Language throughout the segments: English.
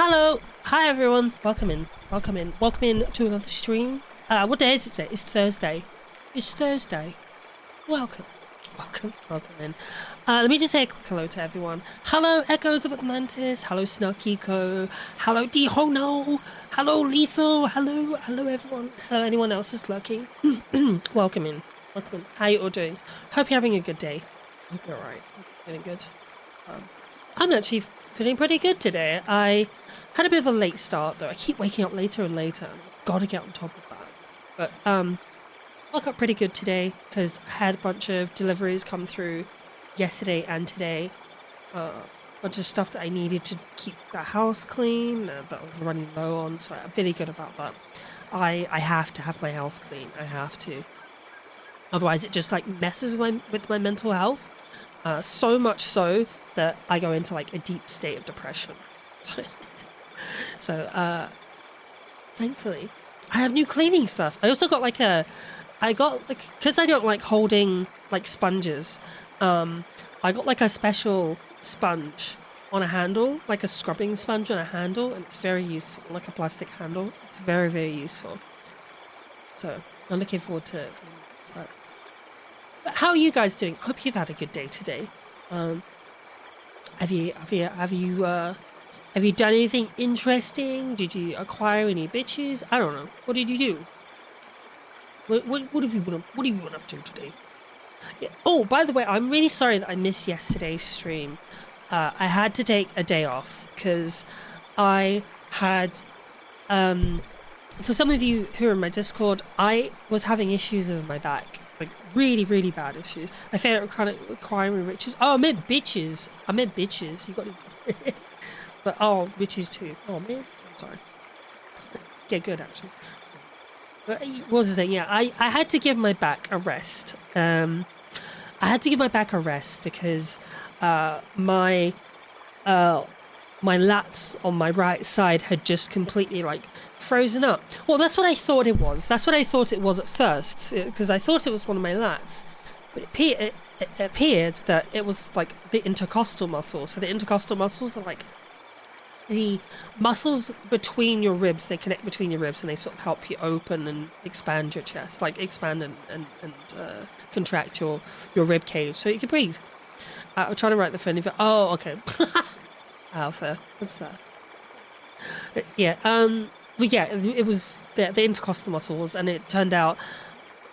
Hello, hi everyone. Welcome in to another stream. What day is it today? It's Thursday. It's Thursday. Welcome, welcome in. Let me just say a quick hello to everyone. Hello, Echoes of Atlantis. Hello, Snarkiko. Hello, Dihono. Hello, Lethal. Hello everyone. Hello, anyone else is lurking. Welcome in. Welcome in. How you all doing? Hope you're having a good day. Hope you're alright. Feeling good. I'm actually feeling pretty good today. I had a bit of a late start though. I keep waking up later and later. I've got to get on top of that. But woke up pretty good today because I had a bunch of deliveries come through yesterday and today. Bunch of stuff that I needed to keep the house clean that I was running low on. So I'm really good about that. I have to have my house clean. I have to. Otherwise, it just like messes with my mental health. So much so that I go into like a deep state of depression. So, thankfully, I have new cleaning stuff. I also got because I don't like holding like sponges. I got like a special sponge on a handle, like a scrubbing sponge on a handle, and it's very useful, like a plastic handle. It's very, very useful. So I'm looking forward to that. But how are you guys doing? Hope you've had a good day today. Have you done anything interesting? Did you acquire any bitches? I don't know. What did you do? What have you been up to today? Yeah. Oh, by the way, I'm really sorry that I missed yesterday's stream. I had to take a day off because I had for some of you who are in my Discord, I was having issues with my back. Like really, really bad issues. I found it kind of requiring riches. Oh, I meant bitches. You got it. But bitches too. Oh man, I'm sorry. Get good actually. But what was I saying? Yeah, I had to give my back a rest. I had to give my back a rest because my lats on my right side had just completely like frozen up. Well, that's what I thought it was. That's what I thought it was at first, because I thought it was one of my lats. But it appeared that it was like the intercostal muscles. So the intercostal muscles are like the muscles between your ribs. They connect between your ribs and they sort of help you open and expand your chest, like expand and contract your rib cage so you can breathe. I'm trying to write the phone. Oh, okay. Fair. That's fair. Yeah. But yeah, it was the intercostal muscles, and it turned out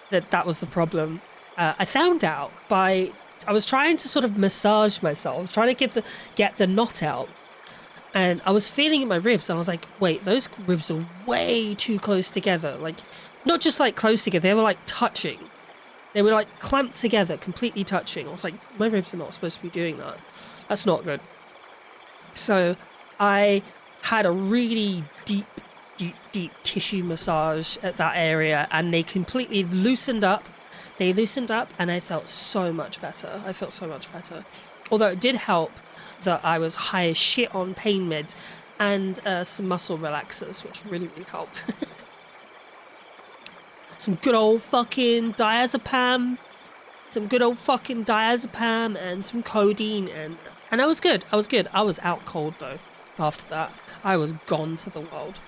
that was the problem. I found out I was trying to sort of massage myself, trying to get the knot out, and I was feeling in my ribs, and I was like, wait, those ribs are way too close together. Like, not just like close together, they were like touching. They were like clamped together, completely touching. I was like, my ribs are not supposed to be doing that. That's not good. So I had a really deep tissue massage at that area, and they completely loosened up. And I felt so much better. Although it did help that I was high as shit on pain meds and some muscle relaxers, which really, really helped. Some good old fucking diazepam. And some codeine, and I was good. I was out cold though. After that, I was gone to the world.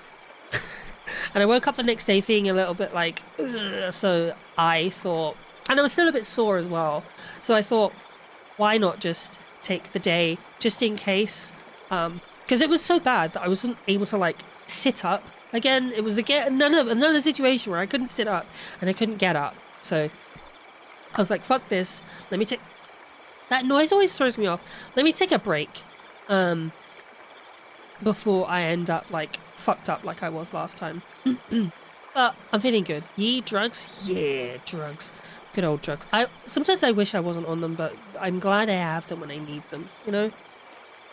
And I woke up the next day feeling a little bit like, ugh. So I thought, and I was still a bit sore as well. So I thought, why not just take the day just in case? Because it was so bad that I wasn't able to like sit up again. It was another situation where I couldn't sit up and I couldn't get up. So I was like, fuck this. Let me take... That noise always throws me off. Let me take a break. Before I end up like fucked up like I was last time. But I'm feeling good. Drugs? Yeah, drugs. Good old drugs. Sometimes I wish I wasn't on them, but I'm glad I have them when I need them, you know?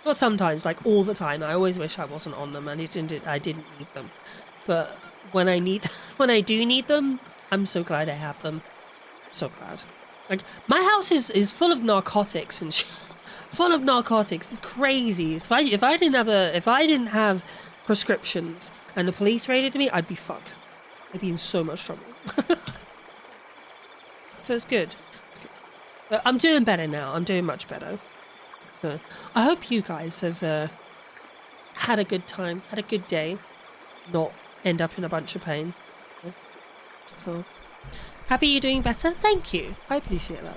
Not sometimes, like all the time. I always wish I wasn't on them and I didn't need them. But when I do need them, I'm so glad I have them. So glad. Like, my house is full of narcotics and shit. Full of narcotics. It's crazy. If I didn't have prescriptions and the police raided me, I'd be fucked. I'd be in so much trouble. So it's good. But I'm doing better now. I'm doing much better. So I hope you guys have had a good time, had a good day, not end up in a bunch of pain. So happy you're doing better. Thank you. I appreciate that.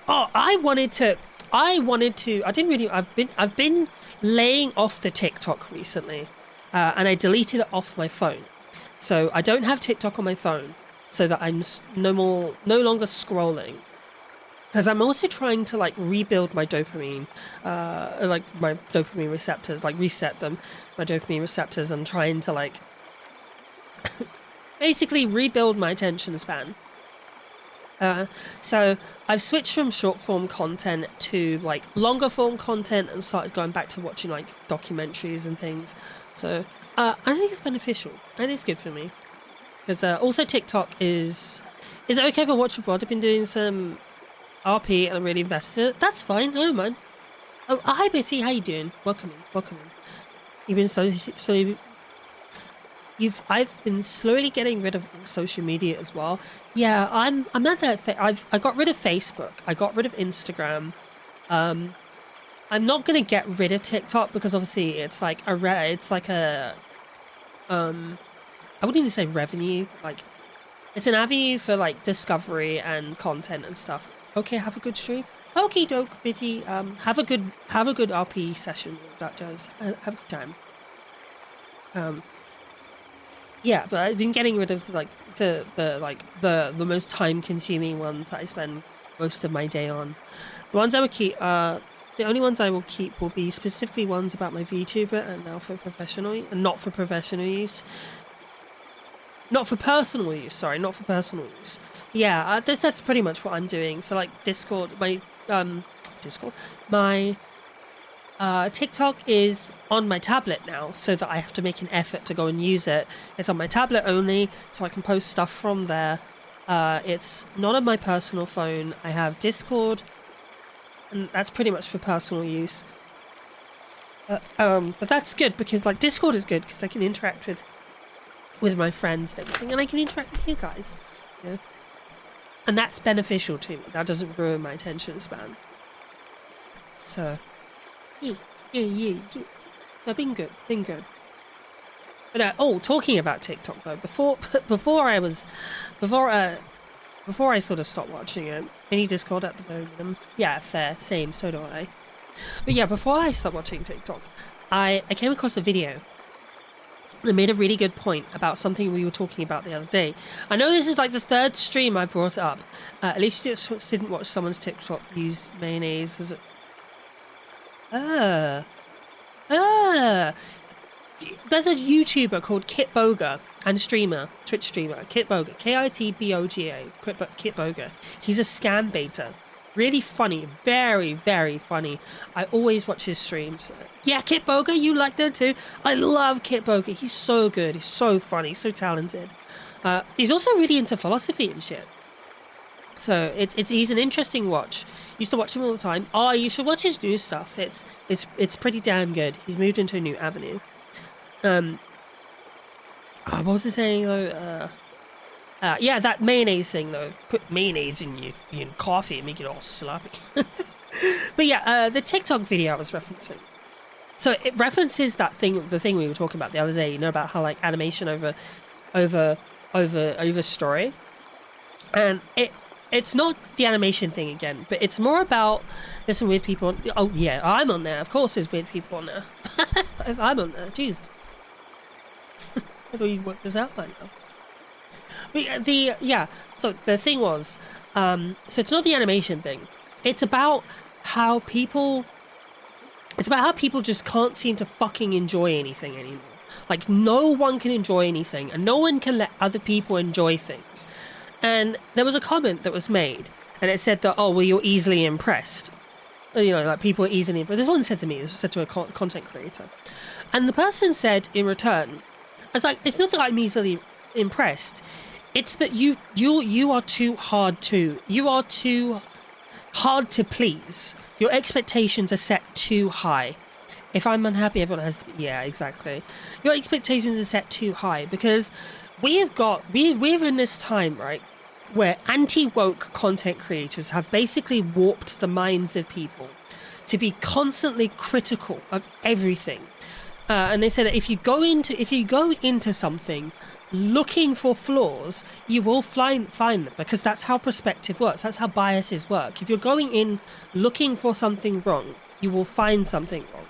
Oh, I didn't really. I've been laying off the TikTok recently, and I deleted it off my phone, so I don't have TikTok on my phone, so that I'm no longer scrolling. Because I'm also trying to like rebuild my dopamine, like my dopamine receptors, like reset them, my dopamine receptors, and trying to like basically rebuild my attention span. So I've switched from short form content to like longer form content and started going back to watching like documentaries and things. So I think it's beneficial. I think it's good for me. Because also TikTok is it okay if I watch abroad? I've been doing some RP and I'm really invested in it. That's fine. I don't mind. Oh, hi Betty. How you doing? Welcome in. Welcome in. You've been I've been slowly getting rid of social media as well. Yeah, I'm at that. I got rid of Facebook. I got rid of Instagram. I'm not gonna get rid of TikTok because obviously it's like I wouldn't even say revenue. Like, it's an avenue for like discovery and content and stuff. Okay, have a good stream. Okie doke, Bitty. Have a good RP session. That does. Have a good time. Yeah, but I've been getting rid of like the most time consuming ones that I spend most of my day on. The ones I would keep, the only ones I will keep will be specifically ones about my VTuber and now for professional and not for professional use. Not for personal use, sorry, not for personal use. Yeah, that's pretty much what I'm doing. So like Discord, my TikTok is on my tablet now, so that I have to make an effort to go and use it. It's on my tablet only, so I can post stuff from there. It's not on my personal phone. I have Discord, and that's pretty much for personal use. But that's good because like Discord is good because I can interact with my friends and everything, and I can interact with you guys. You know? And that's beneficial to me. That doesn't ruin my attention span. So, yeah. No, been good. But talking about TikTok though, before I sort of stopped watching it, any Discord at the moment. Yeah, fair, same. So do I. But yeah, before I stopped watching TikTok, I came across a video that made a really good point about something we were talking about the other day. I know this is like the third stream I brought up. At least you just didn't watch someone's TikTok use mayonnaise as There's a YouTuber called Kit Boga and Twitch streamer, Kit Boga, Kitboga, Kit Boga. He's a scam baiter. Really funny, very, very funny. I always watch his streams. Yeah, Kit Boga, you like that too? I love Kit Boga. He's so good. He's so funny, so talented. He's also really into philosophy and shit. So he's an interesting watch. Used to watch him all the time. Oh, you should watch his new stuff. It's pretty damn good. He's moved into a new avenue. What was I saying though? Yeah, that mayonnaise thing though. Put mayonnaise in your coffee and make it all sloppy. But yeah, the TikTok video I was referencing. So it references the thing we were talking about the other day. You know about how like animation over story, and it's not the animation thing again, but it's more about there's some weird people. Oh yeah, I'm on there. Of course, there's weird people on there. I'm on there. Jeez, I thought you'd work this out by now. So the thing was, so it's not the animation thing. It's about how people just can't seem to fucking enjoy anything anymore. Like no one can enjoy anything, and no one can let other people enjoy things. And there was a comment that was made, and it said that, oh, well, you're easily impressed. You know, like people are easily impressed. This wasn't said to me. This was said to a content creator, and the person said in return, "It's like it's not that I'm easily impressed. It's that you are too hard to please. Your expectations are set too high. If I'm unhappy, everyone has to be." Yeah, exactly. Your expectations are set too high because we're in this time, right, where anti-woke content creators have basically warped the minds of people to be constantly critical of everything. And they say that if you go into something looking for flaws, you will find them, because that's how perspective works. That's how biases work. If you're going in looking for something wrong, you will find something wrong.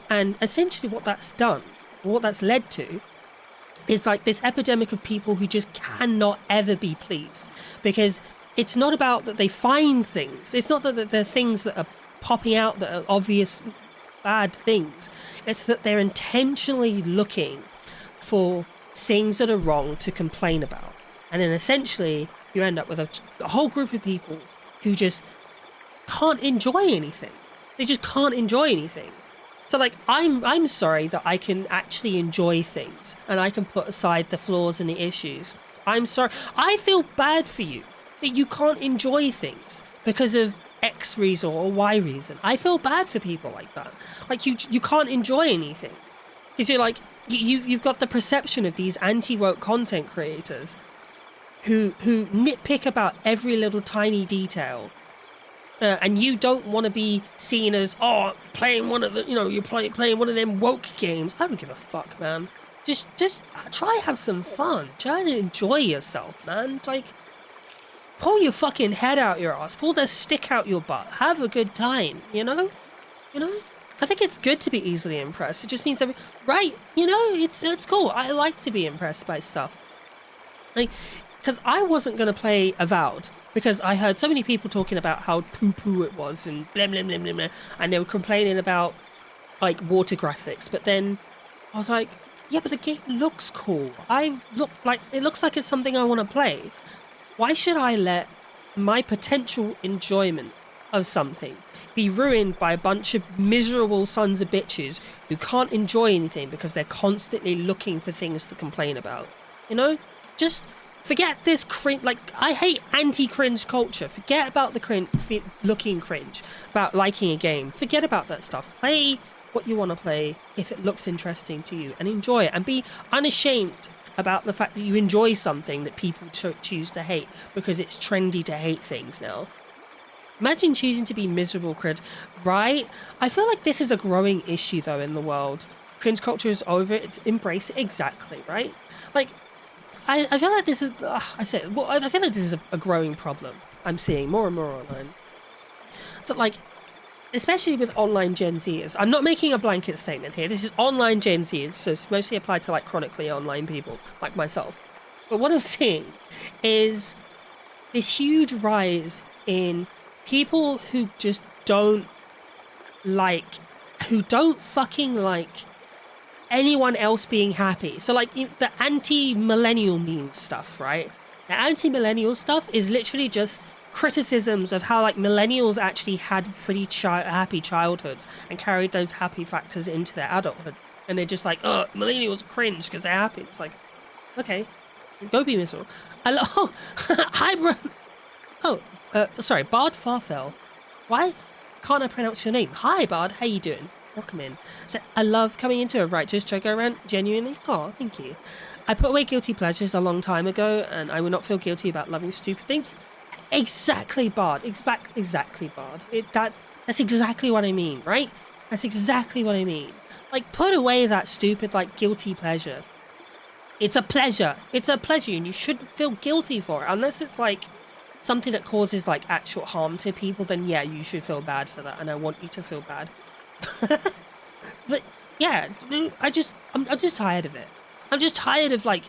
And essentially what that's led to is like this epidemic of people who just cannot ever be pleased, because it's not about that they find things. It's not that they're things that are popping out that are obvious bad things. It's that they're intentionally looking for things that are wrong to complain about. And then essentially you end up with a whole group of people who just can't enjoy anything. They just can't enjoy anything. So like, I'm sorry that I can actually enjoy things and I can put aside the flaws and the issues. I'm sorry. I feel bad for you that you can't enjoy things because of X reason or Y reason. I feel bad for people like that. Like you can't enjoy anything because you're like, you've got the perception of these anti-woke content creators who nitpick about every little tiny detail. And you don't want to be seen as, playing one of the, you're playing one of them woke games. I don't give a fuck, man. Just try have some fun. Try to enjoy yourself, man. Like, pull your fucking head out your ass. Pull the stick out your butt. Have a good time, you know? I think it's good to be easily impressed. It just means it's cool. I like to be impressed by stuff. Like, because I wasn't going to play Avowed, because I heard so many people talking about how poo-poo it was and blah, blah, blah, blah, blah, and they were complaining about, like, water graphics. But then I was like, yeah, but the game looks cool. It looks like it's something I want to play. Why should I let my potential enjoyment of something be ruined by a bunch of miserable sons of bitches who can't enjoy anything because they're constantly looking for things to complain about? Just forget this cringe. Like, I hate anti-cringe culture. Forget about the looking cringe, about liking a game. Forget about that stuff. Play what you want to play if it looks interesting to you, and enjoy it, and be unashamed about the fact that you enjoy something that people choose to hate because it's trendy to hate things now. Imagine choosing to be miserable cringe, right? I feel like this is a growing issue though in the world. Cringe culture is over. It's embrace it, exactly, right? Like, I feel like this is, I feel like this is a growing problem I'm seeing more and more online. That, like, especially with online Gen Zers, I'm not making a blanket statement here. This is online Gen Zers, so it's mostly applied to, like, chronically online people like myself. But what I'm seeing is this huge rise in people who just don't fucking like anyone else being happy. So like the anti-millennial meme stuff, right? The anti-millennial stuff is literally just criticisms of how like millennials actually had pretty happy childhoods and carried those happy factors into their adulthood. And they're just like, millennials cringe because they're happy. It's like, okay, go be miserable. Hi, bro. Sorry, Bard Farfell. Why can't I pronounce your name? Hi, Bard. How you doing? Welcome in. So I love coming into a righteous Chouko rant, genuinely. Oh, thank you. I put away guilty pleasures a long time ago, and I will not feel guilty about loving stupid things. Exactly, Bard. Exactly, Bard. That's exactly what I mean, right? That's exactly what I mean. Like, put away that stupid, like, guilty pleasure. It's a pleasure. It's a pleasure, and you shouldn't feel guilty for it. Unless it's, like, something that causes, like, actual harm to people, then, yeah, you should feel bad for that, and I want you to feel bad. But yeah, I'm just tired of it. I'm just tired of like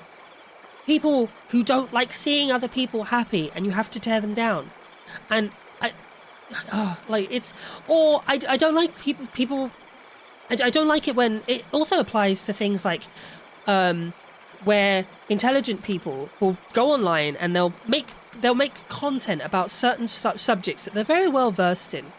people who don't like seeing other people happy, and you have to tear them down. And I don't like people. I don't like it when it also applies to things like where intelligent people will go online and they'll make content about certain subjects that they're very well versed in.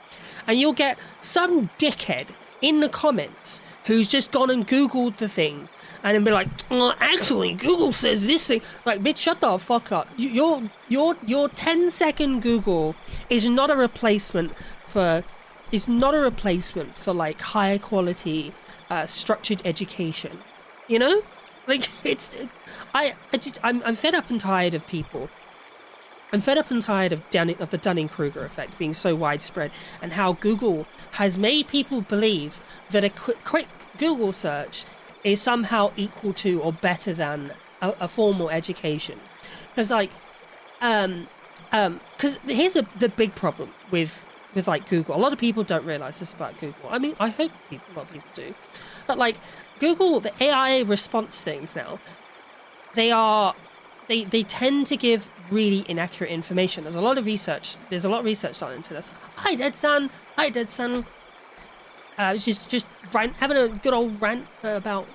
And you'll get some dickhead in the comments who's just gone and Googled the thing and then be like, actually, Google says this thing. Like, bitch, shut the fuck up. Your 10-second Google is not a replacement for like higher quality structured education. Like, I'm fed up and tired of people I'm fed up and tired of the Dunning-Kruger effect being so widespread, and how Google has made people believe that a quick Google search is somehow equal to or better than a formal education. Because because here's the big problem with like Google. A lot of people don't realize this about Google. I mean, I hope a lot of people do, but like Google, the AI response things now, they tend to give really inaccurate information. There's a lot of research done into this. Hi, Dead Son. Just having a good old rant about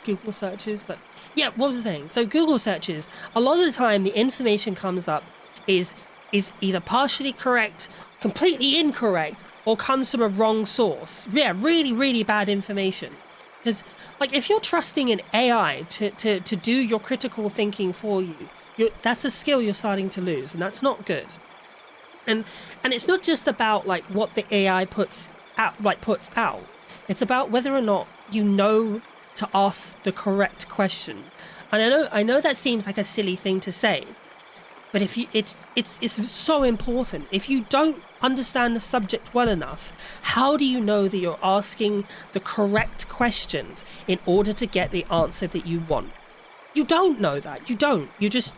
Google searches. But yeah, what was I saying? So Google searches, a lot of the time the information comes up is either partially correct, completely incorrect, or comes from a wrong source. Yeah, really, really bad information. Because like if you're trusting an AI to do your critical thinking for you, that's a skill you're starting to lose, and that's not good. And it's not just about like what the AI puts out. It's about whether or not you know to ask the correct question. And I know that seems like a silly thing to say, but if you it's so important. If you don't understand the subject well enough, how do you know that you're asking the correct questions in order to get the answer that you want? You don't know that. You don't. You're just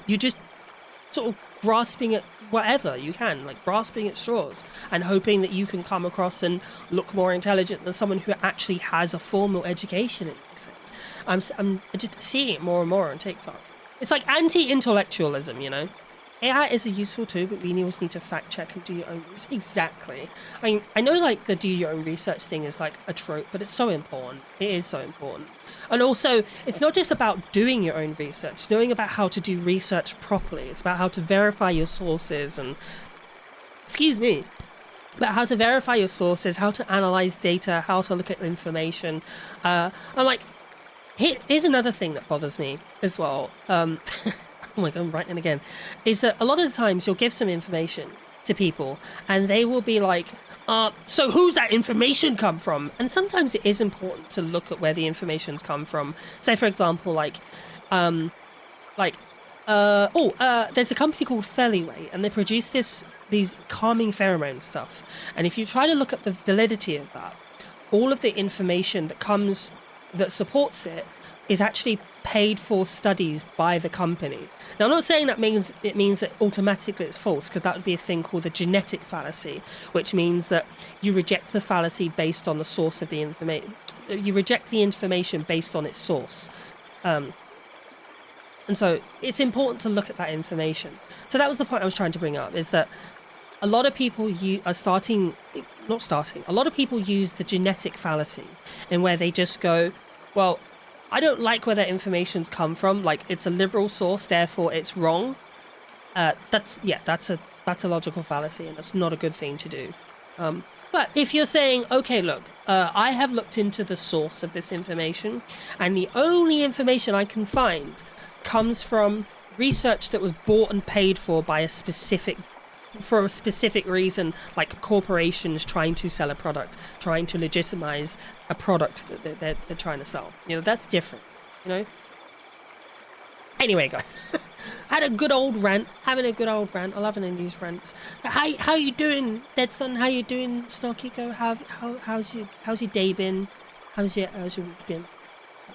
sort of grasping at whatever you can, like grasping at straws and hoping that you can come across and look more intelligent than someone who actually has a formal education in these things. I'm just seeing it more and more on TikTok. It's like anti-intellectualism, you know? AI is a useful tool, but we always need to fact check and do your own research. Exactly. I mean, I know like the do your own research thing is like a trope, but it's so important. It is so important. And also, it's not just about doing your own research, it's knowing about how to do research properly. It's about how to verify your sources and, about how to verify your sources, how to analyze data, how to look at information. And like, here's another thing that bothers me as well. Oh my god, I'm writing again, is that a lot of the times you'll give some information to people and they will be like, so who's that information come from? And sometimes it is important to look at where the information's come from. Say, for example, there's a company called Feliway, and they produce these calming pheromone stuff. And if you try to look at the validity of that, all of the information that supports it is actually paid for studies by the company. Now, I'm not saying that means that automatically it's false, because that would be a thing called the genetic fallacy, which means that you reject the fallacy based on the source of the information. You reject the information based on its source. And so it's important to look at that information. So that was the point I was trying to bring up, is that a lot of people a lot of people use the genetic fallacy, in where they just go, well, I don't like where that information's come from. Like, it's a liberal source, therefore it's wrong. That's a logical fallacy, and that's not a good thing to do. But if you're saying, okay, look, I have looked into the source of this information, and the only information I can find comes from research that was bought and paid for by a specific reason, like corporations trying to sell a product, trying to legitimize a product that they're trying to sell. You know, that's different, you know? Anyway, guys, having a good old rant. I love it in these rants. How you doing, Dead Son? How you doing, Snarkiko? How's your day been? How's your week been?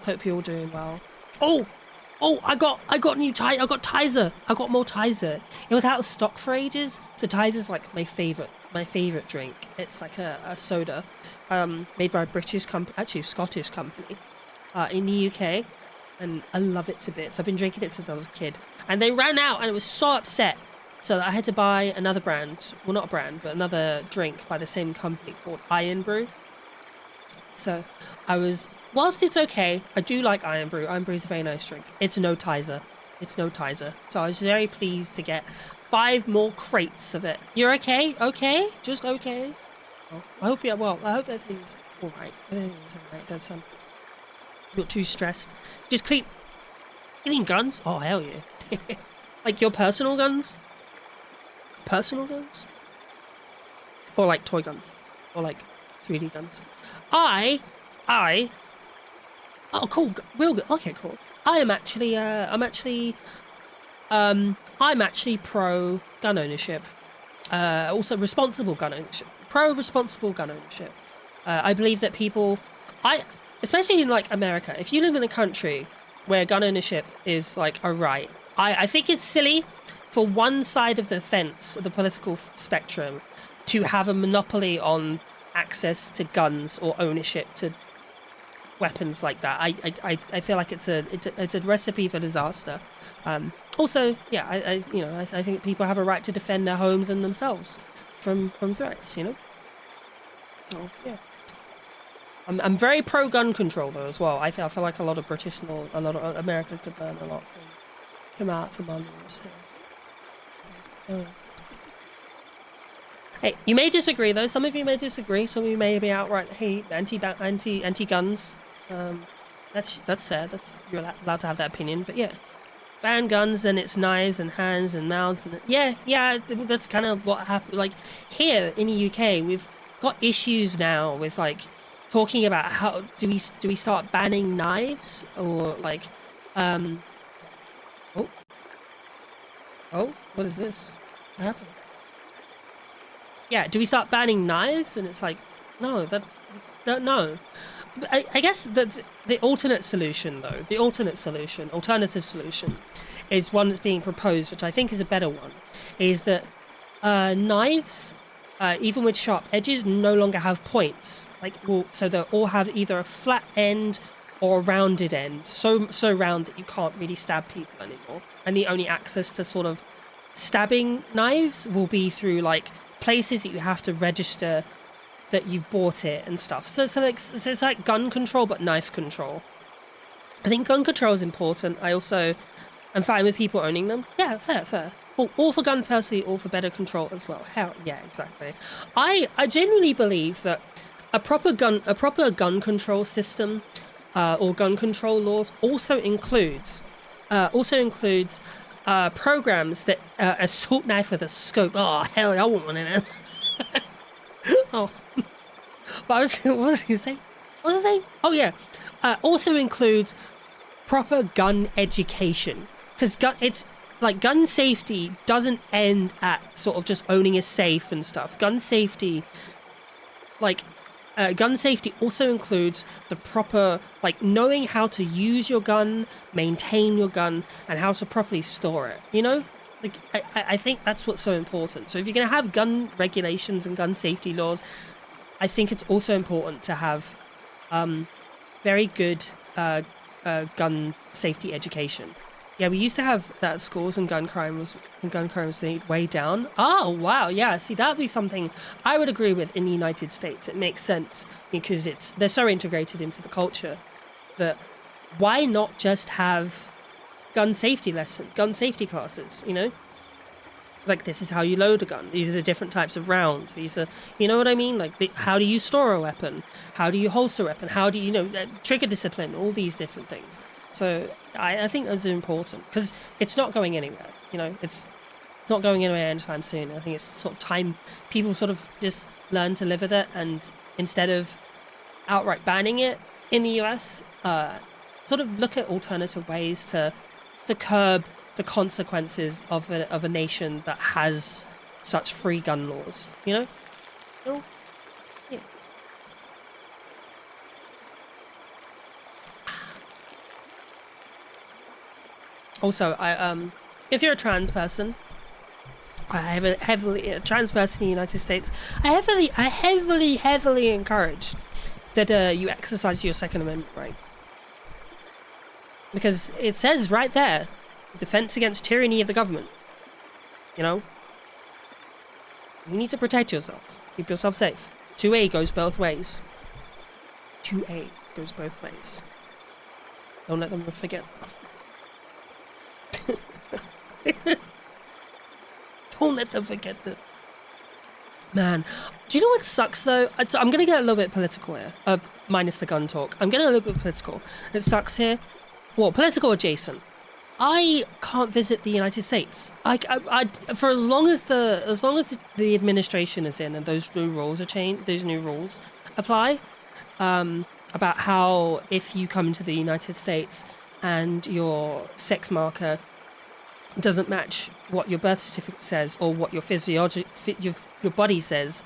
Hope you're all doing well. Oh, I got new Tizer. I got Tizer. I got more Tizer. It was out of stock for ages. So Tizer's like my favorite drink. It's like a soda, made by a Scottish company, in the UK, and I love it to bits. I've been drinking it since I was a kid, and they ran out, and I was so upset. So I had to buy another brand. Well, not a brand, but another drink by the same company called Iron Brew. So whilst it's okay, I do like Iron Brew. Iron Brew is a very nice drink. It's no Tizer. So I was very pleased to get 5 more crates of it. You're okay? Okay? Just okay? Oh, I hope everything's alright. Everything's alright. That's not too stressed. Just cleaning guns? Oh, hell yeah. Like your personal guns? Personal guns? Or like toy guns? Or like 3D guns? Oh, cool. Real good. Okay, cool. I'm actually I'm actually pro gun ownership. Also responsible gun ownership. Pro responsible gun ownership. I believe that people, especially in like America, if you live in a country where gun ownership is like a right, I think it's silly for one side of the fence, of the political spectrum, to have a monopoly on access to guns or ownership to weapons like that. I feel like it's a recipe for disaster. Also, yeah, I think people have a right to defend their homes and themselves from threats. Oh, yeah. I'm very pro gun control though as well. I feel like a lot of America could learn a lot from out from others. Oh. Hey, you may disagree though. Some of you may disagree. Some of you may be outright anti guns. That's fair. You're allowed to have that opinion. But yeah, ban guns, then it's knives and hands and mouths. And yeah. That's kind of what happened. Like here in the UK, we've got issues now with like talking about how do we start banning knives or like oh what is this? What happened? Yeah, do we start banning knives? And it's like, no, no. I guess the alternate solution, though, alternative solution, is one that's being proposed, which I think is a better one, is that knives, even with sharp edges, no longer have points. So they'll all have either a flat end or a rounded end, so round that you can't really stab people anymore. And the only access to sort of stabbing knives will be through like places that you have to register that you've bought it and stuff. So it's like gun control but knife control. I think gun control is important. I'm fine with people owning them. Yeah, fair. All for gun pursuit, all for better control as well. Hell yeah, exactly. I genuinely believe that a proper gun control system or gun control laws also includes programs that assault knife with a scope. Oh hell, I want one in it. Oh, but what was I gonna say? Oh yeah, also includes proper gun education, because gun safety doesn't end at sort of just owning a safe and stuff. Gun safety also includes the proper, like, knowing how to use your gun, maintain your gun, and how to properly store it, Like, I think that's what's so important. So if you're going to have gun regulations and gun safety laws, I think it's also important to have very good gun safety education. Yeah, we used to have that at schools, and gun crime was way down. Oh, wow, yeah. See, that'd be something I would agree with in the United States. It makes sense because they're so integrated into the culture that why not just have gun safety classes, Like, this is how you load a gun. These are the different types of rounds. These are, you know what I mean? Like, how do you store a weapon? How do you holster a weapon? How do you, trigger discipline? All these different things. So I think those are important because it's not going anywhere. It's not going anywhere anytime soon. I think it's sort of time people sort of just learn to live with it, and instead of outright banning it in the US, sort of look at alternative ways to curb the consequences of a nation that has such free gun laws. Yeah. Also, if you're a trans person, a trans person in the United States, I heavily encourage that you exercise your Second Amendment right, because it says right there, defense against tyranny of the government. You need to protect yourselves, keep yourself safe. 2A goes both ways. 2A goes both ways. Don't let them forget. Don't let them forget that. Man, do you know what sucks though? I'm gonna get a little bit political here, minus the gun talk. I'm getting a little bit political. It sucks here. Well, political adjacent. I can't visit the United States. For as long as the administration is in and those new rules apply, about how if you come to the United States and your sex marker doesn't match what your birth certificate says or what your your body says,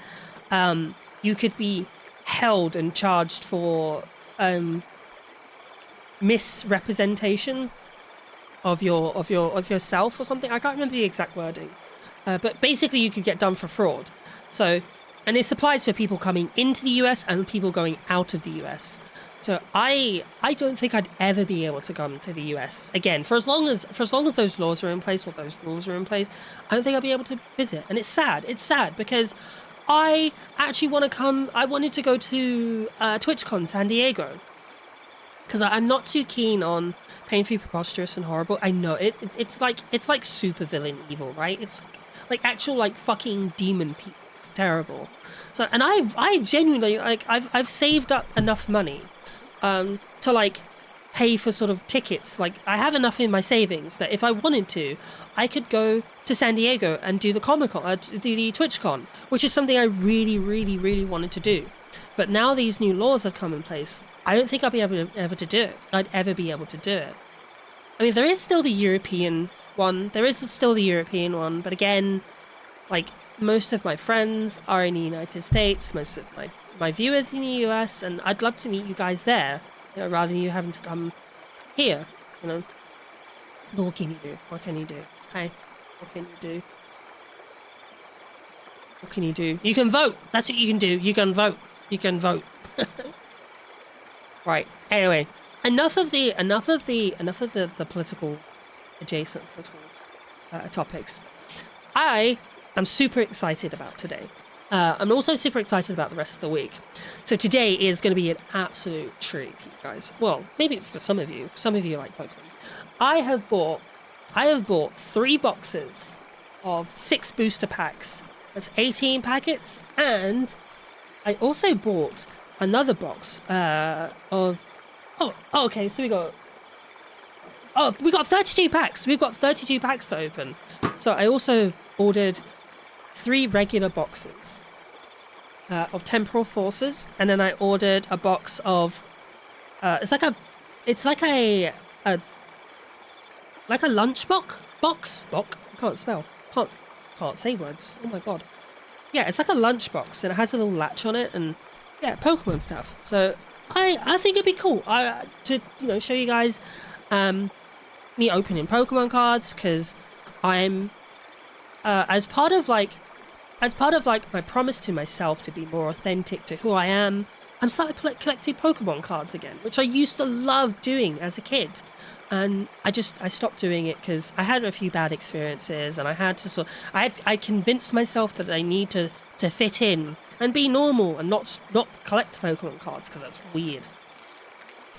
you could be held and charged for misrepresentation of yourself or something. I can't remember the exact wording, but basically you could get done for fraud. So, and this applies for people coming into the US and people going out of the US. So I don't think I'd ever be able to come to the US again for as long as those laws are in place or those rules are in place. I don't think I'll be able to visit, and it's sad. It's sad because I actually want to come. I wanted to go to TwitchCon San Diego because I'm not too keen on painfully preposterous and horrible. I know it's like super villain evil, right? It's like actual like fucking demon people. It's terrible. So, and I genuinely like I've saved up enough money to like pay for sort of tickets. Like I have enough in my savings that if I wanted to, I could go to San Diego and do the Comic-Con, do the TwitchCon, which is something I really, really, really wanted to do. But now these new laws have come in place. I don't think I'll be able to do it. I'd ever be able to do it. I mean, there is still the European one. But again, like most of my friends are in the United States. Most of my viewers in the US, and I'd love to meet you guys there, you know, rather than you having to come here, you know. But what can you do? What can you do? Hey, what can you do? What can you do? You can vote. That's what you can do. You can vote. You can vote. Right. Anyway, enough of the political adjacent political topics. I am super excited about today. I'm also super excited about the rest of the week. So today is going to be an absolute treat, you guys. Well, maybe for some of you like Pokemon. I have bought 3 boxes of 6 booster packs. That's 18 packets, and I also bought another box of. Okay. So we got 32 packs. We've got 32 packs to open. So I also ordered 3 regular boxes of Temporal Forces, and then I ordered a box of it's like a lunch box. I can't spell. Can't say words. Oh my god. Yeah, it's like a lunch box, and it has a little latch on it, and yeah, Pokemon stuff. So I think it'd be cool to show you guys me opening Pokemon cards, because I'm as part of my promise to myself to be more authentic to who I am, I'm started collecting Pokemon cards again, which I used to love doing as a kid. And I stopped doing it because I had a few bad experiences, and I had to I convinced myself that I need to fit in and be normal and not collect Pokemon cards because that's weird.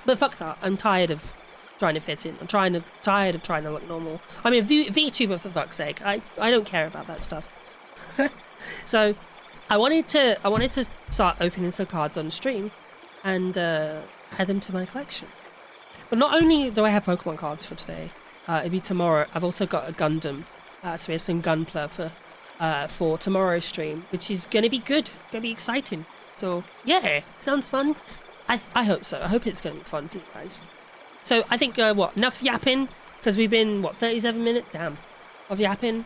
But fuck that, I'm tired of trying to fit in. I'm tired of trying to look normal. I mean, VTuber, for fuck's sake. I don't care about that stuff. So I wanted to start opening some cards on stream and add them to my collection. But not only do I have Pokemon cards for today, it'll be tomorrow. I've also got a Gundam, so we have some Gunpla for tomorrow's stream, which is going to be good, going to be exciting. So yeah, sounds fun. I hope so. I hope it's going to be fun for you guys. So I think enough yapping, because we've been 37 minutes of yapping.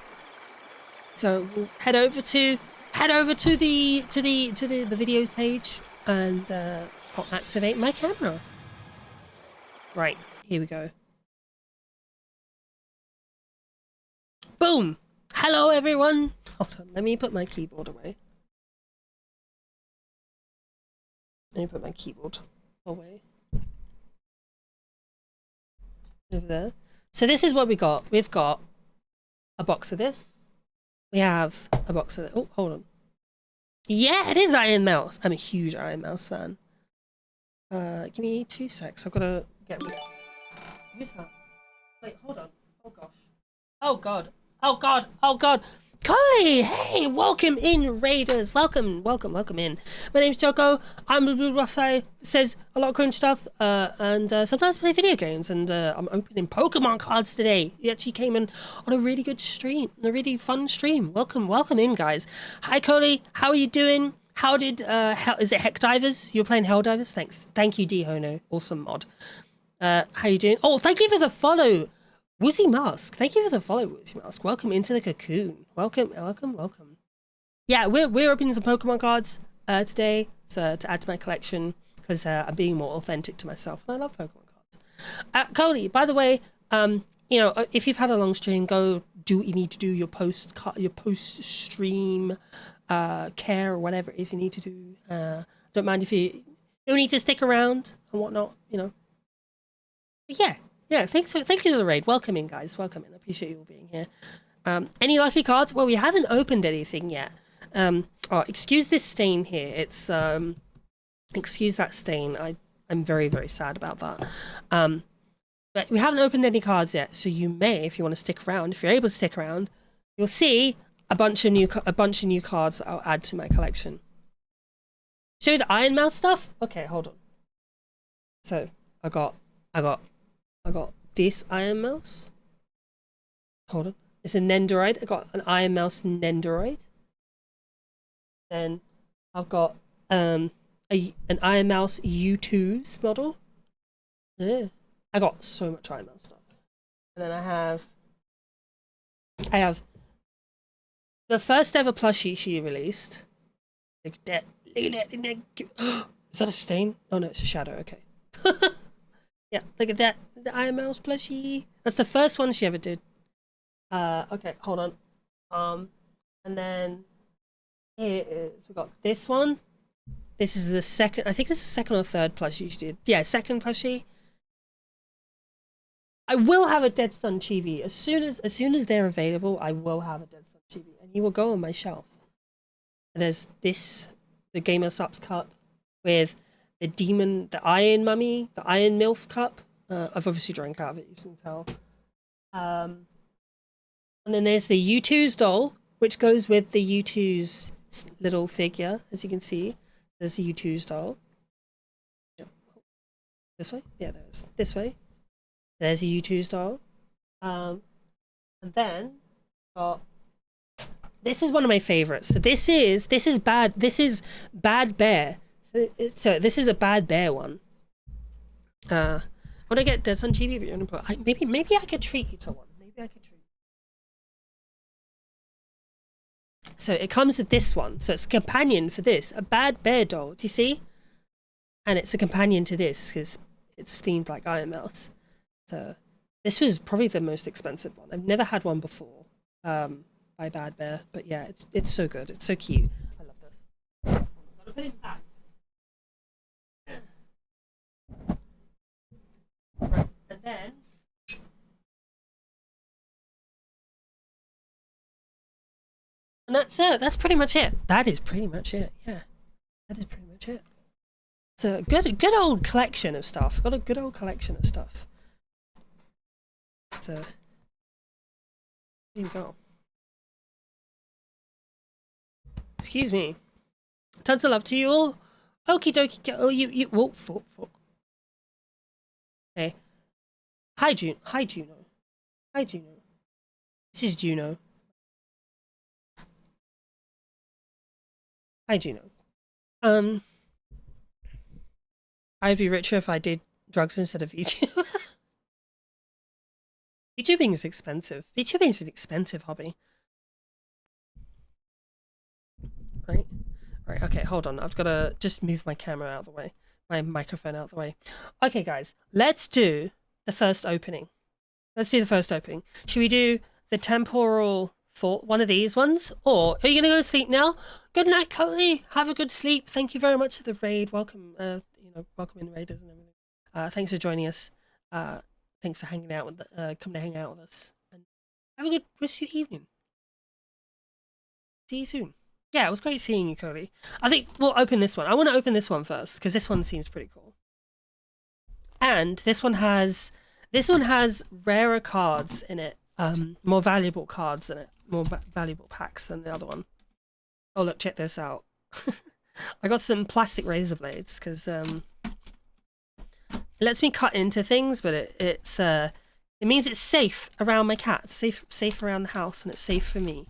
So we'll head over to the video page, and I'll activate my camera. Right, here we go. Boom! Hello, everyone! Hold on, let me put my keyboard away. Over there. So this is what we got. We've got a box of this. We have a box of it. Oh, hold on. Yeah, it is Iron Mouse. I'm a huge Iron Mouse fan. Give me 2 secs. I've got to get rid of... Who's that? Wait, hold on. Oh gosh. Oh god. Oh god. Oh god. Collie! Hey, welcome in, Raiders. Welcome in. My name's Chouko. I'm a blue rough guy. Says a lot of cool stuff, and sometimes play video games, and I'm opening Pokemon cards today. He actually came in on a really good stream, a really fun stream. Welcome in, guys. Hi, Collie. How are you doing? How did, is it Heck Divers? You were playing Helldivers? Thanks. Thank you, D-Hono. Awesome mod. How you doing? Oh, thank you for the follow. Woozy Mask, thank you for the follow, Woozy Mask. Welcome into the cocoon. Welcome, welcome, welcome. Yeah, we're opening some Pokemon cards today to add to my collection because I'm being more authentic to myself, and I love Pokemon cards. Cody, by the way, you know, if you've had a long stream, go do what you need to do. Your post stream care or whatever it is you need to do. Don't mind if you don't need to stick around and whatnot. You know. But yeah. Thank you for the raid. Welcome in, guys. Welcome in. I appreciate you all being here. Any lucky cards? Well, we haven't opened anything yet. Oh, excuse this stain here. It's excuse that stain. I'm very, very sad about that. But we haven't opened any cards yet, so you may, if you want to stick around, if you're able to stick around, you'll see a bunch of new cards that I'll add to my collection. Show you the Iron Mouse stuff? Okay, hold on. So I got this Iron Mouse. Hold on. It's a Nendoroid. I got an Iron Mouse Nendoroid. Then I've got an Iron Mouse U2's model. Yeah. I got so much Iron Mouse stuff. And then I have the first ever plushie she released. Look at that. Look at that. Is that a stain? Oh no, it's a shadow. Okay. Yeah, look at that. The Iron Mouse plushie. That's the first one she ever did. Okay, hold on. And then here is, we got this one. This is the second, I think this is the second or third plushie she did. Yeah, second plushie. I will have a Dead Sun Chibi as soon as they're available. I will have a Dead Sun Chibi, and he will go on my shelf. And there's this, the Gamer Sups cup with the Iron Mummy, the Iron MILF cup. I've obviously drank out of it, you can tell. And then there's the U2's doll, which goes with the U2's little figure, as you can see. There's the U2's doll. This way? Yeah, there's this way. There's a U2's doll. And then got, this is one of my favorites. So this is Bad Bear. So this is a Bad Bear one. When I get Dead Sun Chibi, maybe I could treat you to one. Maybe I could treat you. So it comes with this one. So it's a companion for this, a Bad Bear doll. Do you see? And it's a companion to this because it's themed like Iron Mouse. So this was probably the most expensive one. I've never had one before by Bad Bear, but yeah, it's so good. It's so cute. I love this. I'm gonna put it back. Right, and then and that's it. That's pretty much it. That is pretty much it. Yeah, that is pretty much it. It's a good old collection of stuff. Got a good old collection of stuff. There you go. Excuse me. Tons of love to you all. Okie dokie. Oh, you. Whoa, fuck. Hey. Hi, Juno. Hi, Juno. This is Juno. Hi, Juno. I'd be richer if I did drugs instead of YouTube. VTubing is expensive. VTubing is an expensive hobby. Right? Right, okay, hold on. I've got to just move my camera out of the way. My microphone out of the way. Okay, guys. Let's do the first opening. Should we do the temporal for one of these ones? Or are you going to go to sleep now? Good night, Cody. Have a good sleep. Thank you very much for the raid. Welcome, welcome in raiders and everything. Thanks for joining us. Thanks for hanging out with come to hang out with us. And have a good rest of your evening. See you soon. Yeah, it was great seeing you, Cody. I think we'll open this one. I want to open this one first because this one seems pretty cool. And this one has rarer cards in it, more valuable cards in it, more valuable packs than the other one. Oh look, check this out. I got some plastic razor blades because it lets me cut into things, but it means it's safe around my cat, safe around the house, and it's safe for me.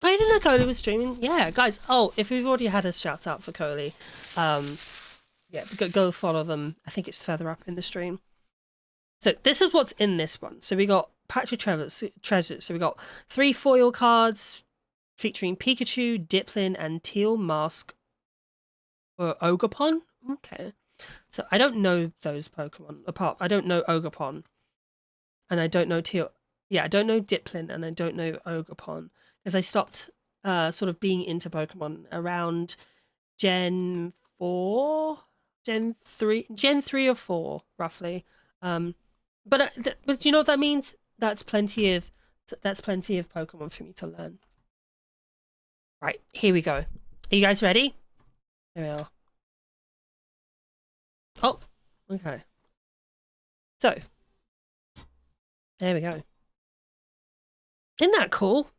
I didn't know Coley was streaming. Yeah, guys. Oh, if we've already had a shout out for Coley, yeah, go follow them. I think it's further up in the stream. So this is what's in this one. So we got Pack of Treasures. So we got 3 foil cards featuring Pikachu, Diplin, and Teal Mask or Ogerpon. Okay. So I don't know those Pokemon apart. I don't know Ogerpon. And I don't know Teal. Yeah, I don't know Diplin and I don't know Ogerpon. Because I stopped sort of being into Pokemon around Gen 4? Gen 3 or 4, roughly. But do you know what that means? That's plenty of Pokemon for me to learn. Right, here we go. Are you guys ready? Here we are. Oh, okay. So, there we go. Isn't that cool?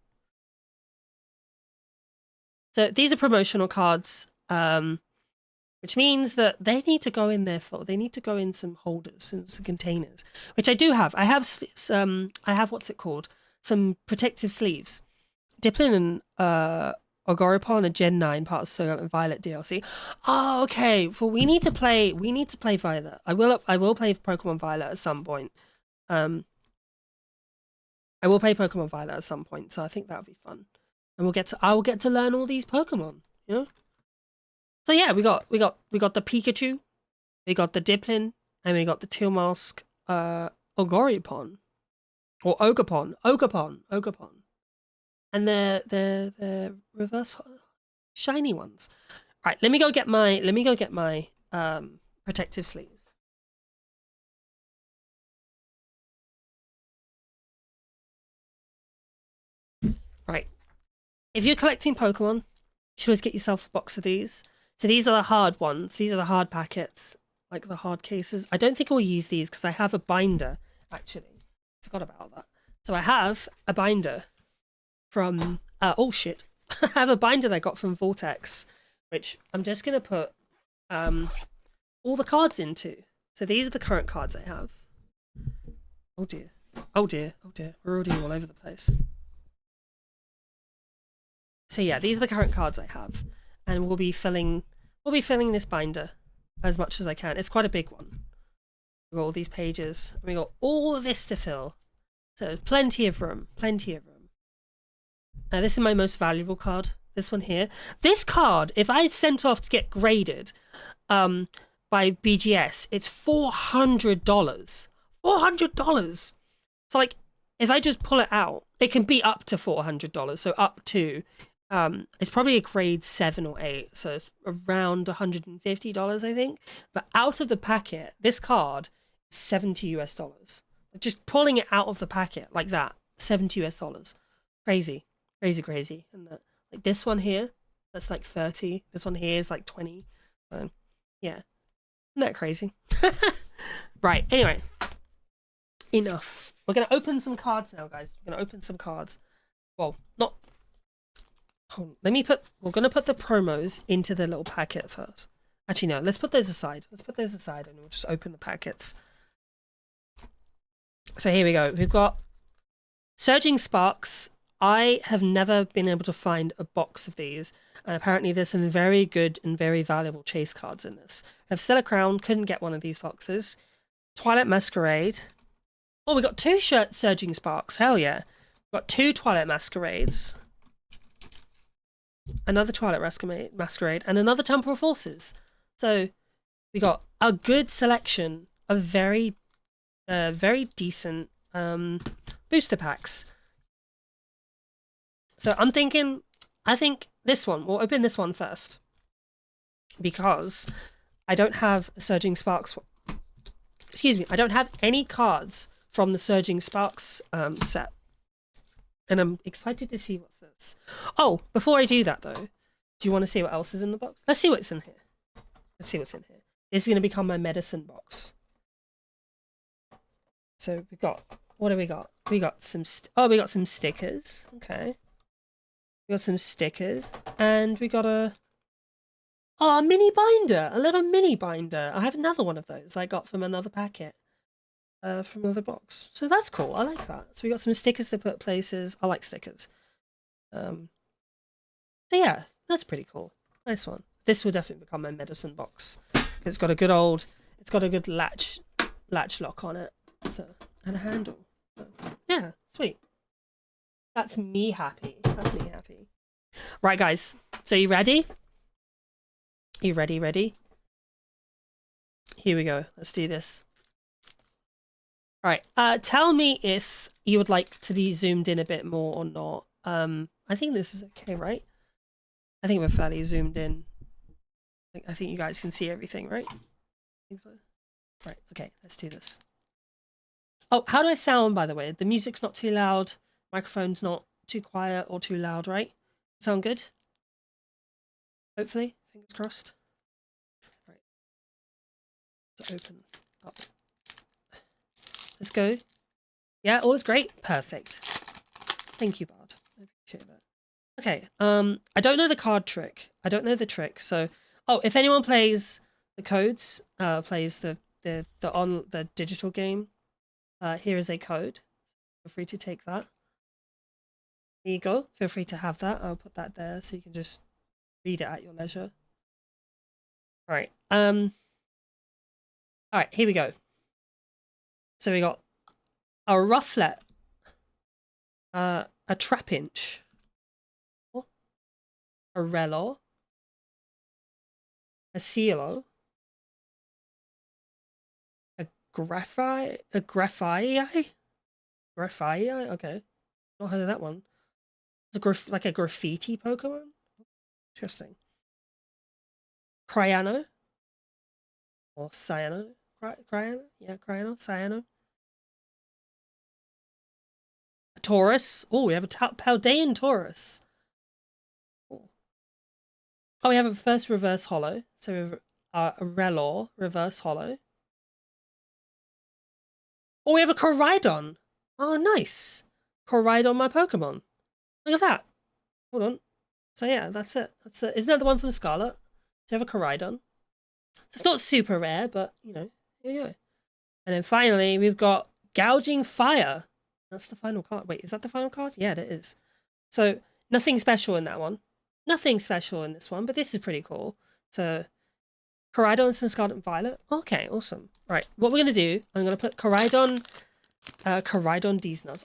So these are promotional cards, which means that they need to go in there they need to go in some holders and some containers, which I do have. I have what's it called? Some protective sleeves. Diplin and Ogoropon are Gen 9 part of Scarlet and Violet DLC. Oh, okay. Well, we need to play Violet. I will play Pokemon Violet at some point. I will play Pokemon Violet at some point, so I think that'll be fun. And I will get to learn all these Pokemon, you know? So yeah, we got the Pikachu, we got the Diplin, and we got the Teal Mask Ogoropon. Or Ogerpon. And the reverse shiny ones. Right, let me go get my protective sleeves. Right. If you're collecting Pokemon, you should always get yourself a box of these. So these are the hard ones. These are the hard packets, like the hard cases. I don't think I'll use these because I have a binder, actually. Forgot about that. So I have a binder from oh shit. I have a binder that I got from Vortex, which I'm just gonna put all the cards into. So these are the current cards I have. Oh dear. Oh dear. Oh dear. We're already all over the place. So yeah, these are the current cards I have. And we'll be filling this binder as much as I can. It's quite a big one. We've got all these pages. And we got all of this to fill. So plenty of room. This is my most valuable card. This one here. This card, if I sent off to get graded by BGS, it's $400. $400. So like, if I just pull it out, it can be up to $400. So up to, it's probably a grade 7 or 8. So it's around $150, I think. But out of the packet, this card is $70 US. Just pulling it out of the packet like that, $70 US. Crazy. And like this one here, that's like 30. This one here is like 20. So yeah, isn't that crazy? Right. Anyway, enough. We're gonna open some cards now, guys. We're gonna open some cards. Well, not. Hold on. We're gonna put the promos into the little packet first. Actually, no. Let's put those aside. And we'll just open the packets. So here we go. We've got Surging Sparks. I have never been able to find a box of these, and apparently there's some very good and very valuable chase cards in this. I have Stellar Crown, couldn't get one of these boxes. Twilight Masquerade. Oh, we got 2 Surging Sparks, hell yeah. We've got 2 Twilight Masquerades. Another Twilight Masquerade, and another Temporal Forces. So we got a good selection of very decent booster packs. So I think this one, we'll open this one first. Because I don't have Surging Sparks. Excuse me, I don't have any cards from the Surging Sparks set. And I'm excited to see what's this. Oh, before I do that though, do you want to see what else is in the box? Let's see what's in here. This is going to become my medicine box. So what do we got? We got some stickers. Okay. We got some stickers, and we got a mini binder, a little mini binder. I have another one of those I got from another packet, from another box. So that's cool. I like that. So we got some stickers to put places. I like stickers. So yeah, that's pretty cool. Nice one. This will definitely become my medicine box. It's got a good latch lock on it. So, and a handle. So, yeah, sweet. That's me happy. That's me happy. Right, guys. So you ready? You ready? Ready? Here we go. Let's do this. All right. Tell me if you would like to be zoomed in a bit more or not. I think this is okay, right? I think we're fairly zoomed in. I think you guys can see everything, right? I think so. Right. Okay. Let's do this. Oh, how do I sound, by the way? The music's not too loud. Microphone's not too quiet or too loud, right? Sound good? Hopefully. Fingers crossed. Right. To open up. Let's go. Yeah, all is great. Perfect. Thank you, Bard. I appreciate that. Okay. I don't know the card trick. I don't know the trick. So, oh, if anyone plays the codes, plays the digital game, here is a code. Feel free to take that. There you go. Feel free to have that. I'll put that there so you can just read it at your leisure. All right. All right. Here we go. So we got a rufflet, a trapinch, a rello, a cielo, a graphite, okay, not heard of that one. It's like a graffiti Pokemon. Interesting. Cryano or Cyano, Cryano, yeah, Cryano, Cyano. A Taurus. Oh, we have a Paldean Taurus. Oh, we have a first reverse holo. So we have a Relor reverse holo. Oh, we have a Koraidon. Oh, nice. Koraidon, my Pokemon. Look at that. Hold on. So yeah, that's it. That's it. Isn't that the one from Scarlet? Do you have a Koraidon? So it's not super rare, but you know, here we go. And then finally, we've got Gouging Fire. That's the final card. Wait, is that the final card? Yeah, it is. So nothing special in that one. Nothing special in this one, but this is pretty cool. So Koraidon and Scarlet and Violet. Okay, awesome. Right, what we're gonna do? I'm gonna put Koraidon D's nuts.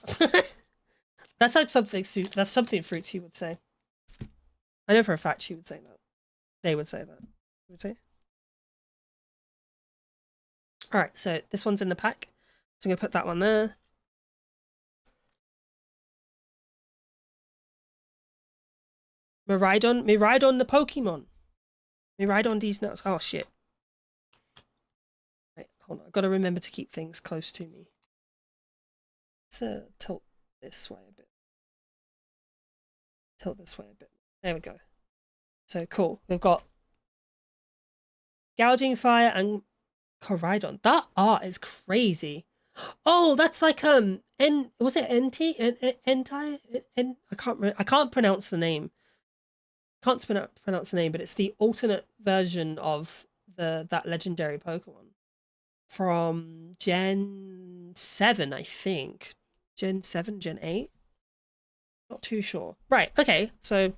That's like something. That's something Fruitsy would say. I know for a fact she would say that. They would say that. Would say. All right, so this one's in the pack. So I'm gonna put that one there. Miraidon the Pokemon. Miraidon these nuts. Oh shit. Wait, hold on. I've got to remember to keep things close to me. Let's tilt this way a bit. Tilt this way a bit. There we go. So cool. We've got Gouging Fire and Koraidon. That art is crazy. Oh, that's like was it NT? I can't pronounce the name. Can't pronounce the name, but it's the alternate version of that legendary Pokemon from Gen 7, I think. Gen 7, Gen 8. Not too sure. Right, okay. So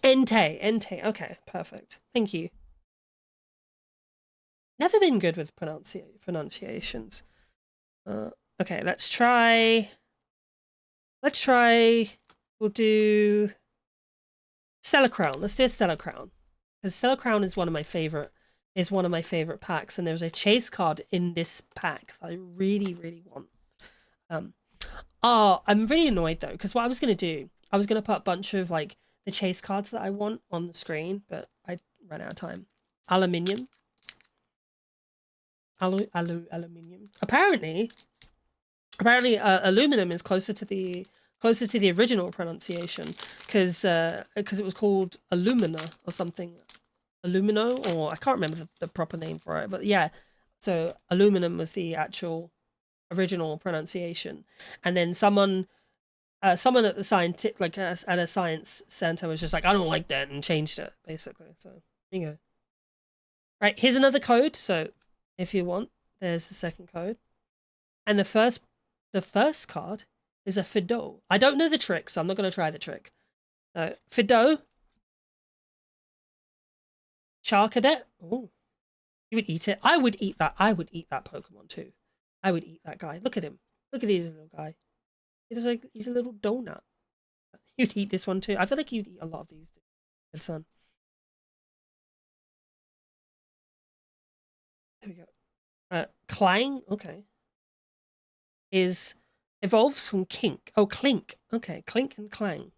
Entei. Okay, perfect. Thank you. Never been good with pronunciations. Okay, let's try. We'll do Stellar Crown. Let's do a Stellar Crown. Because Stellar Crown is one of my favorite packs, and there's a chase card in this pack that I really, really want. I'm really annoyed though, because what I was gonna do, I was gonna put a bunch of like the chase cards that I want on the screen, but I ran out of time. Aluminium. Aluminium. Apparently, aluminum is closer to the original pronunciation, because it was called Alumina or something, Alumino, or I can't remember the proper name for it, but yeah. So aluminum was the actual original pronunciation, and then someone at the scientific, like at a science center, was just like, I don't like that, and changed it basically. So there you go. Right, here's another code. So if you want, there's the second code, and the first card is a Fido. I don't know the trick, so I'm not going to try the trick. So Fido, Charcadet. Oh, you would eat it. I would eat that. I would eat that Pokemon too. I would eat that guy. Look at him. Look at his little guy. He's a little donut. You'd eat this one too. I feel like you'd eat a lot of these. Good son. There we go. Clang. Okay. Is evolves from kink. Oh, clink. Okay, clink and clang.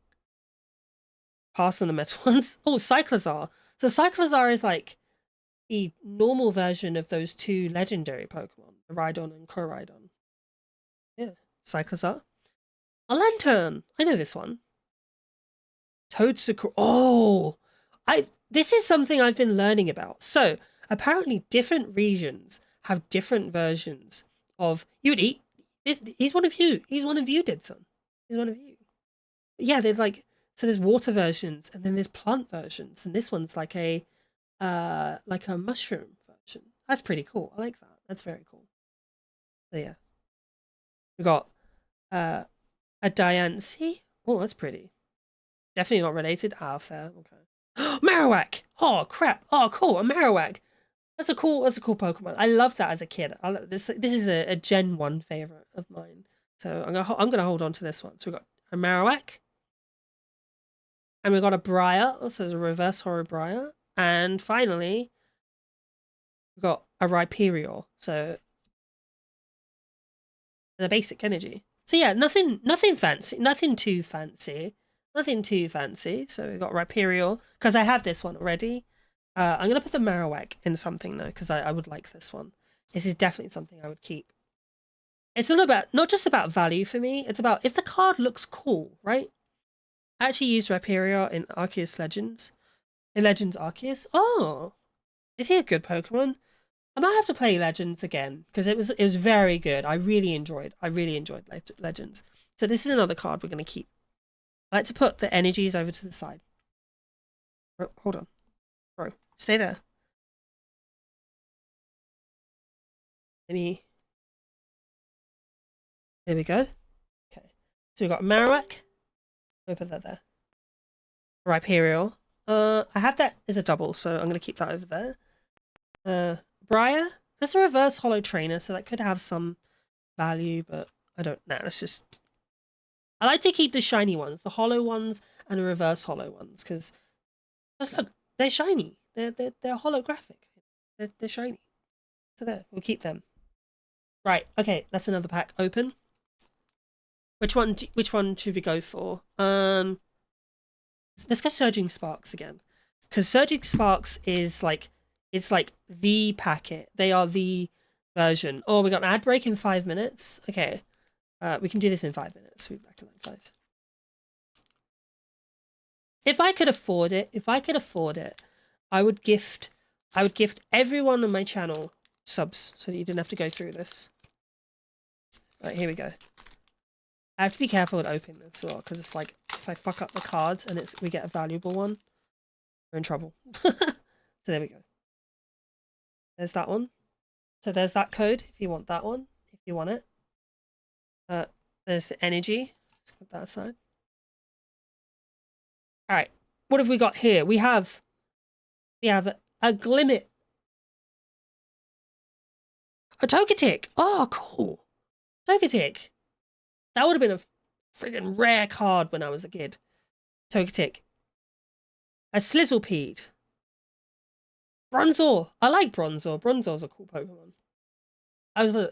Pass on the metal ones. Oh, Cyclozar. So Cyclozar is like the normal version of those two legendary Pokemon, Rhydon and Koraidon. Yeah, Cyclozar. A Lantern. I know this one. Toadsucker. Oh, this is something I've been learning about. So apparently, different regions have different versions of. You would eat. He's one of you. He's one of you, Didson. He's one of you. Yeah, they're like. So there's water versions, and then there's plant versions, and this one's like a mushroom version. That's pretty cool. I like that. That's very cool. So yeah, we got a Diancie. Oh, that's pretty. Definitely not related. Ah, fair. Okay. Marowak. Oh crap. Oh, cool. A Marowak. That's a cool Pokemon. I loved that as a kid. I love this. This is a Gen 1 favorite of mine. So I'm gonna hold on to this one. So we got a Marowak. And we got a Briar, also as a reverse Horror Briar. And finally, we've got a Rhyperior. So the basic energy. So yeah, nothing fancy, nothing too fancy. Nothing too fancy. So we've got Rhyperior, because I have this one already. I'm gonna put the Marowak in something though, because I would like this one. This is definitely something I would keep. It's not just about value for me, it's about if the card looks cool, right? I actually used Rhyperior in Arceus Legends. In Legends Arceus. Oh, is he a good Pokemon? I might have to play Legends again because it was very good. I really enjoyed Legends. So this is another card we're going to keep. I like to put the energies over to the side. Oh, hold on, bro, stay there. There we go. Okay, so we've got Marowak. Let me put that there. Rhyperior. I have that as a double, so I'm going to keep that over there. Briar. That's a reverse holo trainer, so that could have some value, but I don't know. Let's just. I like to keep the shiny ones, the holo ones, and the reverse holo ones, because look, they're shiny. They're holographic. They're shiny. So there, we'll keep them. Right. Okay, that's another pack open. Which one should we go for? Let's go Surging Sparks again, because Surging Sparks is like it's like the packet. They are the version. Oh, we got an ad break in 5 minutes. Okay, we can do this in 5 minutes. We'll be back in like 5. If I could afford it, I would gift everyone on my channel subs so that you didn't have to go through this. Right, here we go. I have to be careful with opening this as well, because if I fuck up the cards and we get a valuable one, we're in trouble. So there we go. There's that one. So there's that code if you want that one, if you want it. There's the energy. Let's put that aside. All right, what have we got here? We have a Glimmet, a Togetic. Oh, cool, Togetic. That would have been a friggin' rare card when I was a kid. Togetic. A Slizzlepede. Bronzor. I like Bronzor. Bronzor's a cool Pokemon.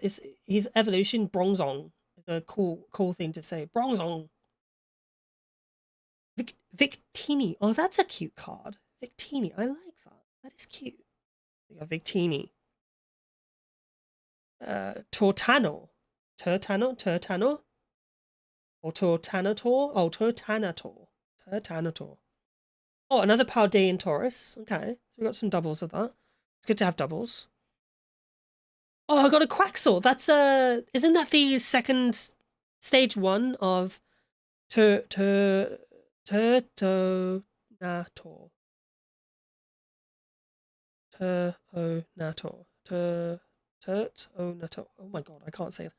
His evolution, Bronzong. Is a cool thing to say. Bronzong. Victini. Oh, that's a cute card. Victini. I like that. That is cute. We got Victini. Tortanor. Turtano? Or Tortanator? Oh, Turtanator. Oh, another Paldean Taurus. Okay, so we got some doubles of that. It's good to have doubles. Oh, I got a Quaxel. That's isn't that the second stage 1 of Turtonator? Turtonator. Oh my god, I can't say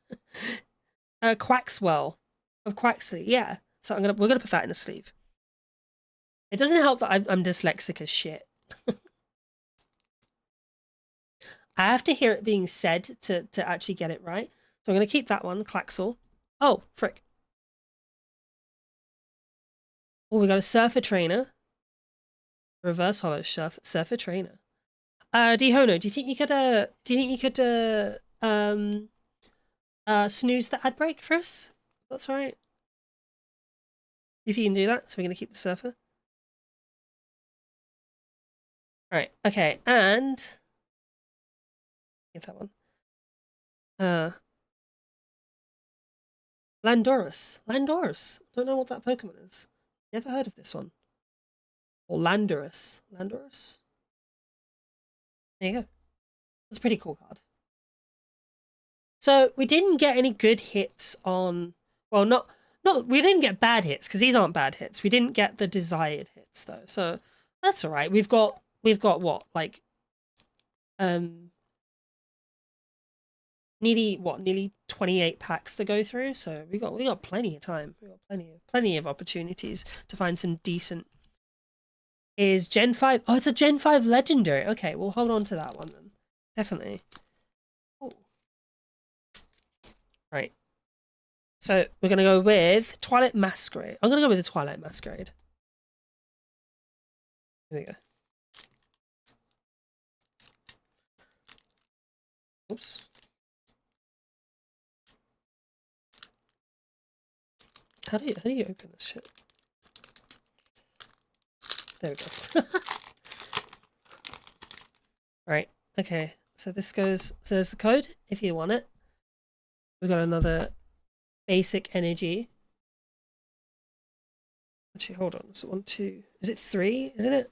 that. Quaxwell of Quaxley. Yeah. So we're gonna put that in a sleeve. It doesn't help that I'm dyslexic as shit. I have to hear it being said to actually get it right. So I'm going to keep that one, Klaxor. Oh, frick. Oh, we got a Surfer Trainer. Reverse Hollow Surfer Trainer. Dihono, do you think you could snooze the ad break for us? That's all right. If you can do that, so we're going to keep the Surfer. All right, okay, and get that one. Landorus. Landorus. Don't know what that Pokemon is. Never heard of this one. Or Landorus. Landorus? There you go. That's a pretty cool card. So we didn't get any good hits on... Well, not we didn't get bad hits, because these aren't bad hits. We didn't get the desired hits, though. So that's all right. We've got what? Like... nearly 28 packs to go through, so we got plenty of time. We got plenty of opportunities to find some decent. Is Gen 5? Oh, it's a Gen 5 legendary. Okay, we'll hold on to that one then. Definitely. Oh. Right. So we're gonna go with Twilight Masquerade. I'm gonna go with the Twilight Masquerade. Here we go. Oops. How do you open this shit? There we go. Right. Okay. So this goes. So there's the code if you want it. We've got another basic energy. Actually, hold on. So 1, 2. Is it 3? Isn't it?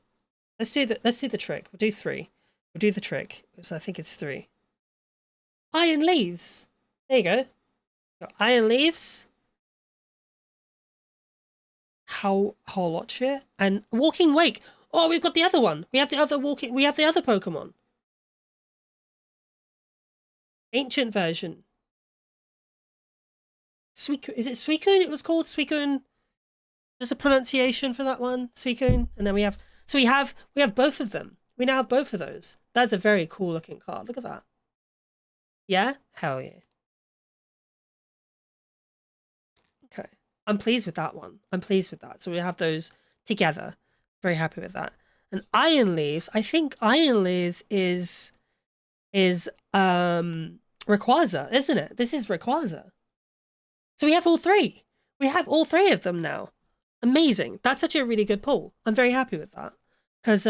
Let's do the trick. We'll do 3. We'll do the trick because I think it's 3. Iron Leaves. There you go. Got Iron Leaves. Howlotcha and Walking Wake. Oh, we've got the other one. We have the other Pokemon. Ancient version. Suicune. Is it Suicune? It was called Suicune. There's a pronunciation for that one. Suicune. And then we have both of them. We now have both of those. That's a very cool looking card. Look at that. Yeah? Hell yeah. Okay. I'm pleased with that one. I'm pleased with that. So we have those together. Very happy with that. And Iron Leaves, I think Iron Leaves is Rayquaza, isn't it? This is Rayquaza. So we have all three. We have all three of them now. Amazing. That's actually a really good pull. I'm very happy with that. Because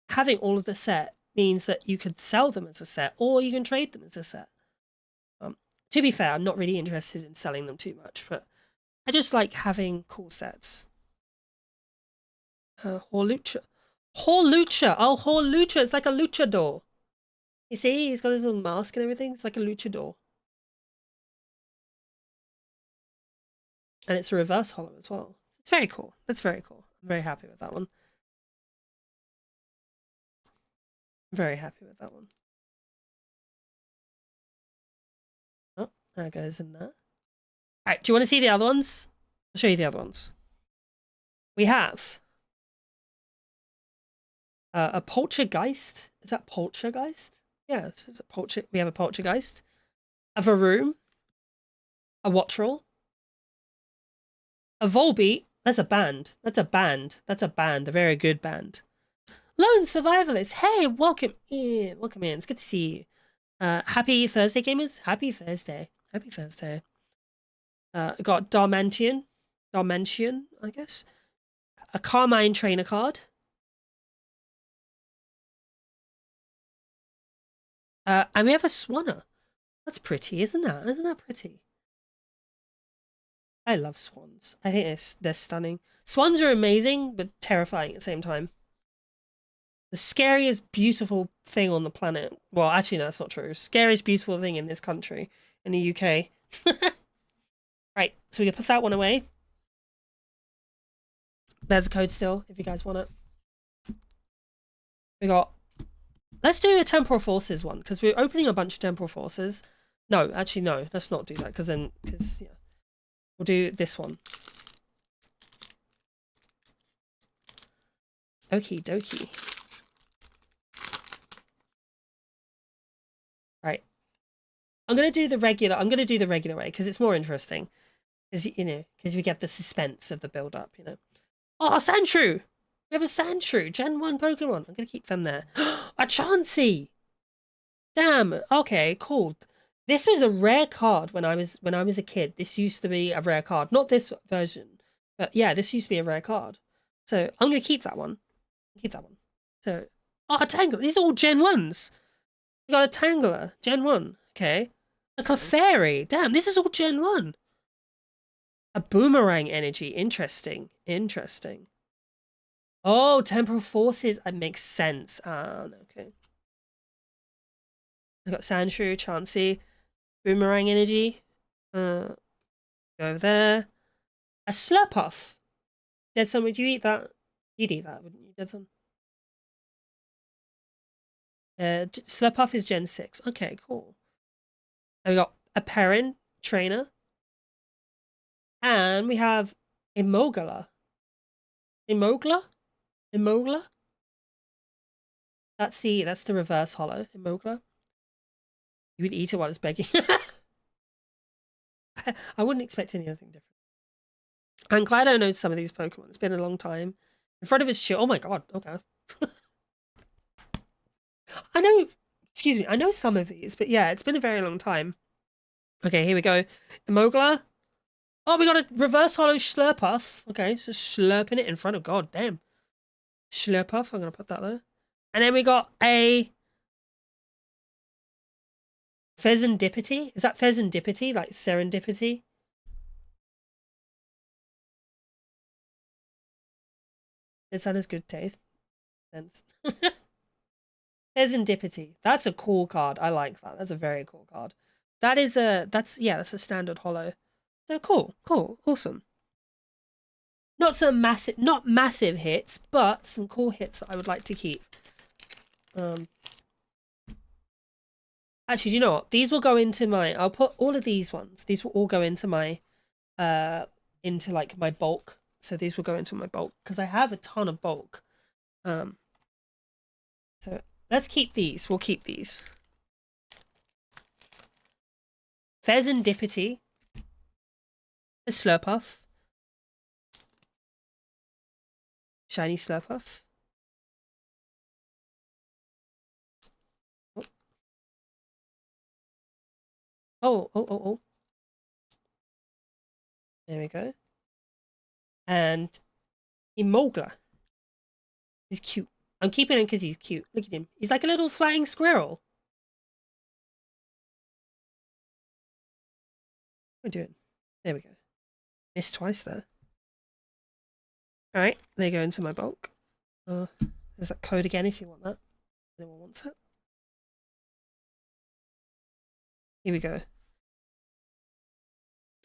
having all of the set means that you could sell them as a set or you can trade them as a set. To be fair, I'm not really interested in selling them too much, but I just like having cool sets. Horlucha. Horlucha! Oh, Horlucha! It's like a luchador. You see, he's got his little mask and everything. It's like a luchador. And it's a reverse hollow as well. It's very cool. That's very cool. I'm very happy with that one. Very happy with that one. Oh, that goes in there. Alright, do you want to see the other ones? I'll show you the other ones. We have a Poltergeist. Is that Poltergeist? Yeah, it's a we have a Poltergeist. A Varoom. A Wattrel. A Volbeat. That's a band. That's a band. That's a band. A very good band. Lone Survivalist. Hey, welcome in. Welcome in. It's good to see you. Happy Thursday, gamers. Happy Thursday. Happy Thursday. Got Darmentian, I guess. A Carmine Trainer card. And we have a Swanner. That's pretty, isn't that? Isn't that pretty? I love swans. I think they're stunning. Swans are amazing, but terrifying at the same time. The scariest, beautiful thing on the planet. Well, actually, no, that's not true. Scariest, beautiful thing in this country, in the UK. Right, so we can put that one away. There's a code still, if you guys want it. We got... Let's do a Temporal Forces one, because we're opening a bunch of Temporal Forces. No, actually, no. Let's not do that, because then... yeah. We'll do this one. Okie dokie. Right. I'm gonna do the regular way because it's more interesting. Because we get the suspense of the build up. Oh, Sandshrew! We have a Sandshrew, Gen 1 Pokemon. I'm gonna keep them there. A Chansey! Damn. Okay, cool. This was a rare card when I was a kid. This used to be a rare card. Not this version. But yeah, this used to be a rare card. So I'm gonna keep that one. Keep that one. So a Tangler. These are all Gen 1s. We got a Tangler, Gen 1. Okay. A Clefairy. Damn, this is all Gen 1. A Boomerang Energy. Interesting. Interesting. Oh, Temporal Forces. That makes sense. Okay. I got Sandshrew, Chansey, Boomerang Energy. Go over there. A Slurpuff. Dead Sun, would you eat that? You'd eat that, wouldn't you, Dead Sun? Slurpuff is Gen 6. Okay, cool. And we got a Perrin Trainer. And we have Emogla. Emogla? Emogla? That's the reverse holo. Emogla. You would eat it while it's begging. I wouldn't expect anything different. I'm glad I know some of these Pokemon. It's been a long time. In front of his shield. Oh my god. Okay. I know. Excuse me. I know some of these, but yeah, it's been a very long time. Okay, here we go. Emogla. Oh, we got a reverse holo Slurpuff. Okay, so slurping it in front of God damn. Slurpuff. I'm gonna put that there. And then we got a Pheasantipity. Is that Pheasantipity? Like serendipity? It sounds good taste. Sense. Pheasantipity. That's a cool card. I like that. That's a very cool card. That's a standard holo. So cool, awesome. Not massive hits, but some cool hits that I would like to keep. Actually, do you know what? These will go into my. I'll put all of these ones. These will all go into my, into like my bulk. So these will go into my bulk because I have a ton of bulk. So let's keep these. We'll keep these. Pheasantipity. A Slurpuff. Shiny Slurpuff. Oh. There we go. And Emogla. He's cute. I'm keeping him because he's cute. Look at him. He's like a little flying squirrel. What are we doing? There we go. Missed twice there. Alright, they go into my bulk. There's that code again if you want that. Anyone wants it? Here we go.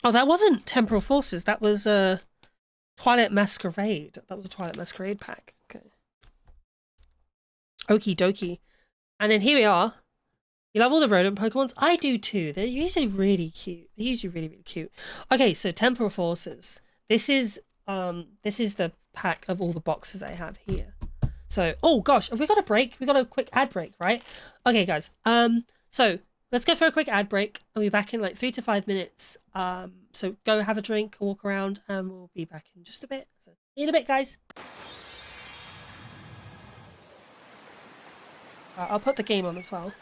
Oh, that wasn't Temporal Forces. That was Twilight Masquerade. That was a Twilight Masquerade pack. Okay. Okie dokie. And then here we are. You love all the rodent Pokemons? I do too. They're usually really cute. They're usually really, really cute. Okay, so Temporal Forces. This is the pack of all the boxes I have here. So, oh gosh, have we got a break? We got a quick ad break, right? Okay, guys. So let's go for a quick ad break. I'll be back in like 3 to 5 minutes. So go have a drink, walk around, and we'll be back in just a bit. So see you in a bit, guys. I'll put the game on as well.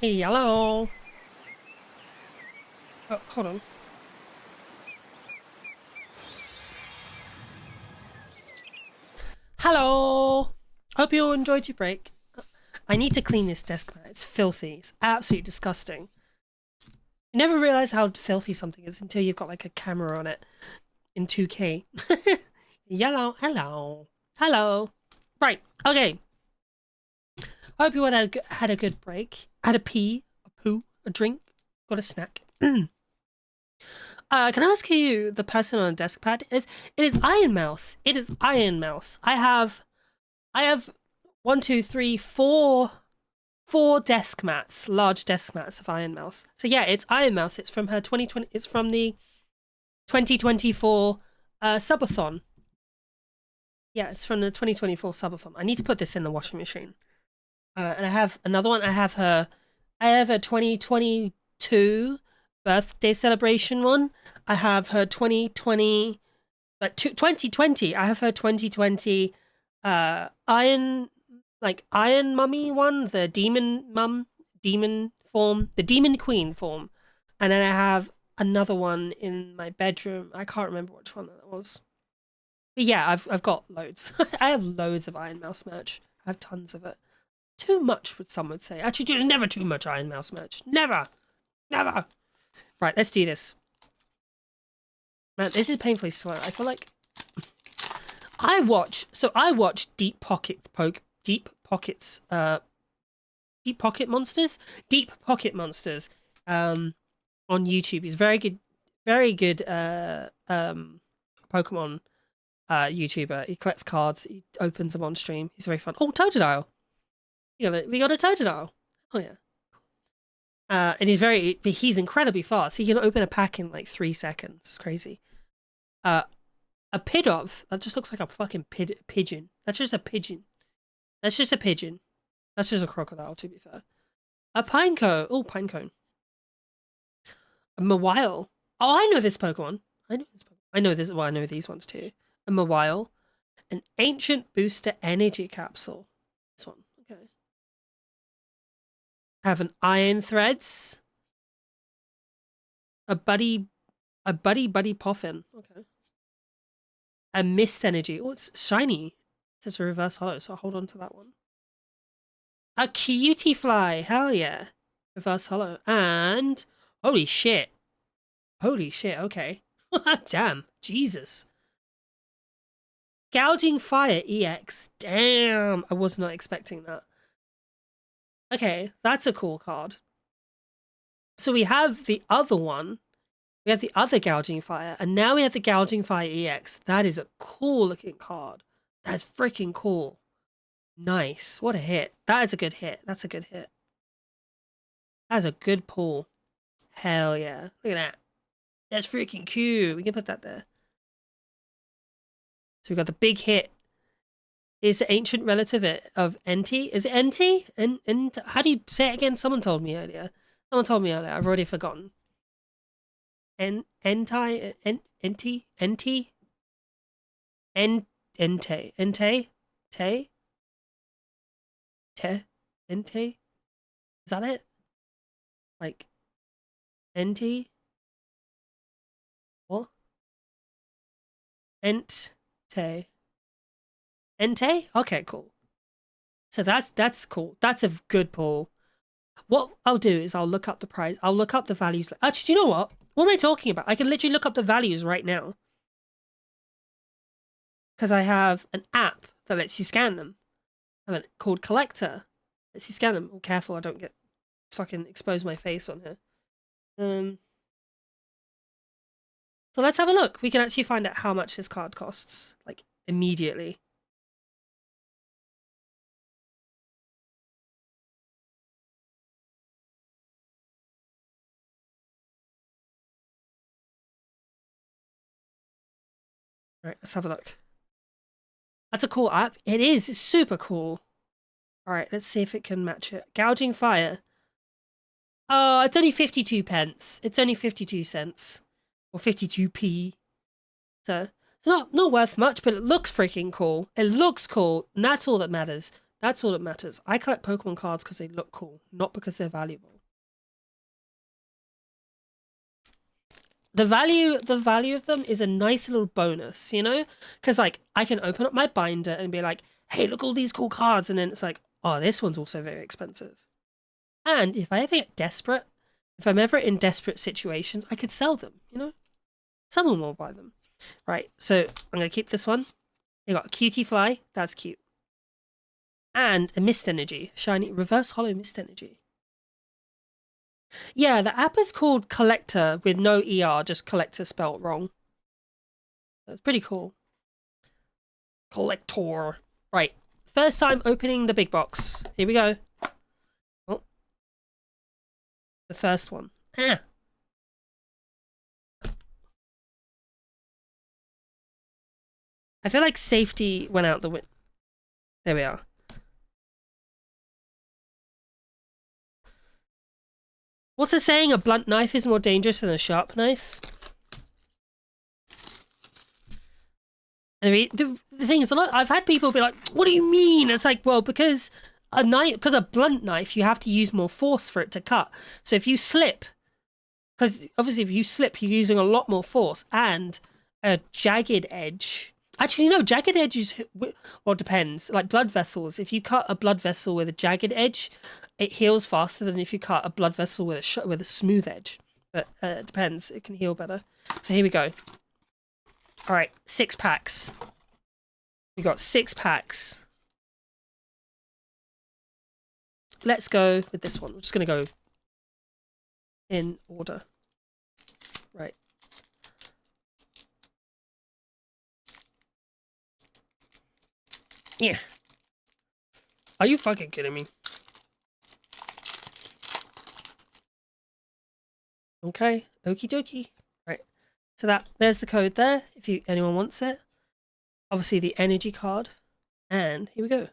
Hello. Oh, hold on. Hello. Hope you all enjoyed your break. I need to clean this desk mat. It's filthy. It's absolutely disgusting. You never realize how filthy something is until you've got like a camera on it in 2K. Hello. Hello. Hello. Right. Okay. Hope you all had a good break. Had a pee, a poo, a drink, got a snack. Can I ask who you, the person on the desk pad is? It is Iron Mouse. It is Iron Mouse. I have one, two, three, four desk mats, large desk mats of Iron Mouse. So yeah, it's Iron Mouse. It's from her 2020. It's from the 2024 subathon. Yeah, it's from the 2024 subathon. I need to put this in the washing machine. And I have another one. I have a 2022 birthday celebration one. I have her 2020, 2020. I have her 2020 Iron Mummy one, the demon form, the demon queen form. And then I have another one in my bedroom. I can't remember which one that was. But yeah, I've got loads. I have loads of Iron Mouse merch. I have tons of it. Too much, what some would say. Actually, there's never too much Iron Mouse merch. Never. Never. Right, let's do this. Man, this is painfully slow. I feel like I watch Deep Pocket Monsters on YouTube. He's very good Pokemon YouTuber. He collects cards, he opens them on stream. He's very fun. Oh, Totodile. We got a Totodile. Oh yeah. And he's incredibly fast. He can open a pack in like 3 seconds. It's crazy. A Pidove, that just looks like a fucking pigeon. That's just a pigeon. That's just a pigeon. That's just a crocodile, to be fair. A Pinecone. Oh, Pinecone. A Mawile. Oh, I know this Pokemon. I know this Pokemon. I know this. Well, I know these ones too. A Mawile, an ancient booster energy capsule. This one. Okay. Have an Iron Threads, a buddy Poffin. Okay. A Mist Energy. Oh, it's shiny. It says reverse hollow, so I'll hold on to that one. A Cutie Fly. Hell yeah. Reverse hollow. And holy shit. Holy shit, okay. Damn. Jesus. Gouging Fire EX. Damn. I was not expecting that. Okay, that's a cool card. So we have the other one. We have the other Gouging Fire, and now we have the Gouging Fire EX. That is a cool looking card. That's freaking cool. Nice. What a hit. That is a good hit. That's a good hit. That's a good pull. Hell yeah. Look at that. That's freaking cute. We can put that there. So we got the big hit. Is the ancient relative of Enti? Is it Enti? And how do you say it again? Someone told me earlier. Someone told me earlier. I've already forgotten. Enti? Enti? Ente? Ente? Te? Te? Ente? Is that it? Like, Enti? What? Ente? Ente? Okay, cool. So that's cool. That's a good pull. What I'll do is I'll look up the price. I'll look up the values. Actually, do you know what? What am I talking about? I can literally look up the values right now. Because I have an app that lets you scan them. I have it called Collector. Lets you scan them. Oh, careful, I don't get fucking expose my face on here. So let's have a look. We can actually find out how much this card costs, like, immediately. Right, let's have a look. That's a cool app. It is. It's super cool. All right, let's see if it can match it. Gouging Fire. Oh, it's only 52 pence. It's only 52 cents. Or 52p. So it's not worth much, but it looks freaking cool. It looks cool, and that's all that matters. That's all that matters. I collect Pokemon cards because they look cool, not because they're valuable. The value of them is a nice little bonus, you know? Because like I can open up my binder and be like, hey, look all these cool cards, and then it's like, oh, this one's also very expensive. And if I ever get desperate, if I'm ever in desperate situations, I could sell them, you know? Someone will buy them. Right, so I'm going to keep this one. You got a Cutie Fly, that's cute. And a Mist Energy, shiny reverse hollow Mist Energy. Yeah, the app is called Collector with no ER, just Collector spelled wrong. That's pretty cool. Collector. Right, first time opening the big box. Here we go. Oh, the first one. Ah. I feel like safety went out the window. There we are. What's the saying? A blunt knife is more dangerous than a sharp knife? I mean, the thing is, I've had people be like, what do you mean? It's like, well, because a blunt knife, you have to use more force for it to cut. So if you slip, because obviously if you slip, you're using a lot more force, and a jagged edge. Actually, no, jagged edges, well, it depends. Like blood vessels, if you cut a blood vessel with a jagged edge, it heals faster than if you cut a blood vessel with a smooth edge. But it depends. It can heal better. So here we go. All right, 6 packs. We got 6 packs. Let's go with this one. I'm just going to go in order. Right. Yeah. Are you fucking kidding me? Okay, okie dokie. Right. So there's the code there, if anyone wants it. Obviously the energy card. And here we go.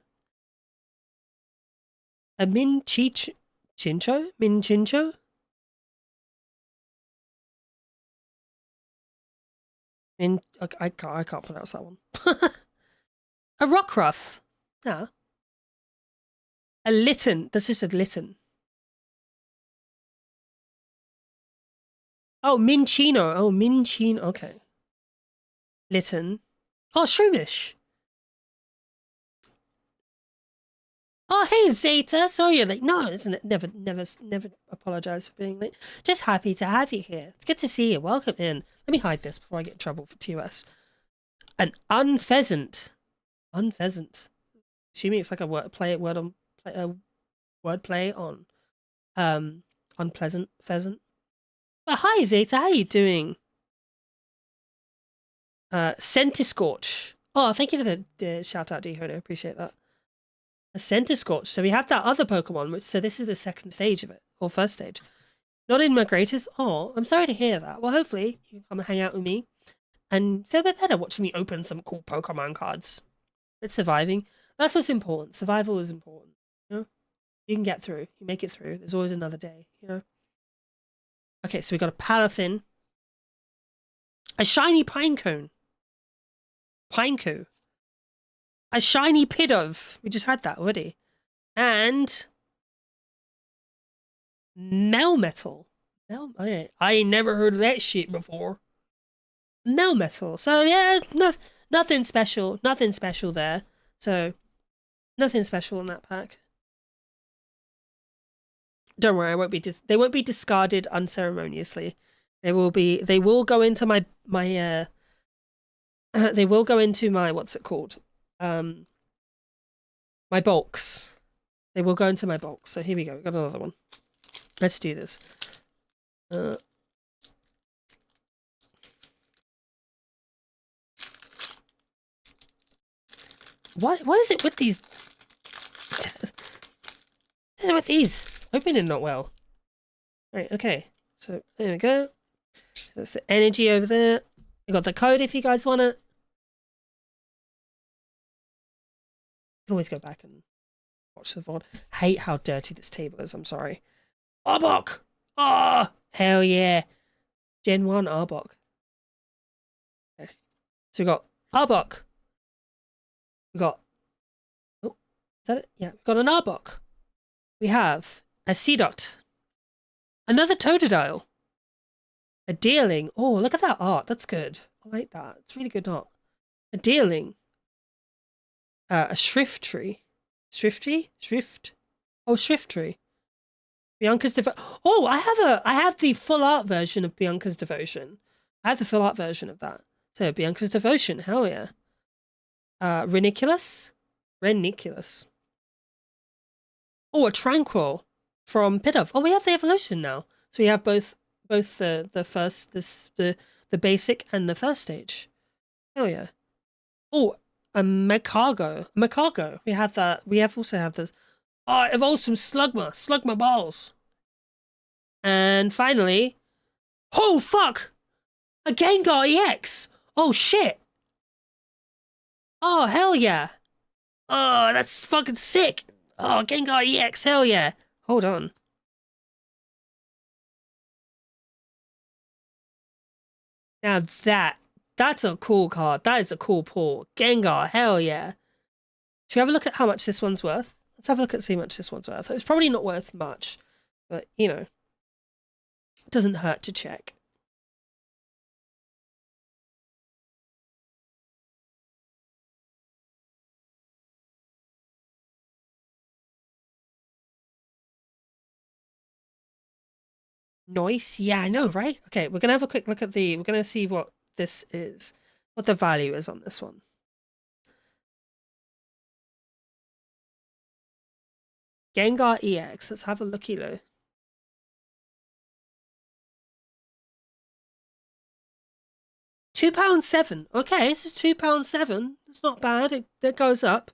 A Minchincho? I can't pronounce that one. A Rockruff. Yeah. A Litten. This is a Litten. Oh, Minchino. Oh, Minchino. Okay. Litten. Oh, Shroomish. Oh, hey, Zeta. Sorry you're late. No, isn't it? Never apologize for being late. Just happy to have you here. It's good to see you. Welcome in. Let me hide this before I get in trouble for TOS. An unpheasant. Unpheasant. Assuming it's like a word play on unpleasant pheasant. Oh, hi Zeta, how you doing? Centiscorch. Oh, thank you for the shout out, Dehono. Appreciate that. A Centiscorch. So we have that other Pokemon, so this is the second stage of it, or first stage. Not in my greatest. Oh, I'm sorry to hear that. Well, hopefully you can come and hang out with me and feel a bit better watching me open some cool Pokemon cards. It's surviving. That's what's important. Survival is important. You know, you can get through. You make it through. There's always another day. You know. Okay, so we got a Palafin, a shiny Pinecone, Pineco, a shiny Pidove. We just had that already, and Melmetal. I ain't never heard of that shit before. Melmetal. So yeah, nothing special. Nothing special there. So nothing special in that pack. Don't worry, I won't be. They won't be discarded unceremoniously. They will be. They will go into my. They will go into my. What's it called? My bulks. They will go into my bulks. So here we go. We got another one. Let's do this. What is it with these? What is it with these? Opening not well. Right, okay. So there we go. So that's the energy over there. We got the code if you guys want it. You can always go back and watch the VOD. Hate how dirty this table is, I'm sorry. Arbok! Oh, hell yeah. Gen 1 Arbok. Okay. So we got Arbok. We got... Oh, is that it? Yeah, we got an Arbok. We have a Seedot. Another Totodile. A Deerling. Oh, look at that art. That's good. I like that. It's really good art. A Deerling. A Shrifttree. Shrift? Oh, Shrifttree. Bianca's Devotion. Oh, I have the full art version of Bianca's Devotion. I have the full art version of that. So Bianca's Devotion, hell yeah. Reniculus. Oh, a Tranquil from Pidove. Oh, we have the evolution now. So we have both the first the basic and the first stage. Oh yeah. Oh, a Macargo. We have that. We have also have this. Oh, it evolves from Slugma balls. And finally, oh fuck, a Gengar EX. Oh shit. Oh hell yeah. Oh, that's fucking sick. Oh, Gengar EX, hell yeah. Hold on. Now that's a cool card. That is a cool pull. Gengar, hell yeah. Should we have a look at how much this one's worth? Let's have a look at see how much this one's worth. It's probably not worth much, but you know, it doesn't hurt to check. Nice. Yeah, I know, right? Okay, we're gonna have a quick look at we're gonna see what this is, what the value is on this one. Gengar EX. Let's have a looky though. £2.07. Okay, this is £2.07. It's not bad. It goes up.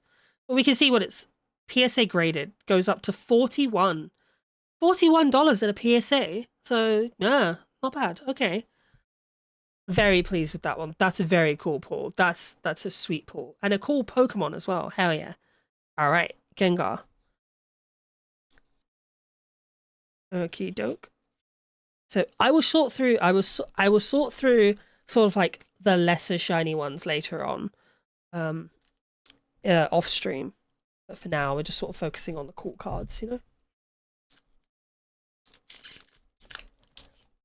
But we can see what it's PSA graded. Goes up to 41. $41 at a PSA. So yeah, not bad. Okay. Very pleased with that one. That's a very cool pull. That's a sweet pull. And a cool Pokemon as well. Hell yeah. Alright, Gengar. Okie doke. So I will sort through. I will sort through sort of like the lesser shiny ones later on, off stream. But for now, we're just sort of focusing on the cool cards, you know?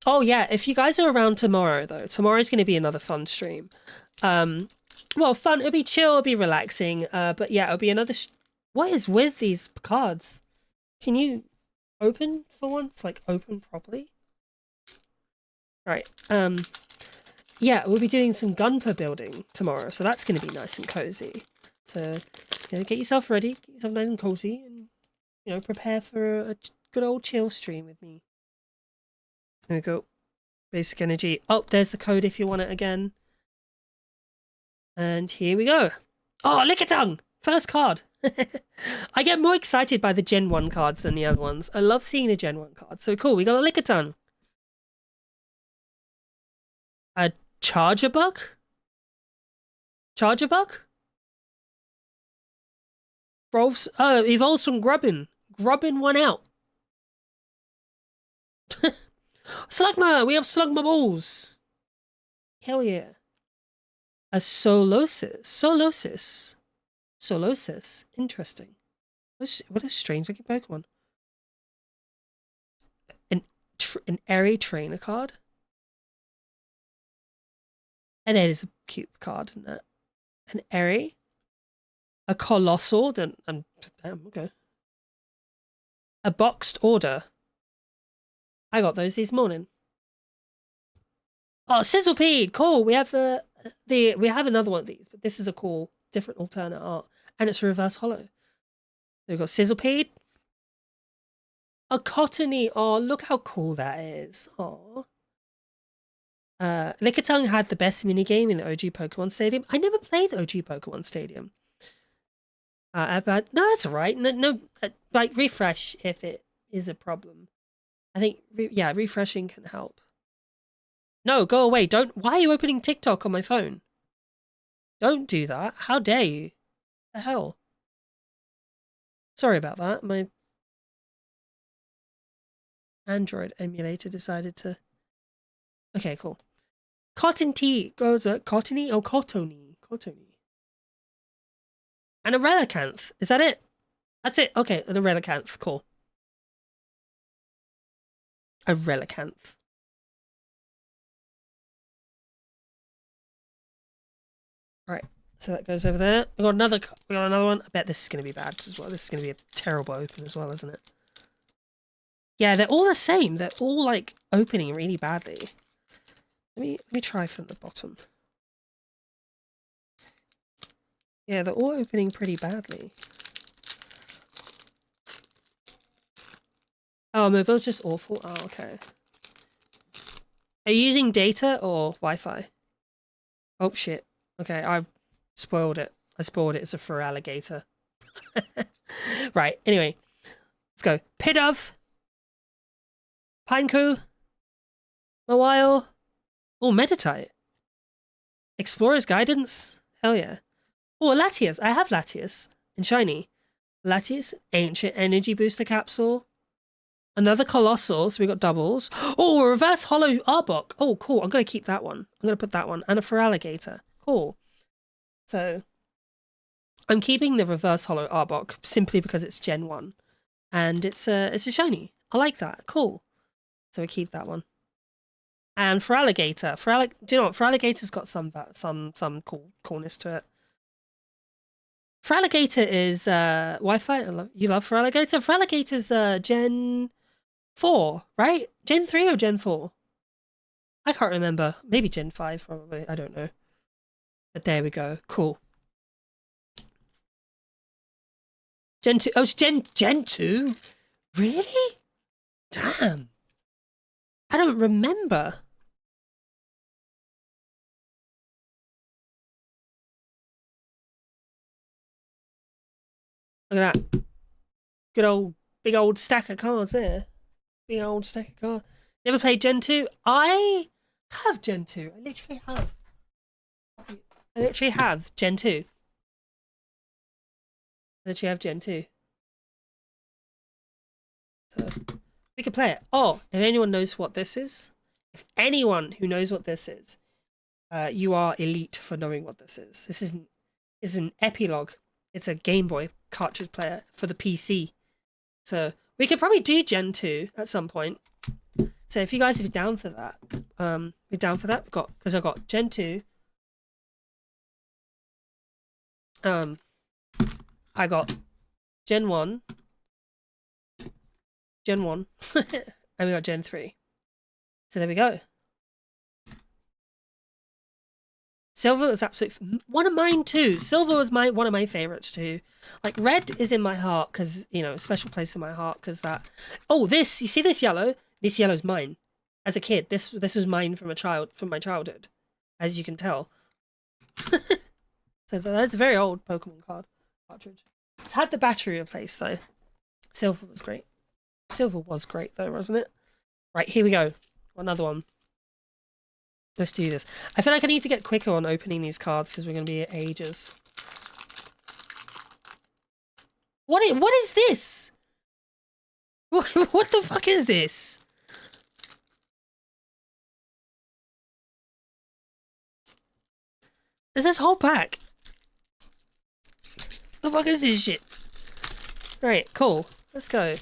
Oh, yeah, if you guys are around tomorrow, though, tomorrow's going to be another fun stream. Well, fun, it'll be chill, it'll be relaxing, but yeah, it'll be another... What is with these cards? Can you open for once? Like, open properly? Right, yeah, we'll be doing some gunpla building tomorrow, so that's going to be nice and cozy. So, you know, get yourself ready, get yourself nice and cozy, and, you know, prepare for a good old chill stream with me. There we go. Basic energy. Oh, there's the code if you want it again. And here we go. Oh, Lickitung! First card. I get more excited by the Gen 1 cards than the other ones. I love seeing the Gen 1 cards. So cool, we got a Lickitung. A Charger Bug? Charger Bug? Evolves from Grubbin. Grubbin one out. Slugma! We have Slugma balls! Hell yeah. A Solosis. Solosis. Interesting. What a strange looking Pokemon. An airy trainer card? And it is a cute card, isn't it? An airy? A Colossal? Damn, okay. A boxed order. I got those this morning. Oh, Sizzlepede! Cool. We have we have another one of these, but this is a cool, different alternate art, and it's reverse hollow. We've got Sizzlepede. A Cottony. Oh, look how cool that is. Oh. Lickitung had the best minigame in the OG Pokemon Stadium. I never played OG Pokemon Stadium. But no, that's alright. No, like refresh if it is a problem. I think, yeah, refreshing can help. No, go away. Don't. Why are you opening TikTok on my phone? Don't do that. How dare you? The hell? Sorry about that. My Android emulator decided to... Okay, cool. Cotton tea goes at Cottony? Oh, Cottony. Cottony. And a Relicanth. Is that it? That's it. Okay, the Relicanth. Cool. A Relicanth. Right. So that goes over there. We got another one. I bet this is going to be bad as well. This is going to be a terrible open as well, isn't it? Yeah, they're all the same. They're all like opening really badly. Let me try from the bottom. Yeah, they're all opening pretty badly. Oh, mobile's just awful. Oh, okay. Are you using data or Wi-Fi? Oh shit. Okay, I've spoiled it. I spoiled it. It's a Feraligatr. Right, anyway. Let's go. Pidove. Pineco. Mawile. Oh, Meditite. Explorer's Guidance. Hell yeah. Oh, Latias. I have Latias. In shiny. Latias. Ancient Energy Booster Capsule. Another Colossal. So we got doubles. Oh, a Reverse Hollow Arbok. Oh, cool. I'm going to keep that one. I'm going to put that one. And a Feraligatr. Cool. So, I'm keeping the Reverse Hollow Arbok simply because it's Gen 1. And it's a shiny. I like that. Cool. So we keep that one. And Feraligatr. Do you know what? Feraligatr's got some coolness to it. Feraligatr is Wi-Fi. You love Feraligatr? Feraligatr's Gen 4, right? Gen 3 or Gen 4? I can't remember. Maybe Gen 5, probably. I don't know. But there we go. Cool. Gen 2. Oh, it's Gen 2? Really? Damn. I don't remember. Look at that. Good old, big old stack of cards there. Big old stack of cards. Never played Gen 2? I have Gen 2. I literally have. I literally have Gen 2. I literally have Gen 2. So, we could play it. Oh, if anyone knows what this is, if anyone who knows what this is, You are elite for knowing what this is. This is an epilogue. It's a Game Boy cartridge player for the PC. So we could probably do Gen 2 at some point. So if you guys are down for that, we're down for that. Because I've got Gen 2. I got Gen 1. Gen 1. And we got Gen 3. So there we go. Silver was absolutely one of mine too. Silver was one of my favorites too. Like red is in my heart because a special place in my heart because that. Oh, this you see this yellow? This yellow is mine. As a kid, this was mine from my childhood, as you can tell. So that's a very old Pokemon cartridge. It's had the battery replaced though. Silver was great. Silver was great though, wasn't it? Right, here we go. Another one. Let's do this. I feel like I need to get quicker on opening these cards because we're going to be at ages. What is this? What the fuck is this? Is this whole pack? The fuck is this shit? Right, cool. Let's go.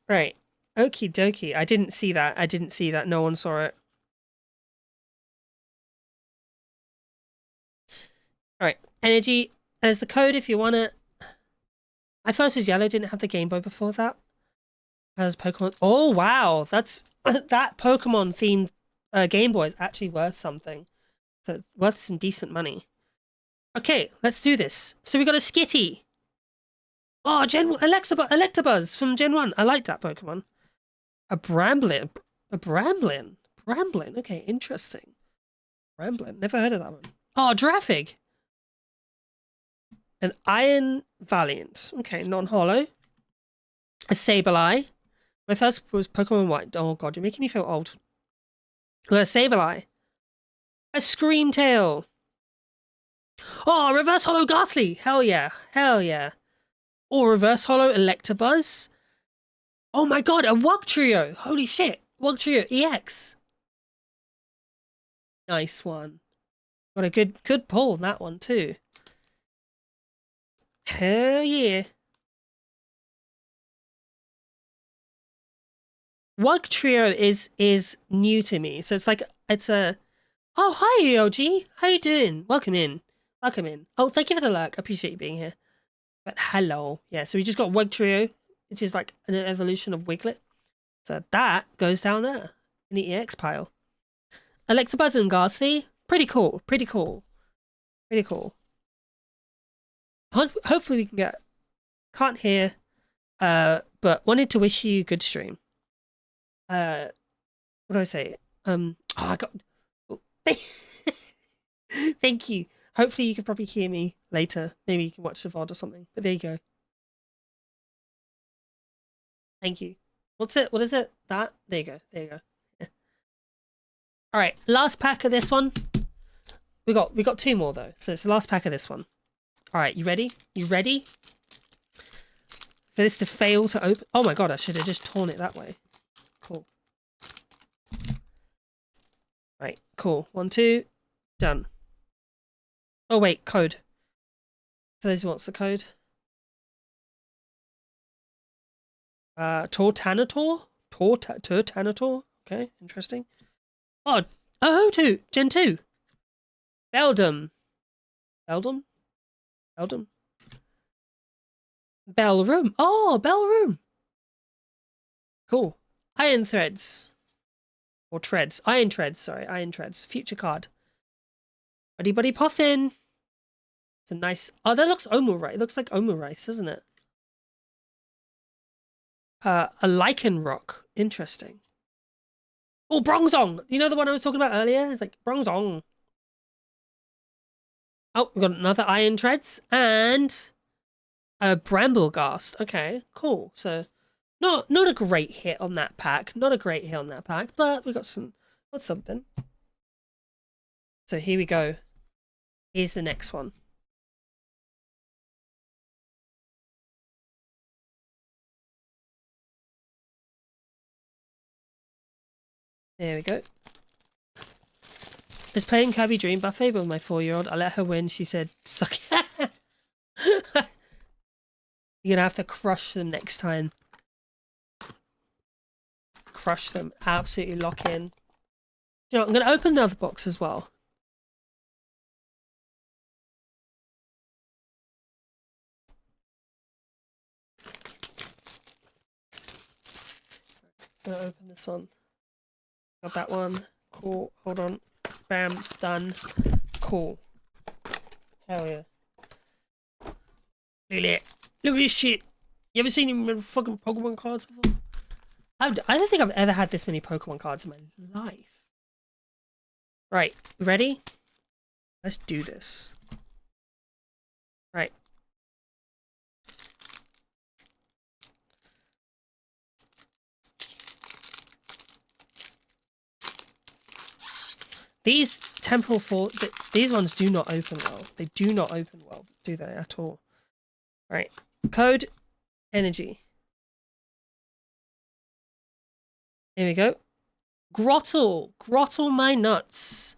Right. Okie dokie. I didn't see that. I didn't see that. No one saw it. Alright. Energy as the code if you want it. My first was yellow. Didn't have the Game Boy before that. As Pokemon. Oh, wow. That's that Pokemon themed Game Boy is actually worth something. So it's worth some decent money. Okay, let's do this. So we got a Skitty. Oh, Electabuzz from Gen 1. I like that Pokemon. A Bramblin. A Bramblin. Bramblin. Okay, interesting. Bramblin. Never heard of that one. Oh, Drafig. An Iron Valiant. Okay, non-holo. A Sableye. My first was Pokemon White. Oh god, you're making me feel old. We got a Sableye. A Screamtail. Oh, Reverse Holo Ghastly. Hell yeah. Hell yeah. Or Reverse Holo Electabuzz. Oh my god, a Wugtrio! Holy shit! Wugtrio EX. Nice one. Got a good pull on that one too. Hell yeah. Wugtrio is new to me. So it's a oh hi OG. How you doing? Welcome in. Welcome in. Oh, thank you for the lurk. I appreciate you being here. But hello. Yeah, so we just got Wugtrio, which is like an evolution of Wiglet. So that goes down there in the EX pile. Electabuzz and Ghastly, pretty cool, pretty cool, pretty cool. Hopefully we can get. Can't hear, but wanted to wish you good stream. What do I say? Oh, I got. Oh. Thank you. Hopefully you can probably hear me later. Maybe you can watch the VOD or something. But there you go. Thank you. What's it? What is it? That? There you go. There you go. All right, last pack of this one. We got two more though, so it's the last pack of this one. All right, you ready? You ready for this to fail to open? Oh my god, I should have just torn it that way. Cool. Right, cool. 1, 2, done. Oh wait, code. For those who wants the code. Tortanator? Tortanator? Okay, interesting. Oh, two, Gen 2. Beldum. Beldum? Beldum? Bellroom. Oh, Bellroom. Cool. Iron Threads. Or Treads. Iron Treads, sorry. Iron Treads. Future card. Buddy Puffin. It's a nice... Oh, that looks Omurice. It looks like Omurice, doesn't it? A Lichen Rock. Interesting. Oh, Bronzong. You know the one I was talking about earlier? It's like Bronzong. Oh, we've got another Iron Treads and a Brambleghast. Okay, cool. So not a great hit on that pack. Not a great hit on that pack, but we got something. So here we go. Here's the next one. There we go. was playing Kirby Dream Buffet with my 4-year-old. I let her win. She said, suck it. You're gonna have to crush them next time. Crush them. Absolutely lock in. You know, I'm gonna open another box as well. I'm gonna open this one. Got that one. Cool. Hold on. Bam. Done. Cool. Hell yeah. Look at that. Look at this shit. You ever seen him with fucking Pokemon cards before? I don't think I've ever had this many Pokemon cards in my life. Right. Ready? Let's do this. Right. These temporal fall, these ones do not open well. They do not open well, do they, at all? Right. Code energy. Here we go. Grottle. Grottle my nuts.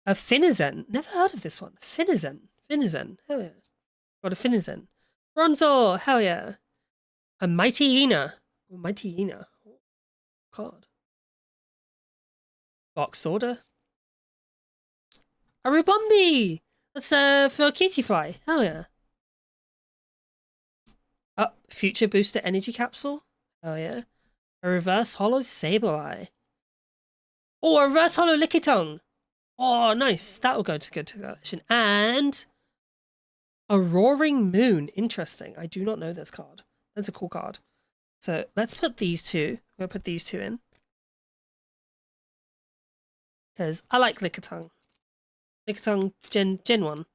A Finizen. Never heard of this one. Finizen. Finizen. Hell yeah. Got a Finizen. Bronzor. Hell yeah. A Mighty Hina. Oh, Mighty Hina. Oh, card. Box order. A Ribombi! That's for a cutie fly. Hell yeah. Future booster energy capsule. Hell yeah. A reverse hollow Sableye. Oh, a reverse hollow Lickitung. Oh, nice. That'll go to good to collection. And a Roaring Moon. Interesting. I do not know this card. That's a cool card. So let's put these two. I'm gonna put these two in. Because I like Lickitung. Lickitung Gen 1.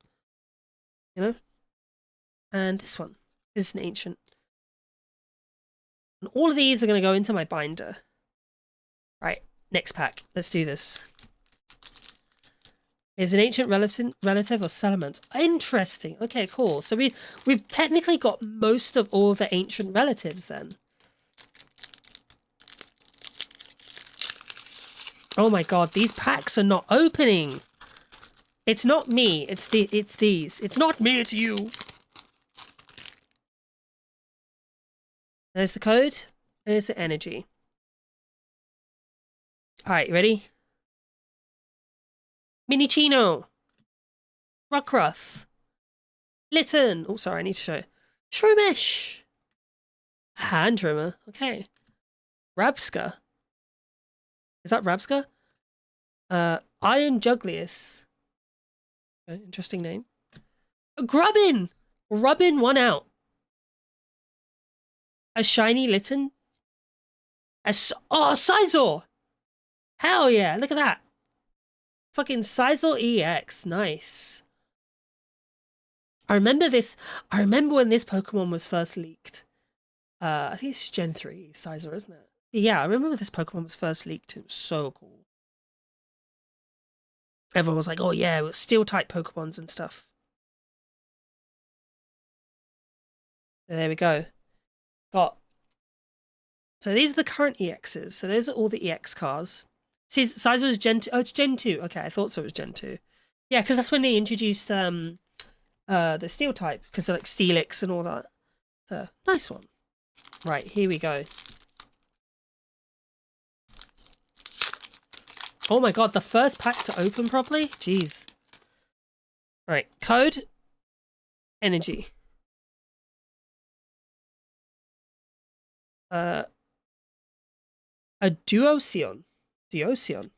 You know? And this one. This is an ancient. And all of these are going to go into my binder. Right, next pack. Let's do this. Is an ancient relative or settlement? Interesting. Okay, cool. So we've technically got most of all the ancient relatives then. Oh my god, these packs are not opening. It's not me. It's these. It's not me. It's you. There's the code. There's the energy. All right, ready? Minichino. Rockruff. Litten. Oh, sorry, I need to show. Shroomish. Hand trimmer. Okay. Rabska. Is that Rabska? Iron Juglius. Okay, interesting name. Grubbin! Grubbin 1 out. A shiny Litten. Oh, Sizor! Hell yeah, look at that. Fucking Sizor EX. Nice. I remember this. I remember when this Pokemon was first leaked. I think it's Gen 3 Sizor, isn't it? Yeah, I remember this Pokemon was first leaked. It was so cool. Everyone was like, oh yeah, it was steel-type Pokemons and stuff. There we go. Got. So these are the current EXs. So those are all the EX cars. See, Sizor is Gen 2. Oh, it's Gen 2. Okay, I thought so it was Gen 2. Yeah, because that's when they introduced the steel type, because of like Steelix and all that. So, nice one. Right, here we go. Oh my god, the first pack to open properly? Jeez. Right, code. Energy. A Duosion. Duosion.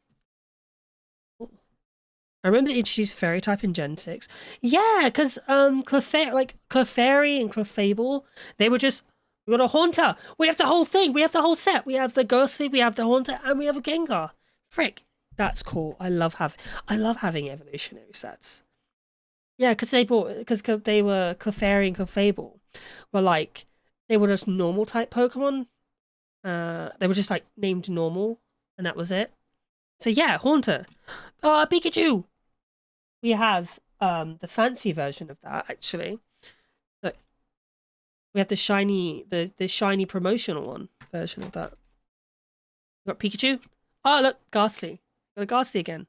I remember they introduced Fairy type in Gen 6. Yeah, because Clefairy and Clefable, they were just, we got a Haunter. We have the whole thing. We have the whole set. We have the Ghostly, we have the Haunter, and we have a Gengar. Frick. That's cool. I love having evolutionary sets. Yeah, because they were Clefairy and Clefable were like, they were just normal type Pokemon. They were just like named normal, and that was it. So yeah, Haunter. Pikachu. We have the fancy version of that actually. Look, we have the shiny promotional one version of that. We got Pikachu. Oh look, Ghastly. Got a Ghastly again.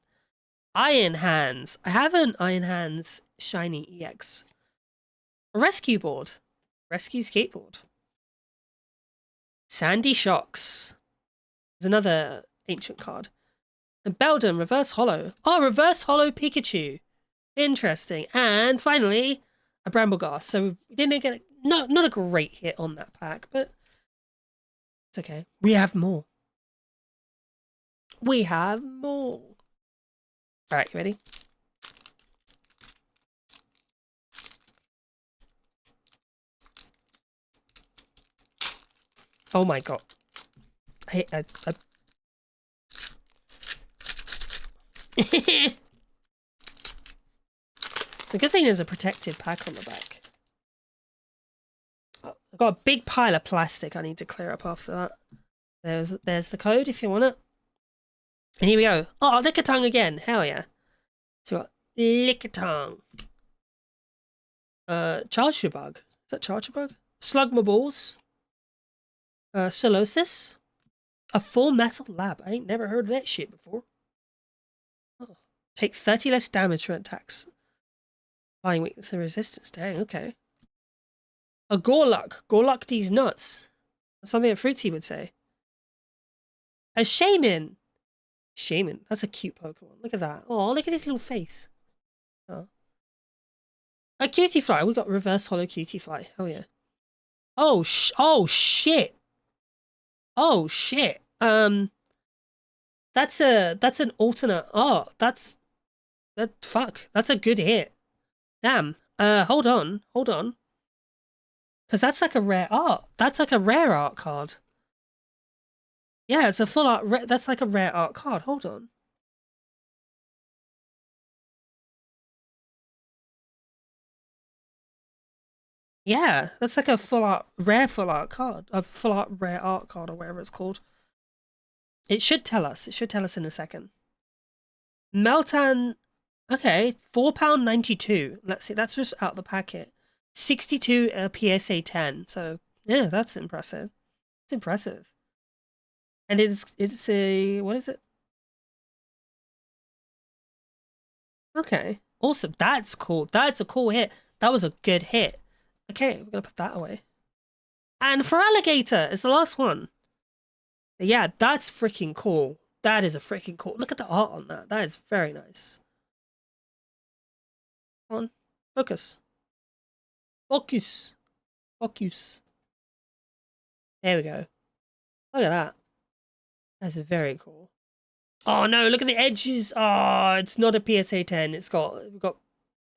Iron Hands. I have an Iron Hands Shiny EX. A Rescue Board. Rescue Skateboard. Sandy Shocks. There's another ancient card. And Beldum, Reverse Hollow. Oh, Reverse Hollow Pikachu. Interesting. And finally, a Brambleghast. So we didn't get not a great hit on that pack, but it's okay. We have more. We have more. All right, you ready? Oh my god. The good thing there's a protected pack on the back. Oh, I've got a big pile of plastic I need to clear up after that. There's the code if you want it. And here we go. Oh, Lickitung again. Hell yeah. So what? Lickitung. Chargebug. Is that Chargebug? Slugmaballs. Solosis. A Full Metal Lab. I ain't never heard of that shit before. Oh. Take 30 less damage from attacks. Flying weakness and resistance. Dang, okay. A Gorluk. Gorluk these nuts. That's something that Fruitsy would say. A Shaman. Shaman. That's a cute Pokemon. Look at that. Oh, look at his little face. Oh. A Cutie Fly. We got Reverse Hollow Cutie Fly. Hell yeah. Oh shit. Oh shit. That's an alternate. Oh, fuck. That's a good hit. Damn. Hold on. Because that's like a rare art. That's like a rare art card. Yeah, it's a full art. That's like a rare art card. Hold on. Yeah, that's like a rare full art card. A full art rare art card or whatever it's called. It should tell us. It should tell us in a second. Meltan. Okay, £4.92. Let's see. That's just out the packet. 62 PSA 10. So yeah, that's impressive. It's impressive. And it's a what is it? Okay, awesome. That's cool. That's a cool hit. That was a good hit. Okay, we're gonna put that away. And for Alligator is the last one. Yeah, that's freaking cool. That is a freaking cool. Look at the art on that. That is very nice. On, focus. Focus. Focus. There we go. Look at that. That's very cool. Oh no, look at the edges. Oh, it's not a PSA 10. We've got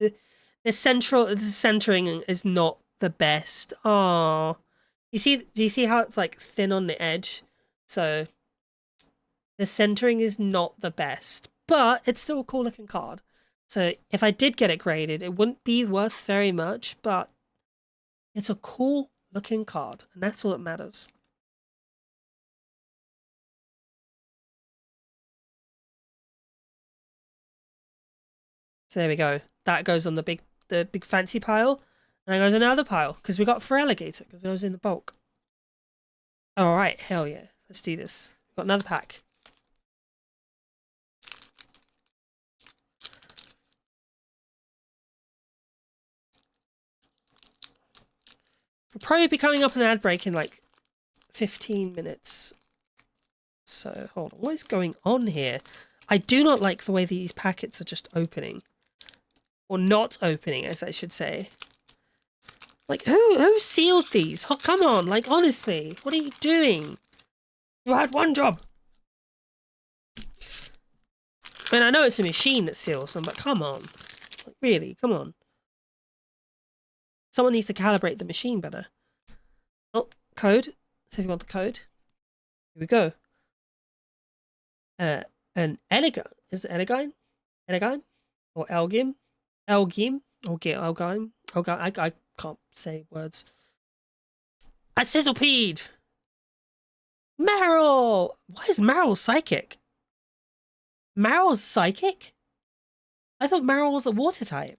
the centering is not the best. Oh. Do you see how it's like thin on the edge? So the centering is not the best, but it's still a cool looking card. So if I did get it graded, it wouldn't be worth very much, but it's a cool looking card, and that's all that matters. So there we go. That goes on the big fancy pile, and then goes another pile because we got for Alligator because it was in the bulk. All right, hell yeah, let's do this. We've got another pack. We'll probably be coming up an ad break in like 15 minutes. So hold on, what is going on here? I do not like the way these packets are just opening. Or not opening, as I should say. Like, who sealed these? Oh, come on, like, honestly, what are you doing? You had one job. I mean, I know it's a machine that seals them, but come on. Like, really, come on. Someone needs to calibrate the machine better. Oh, code. So if you want the code. Here we go. An Elegine. Is it Elegine? Elegine? Or Elgim? Elgim? Or Elgime? I can't say words. A Sizzlepede! Meryl! Why is Meryl psychic? Meryl's psychic? I thought Meryl was a water type.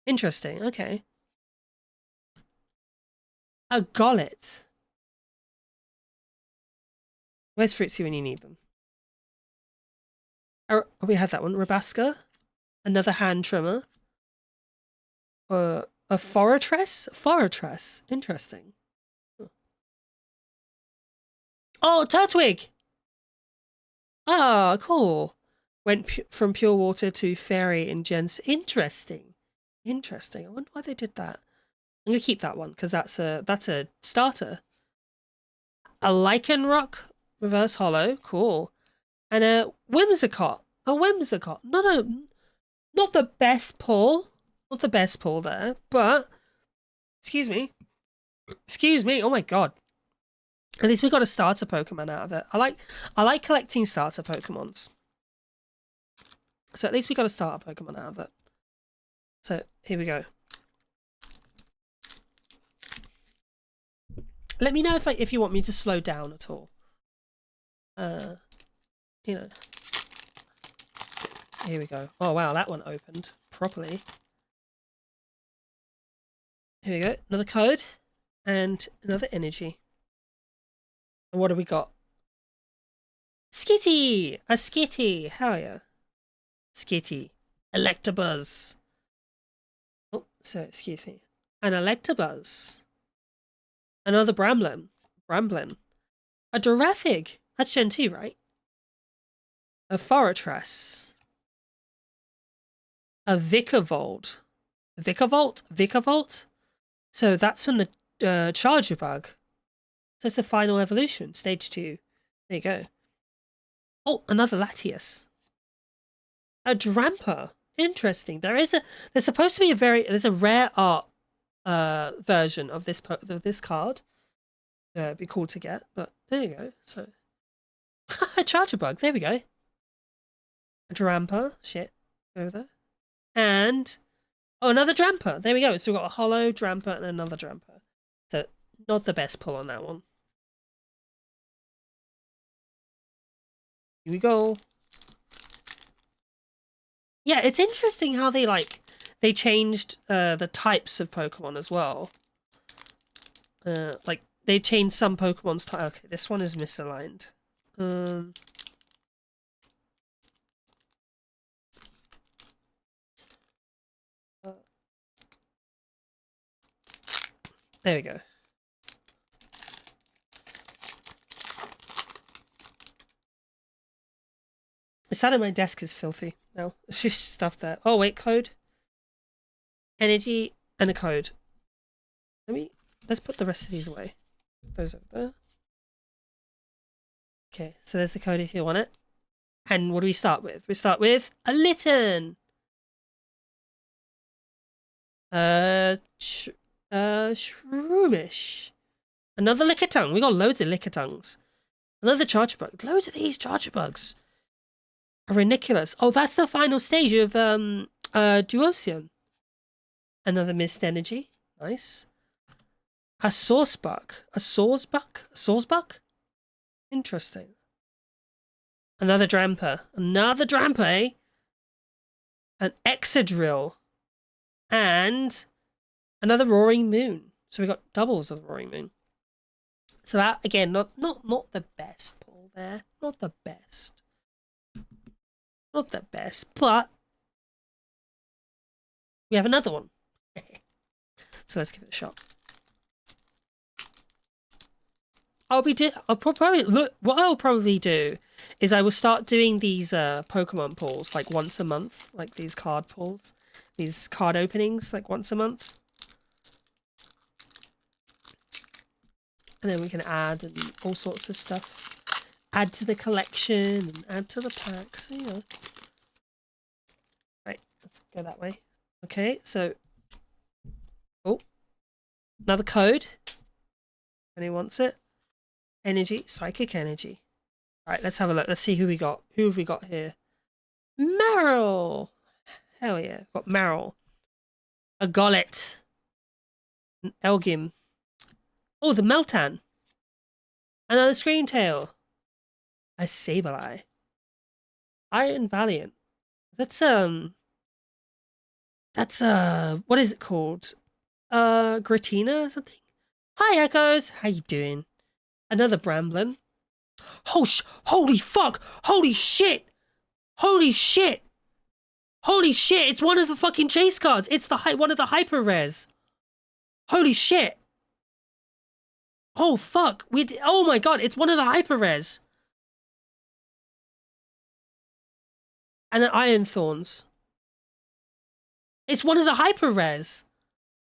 Interesting, okay. A Gollet. Where's Fruitsy when you need them? Oh, we had that one. Rabaska. Another hand trimmer. A Foratress? Foratress. Interesting. Oh, Turtwig! Ah, cool. Went from pure water to fairy in gens. Interesting. Interesting. I wonder why they did that. I'm gonna keep that one because that's a starter. A Lichen Rock reverse hollow. Cool. And a Whimsicott. A Whimsicott. Not the best pull. Not the best pull there, but excuse me. Excuse me. Oh my god. At least we got a starter Pokemon out of it. I like collecting starter Pokemons. So at least we got a starter Pokemon out of it. So here we go. Let me know if you want me to slow down at all. You know. Here we go. Oh wow, that one opened properly. Here we go. Another code and another energy. And what do we got? Skitty! A Skitty! Hell yeah. Skitty. Electabuzz. Oh, so excuse me. An Electabuzz. Another Bramblin. A Dorathig. That's Gen 2, right? A Foratress. A Vikavolt. Vikavolt? So that's from the Charger Bug. So it's the final evolution, stage 2. There you go. Oh, another Latias. A Dramper. Interesting. There's supposed to be there's a rare art version of this card. It'd be cool to get, but there you go. So a Charger Bug. There we go. A Dramper. Shit. Over there. And oh, another Dramper. There we go. So we've got a hollow Dramper and another Dramper. So not the best pull on that one. Here we go. Yeah, it's interesting how they changed the types of Pokemon as well. Like they changed some Pokemon's type. Okay, this one is misaligned. There we go. The side of my desk is filthy now. It's just stuff there. Oh wait, code. Energy and a code. Let's put the rest of these away. Those over there. Okay, so there's the code if you want it. And what do we start with? We start with a Litten. Shroomish. Another Lickitung. We got loads of Lickitungs. Another Charger Bug. Loads of these Charger Bugs. A Reniculus. Oh, that's the final stage of Duocean. Another Mist Energy. Nice. A Saucebuck. A Sawsbuck? Interesting. Another Dramper. Another Dramper, eh? An Excadrill. And another Roaring Moon. So we got doubles of the Roaring Moon. So that, again, not the best pull there. Not the best. Not the best, but we have another one. So let's give it a shot. What I'll probably do is I will start doing these Pokemon pulls like once a month, like these card pulls, these card openings like once a month. And then we can add and all sorts of stuff. Add to the collection and add to the pack, so you know. Right, let's go that way. Okay, so oh, another code. Anyone wants it? Energy, psychic energy. All right, let's have a look. Let's see who we got. Who have we got here? Meryl. Hell yeah, got Meryl. A Golett. An Elgim. Oh, the Meltan. Another Screamtail. A Sableye. Iron Valiant. That's what is it called? Gratina or something? Hi Echoes, how you doing? Another Bramblin. Oh holy fuck! Holy shit! Holy shit! Holy shit! It's one of the fucking chase cards. It's the one of the hyper rares. Holy shit! Oh fuck! Oh my god! It's one of the hyper rares. And an Iron Thorns. It's one of the hyper rares.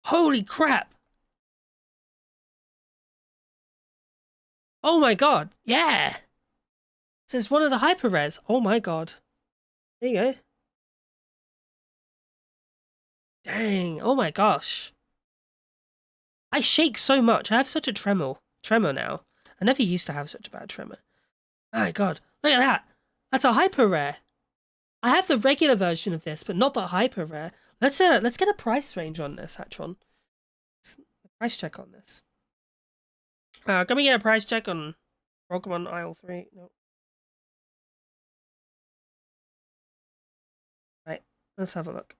Holy crap! Oh my god! Yeah. So it's one of the hyper rares. Oh my god! There you go. Dang! Oh my gosh! I shake so much. I have such a tremor now. I never used to have such a bad tremor. My god, look at that. That's a hyper rare. I have the regular version of this, but not the hyper rare. Let's get a price range on this, Hatron. Price check on this. Can we get a price check on Pokemon Isle 3? No. Right, let's have a look.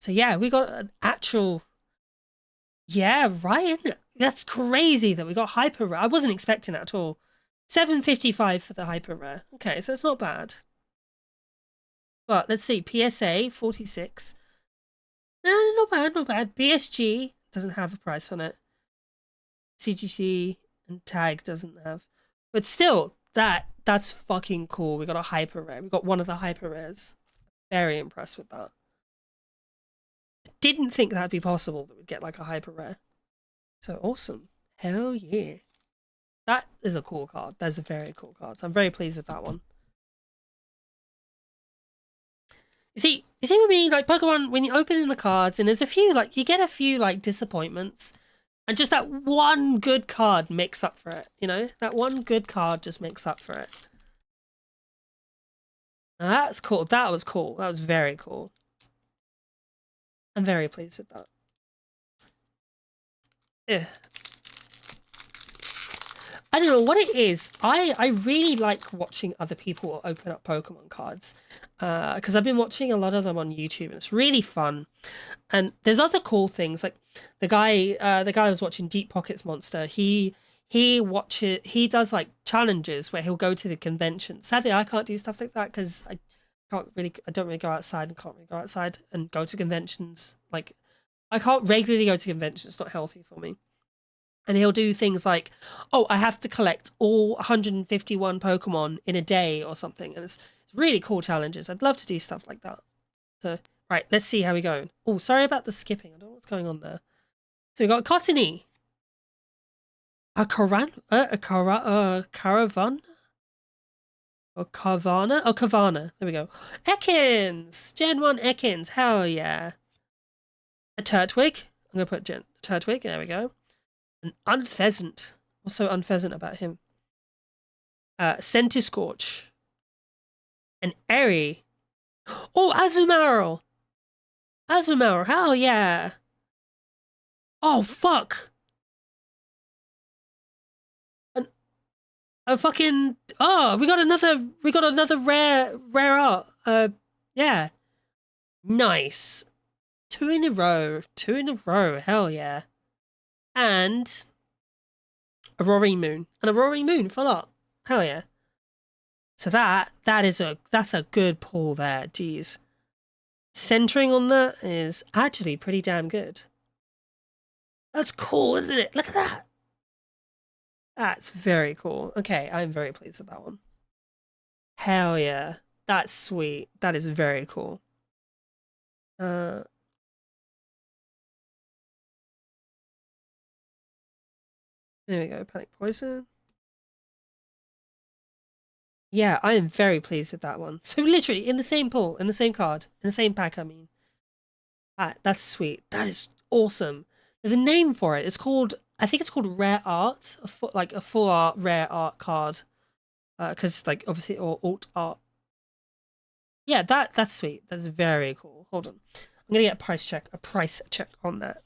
So yeah, we got an actual... Yeah, Ryan. That's crazy that we got hyper rare. I wasn't expecting that at all. 755 for the hyper rare. Okay, so it's not bad. But let's see, PSA 46. No, not bad, not bad. BSG doesn't have a price on it. CGC and Tag doesn't have. But still, that's fucking cool. We got a hyper rare. We got one of the hyper rares. Very impressed with that. Didn't think that'd be possible that we'd get like a hyper rare. So awesome. Hell yeah. That is a cool card. That's a very cool card. So I'm very pleased with that one. You see with me, like Pokemon, when you open in the cards and there's a few, like you get a few like disappointments and just that one good card makes up for it, you know? That one good card just makes up for it. Now that's cool. That was cool. That was very cool. I'm very pleased with that. Yeah. I don't know what it is. I really like watching other people open up Pokemon cards because I've been watching a lot of them on YouTube and it's really fun. And there's other cool things like the guy I was watching, Deep Pockets Monster. He does like challenges where he'll go to the convention. Sadly, I can't do stuff like that because I don't really go outside and can't really go outside and go to conventions. Like I can't regularly go to conventions. It's not healthy for me. And he'll do things like, oh, I have to collect all 151 Pokemon in a day or something. And it's really cool challenges. I'd love to do stuff like that. So, right, let's see how we go. Oh, sorry about the skipping. I don't know what's going on there. So we got Cottony. A Caravan? Or Carvana? Oh, Carvana. There we go. Ekans! Gen 1 Ekans. Hell yeah. A Turtwig. I'm going to put Turtwig. There we go. An Unpheasant. What's so unpheasant about him? Centiscorch. An Airy. Oh, Azumarill! Azumarill, hell yeah! Oh, fuck! A fucking... Oh, we got another rare art. Yeah. Nice. Two in a row, hell yeah. And a Roaring Moon. And a Roaring Moon full art. Hell yeah. So that's a good pull there, geez. Centering on that is actually pretty damn good. That's cool, isn't it? Look at that. That's very cool. Okay, I'm very pleased with that one. Hell yeah. That's sweet. That is very cool. There we go, Panic Poison. Yeah, I am very pleased with that one. So literally in the same pool, in the same card, in the same pack, I mean. That's sweet. That is awesome. There's a name for it. It's called, I think it's called Rare Art, like a full art Rare Art card. Because like obviously or alt art. Yeah, that's sweet. That's very cool. Hold on, I'm gonna get a price check on that.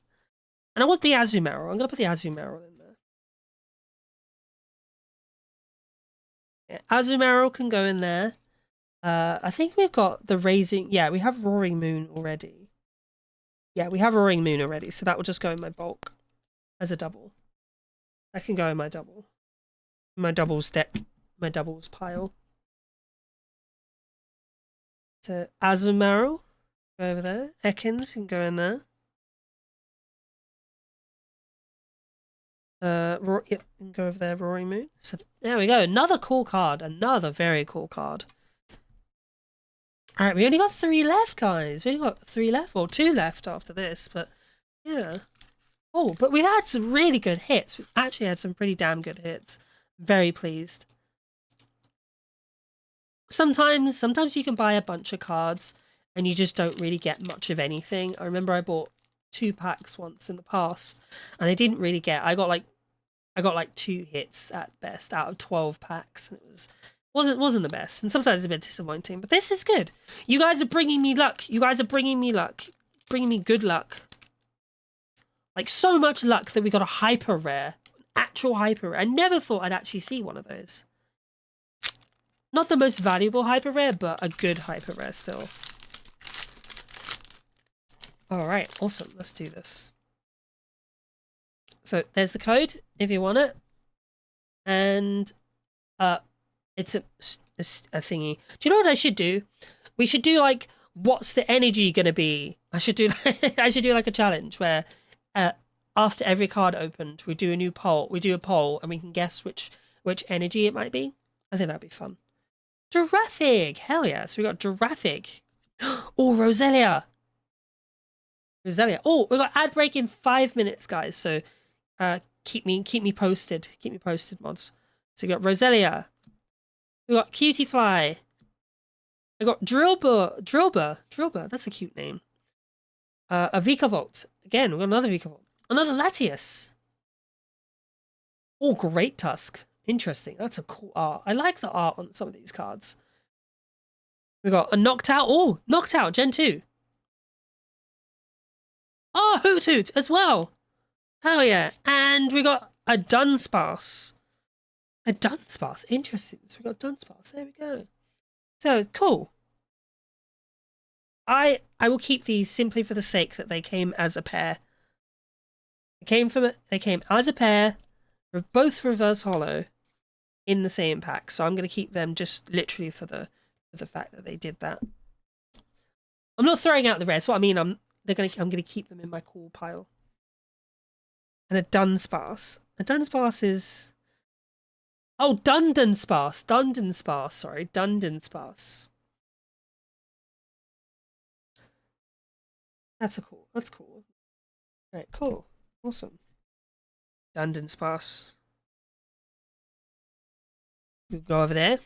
And I want the Azumarill. I'm gonna put the Azumarill in there. Yeah, Azumarill can go in there. I think we've got the Raising. Yeah, we have Roaring Moon already. Yeah, we have Roaring Moon already, so that will just go in my bulk as a double. That can go in my double. My doubles deck. My doubles pile. So Azumarill, go over there. Ekans can go in there. Yep, can go over there. Roaring Moon. So there we go. Another cool card. Another very cool card. All right, we only got 3 left, guys. We only got 3 left, or 2 left after this. But yeah. Oh, but we've had some really good hits. We've actually had some pretty damn good hits. Very pleased. Sometimes you can buy a bunch of cards and you just don't really get much of anything. I remember I bought 2 packs once in the past and I didn't really get. I got like 2 hits at best out of 12 packs, and it wasn't the best, and sometimes it's a bit disappointing. But this is good. You guys are bringing me luck. You guys are bringing me luck, bringing me good luck. Like so much luck that we got a hyper rare, actual hyper rare. I never thought I'd actually see one of those. Not the most valuable hyper rare, but a good hyper rare still. All right, awesome. Let's do this. So there's the code if you want it, and it's a thingy. Do you know what I should do? We should do like, what's the energy gonna be? I should do like a challenge where after every card opened, we do a new poll. We do a poll and we can guess which energy it might be. I think that'd be fun. Giraffic, hell yeah! So we got Giraffic. Oh, Roselia. Oh, we got ad break in 5 minutes, guys. So keep me posted. Keep me posted, mods. So we got Roselia. We got Cutie Fly. I got Drillbur. That's a cute name. A Vikavolt. Again, we got another Vikavolt. Another Latias. Oh, Great Tusk. Interesting. That's a cool art. I like the art on some of these cards. We got a Knocked Out. Oh, Knocked Out, Gen 2. Oh, Hoot Hoot as well. Hell yeah. And we got a Dunsparce. A Dunsparce. Interesting. So we got Dunsparce. There we go. So, cool. I will keep these simply for the sake that they came as a pair. They came as a pair, both reverse holo, in the same pack. So I'm going to keep them just literally for the fact that they did that. I'm not throwing out the rest. What I mean, I'm going to keep them in my cool pile. And a Dunsparce. A Dunsparce is... Oh, Dundonsparce. Sorry, Dundonsparce. That's cool. Right, cool. Awesome. Dundonsparce. We'll go over there.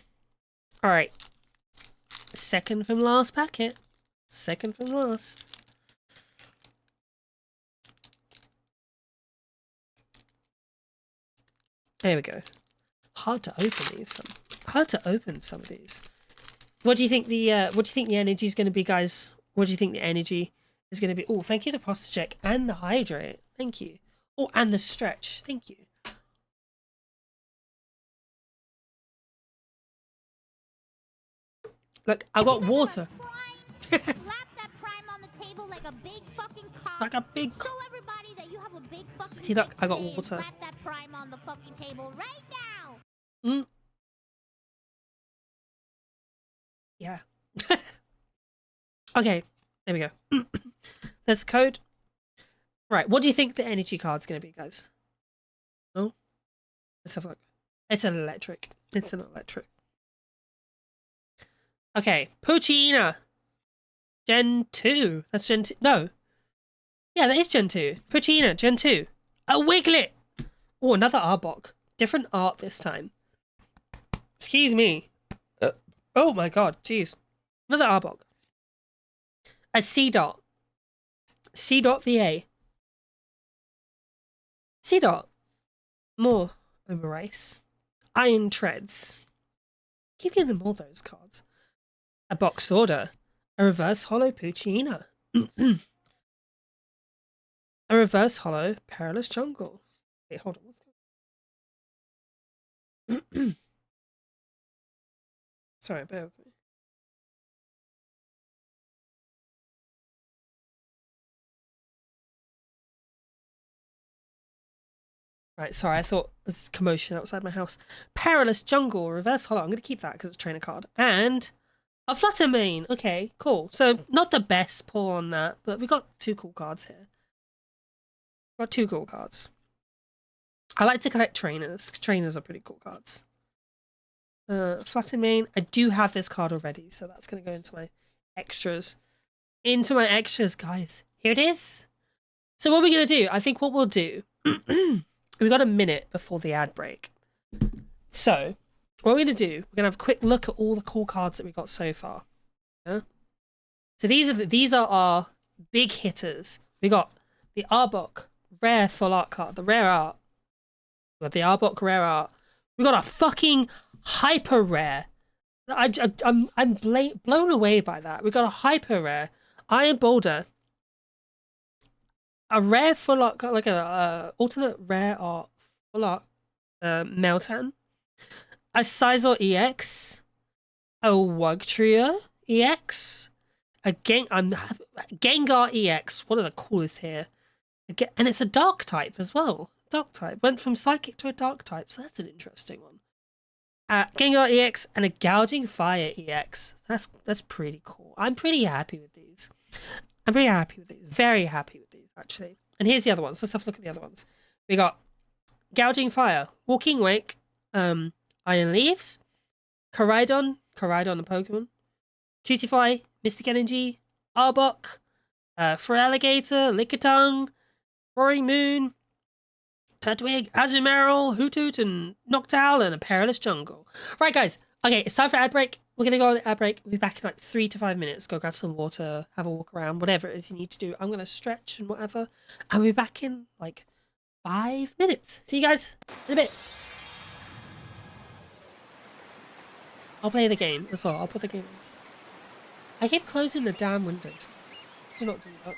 Alright. Second from last packet. Second from last. There we go. Hard to open these. Hard to open some of these. What do you think the energy is going to be, guys? What do you think the energy is going to be? Oh, thank you to Posture Check and the Hydrate. Thank you. Oh, and the Stretch. Thank you. Look, I got water. Slap that prime on the table like a big fucking cock. Like a big Show everybody that you have a big fucking. See, look, I got water. Slap that prime on the fucking table right now. Yeah. Okay, there we go. There's a code. Right, what do you think the energy card's going to be, guys? Oh? Let's have a look. It's an electric. It's an electric. Okay, Poochyena. Gen 2. That's Gen 2. No. Yeah, that is Gen 2. Poochyena, Gen 2. A Wiglet. Oh, another Arbok. Different art this time. Excuse me. Oh my god, jeez. Another Arbok. A C-Dot. C-Dot VA. C-Dot. More Omerace. Iron Treads. Keep getting them all those cards. A Box Order. A Reverse Holo Poochyena. A Reverse Holo Perilous Jungle. Wait, hold on. Sorry, bear with me. Right, sorry, I thought there was commotion outside my house. Perilous Jungle, reverse hollow. I'm going to keep that because it's a trainer card. And a Fluttermane. Okay, cool. So, not the best pull on that, but we got 2 cool cards here. Got 2 cool cards. I like to collect trainers. Trainers are pretty cool cards. Fluttermane. I do have this card already, so that's going to go into my extras. Into my extras, guys. Here it is. So what we're going to do, I think what we'll do, we've got a minute before the ad break. So what we're going to do, we're going to have a quick look at all the cool cards that we got so far. Yeah? So these are our big hitters. We got the Arbok rare full art card, the rare art. We got the Arbok rare art. We got a fucking hyper rare. I'm blown away by that. We got a hyper rare Iron Boulder, a rare full art, like a alternate rare art full art Meltan, a Sizor EX, a Wugtrio EX, a Gengar EX, one of the coolest here, and it's a dark type as well. Dark type went from psychic to a dark type, so that's an interesting one. Gengar EX and a Gouging Fire EX. That's pretty cool. I'm pretty happy with these. I'm pretty happy with these. Very happy with these, actually. And here's the other ones. Let's have a look at the other ones. We got Gouging Fire, Walking Wake, Iron Leaves, Koraidon the Pokemon, Cutiefly, Mystic Energy, Arbok, Feraligatr, Lickitung, Roaring Moon, Turtwig, Azumarill, Hoothoot, and Noctowl, and a Perilous Jungle. Right, guys. Okay, it's time for ad break. We're going to go on ad break. We'll be back in like 3 to 5 minutes. Go grab some water, have a walk around, whatever it is you need to do. I'm going to stretch and whatever. And we'll be back in like 5 minutes. See you guys in a bit. I'll play the game as well. I'll put the game on. I keep closing the damn window. Do not do that.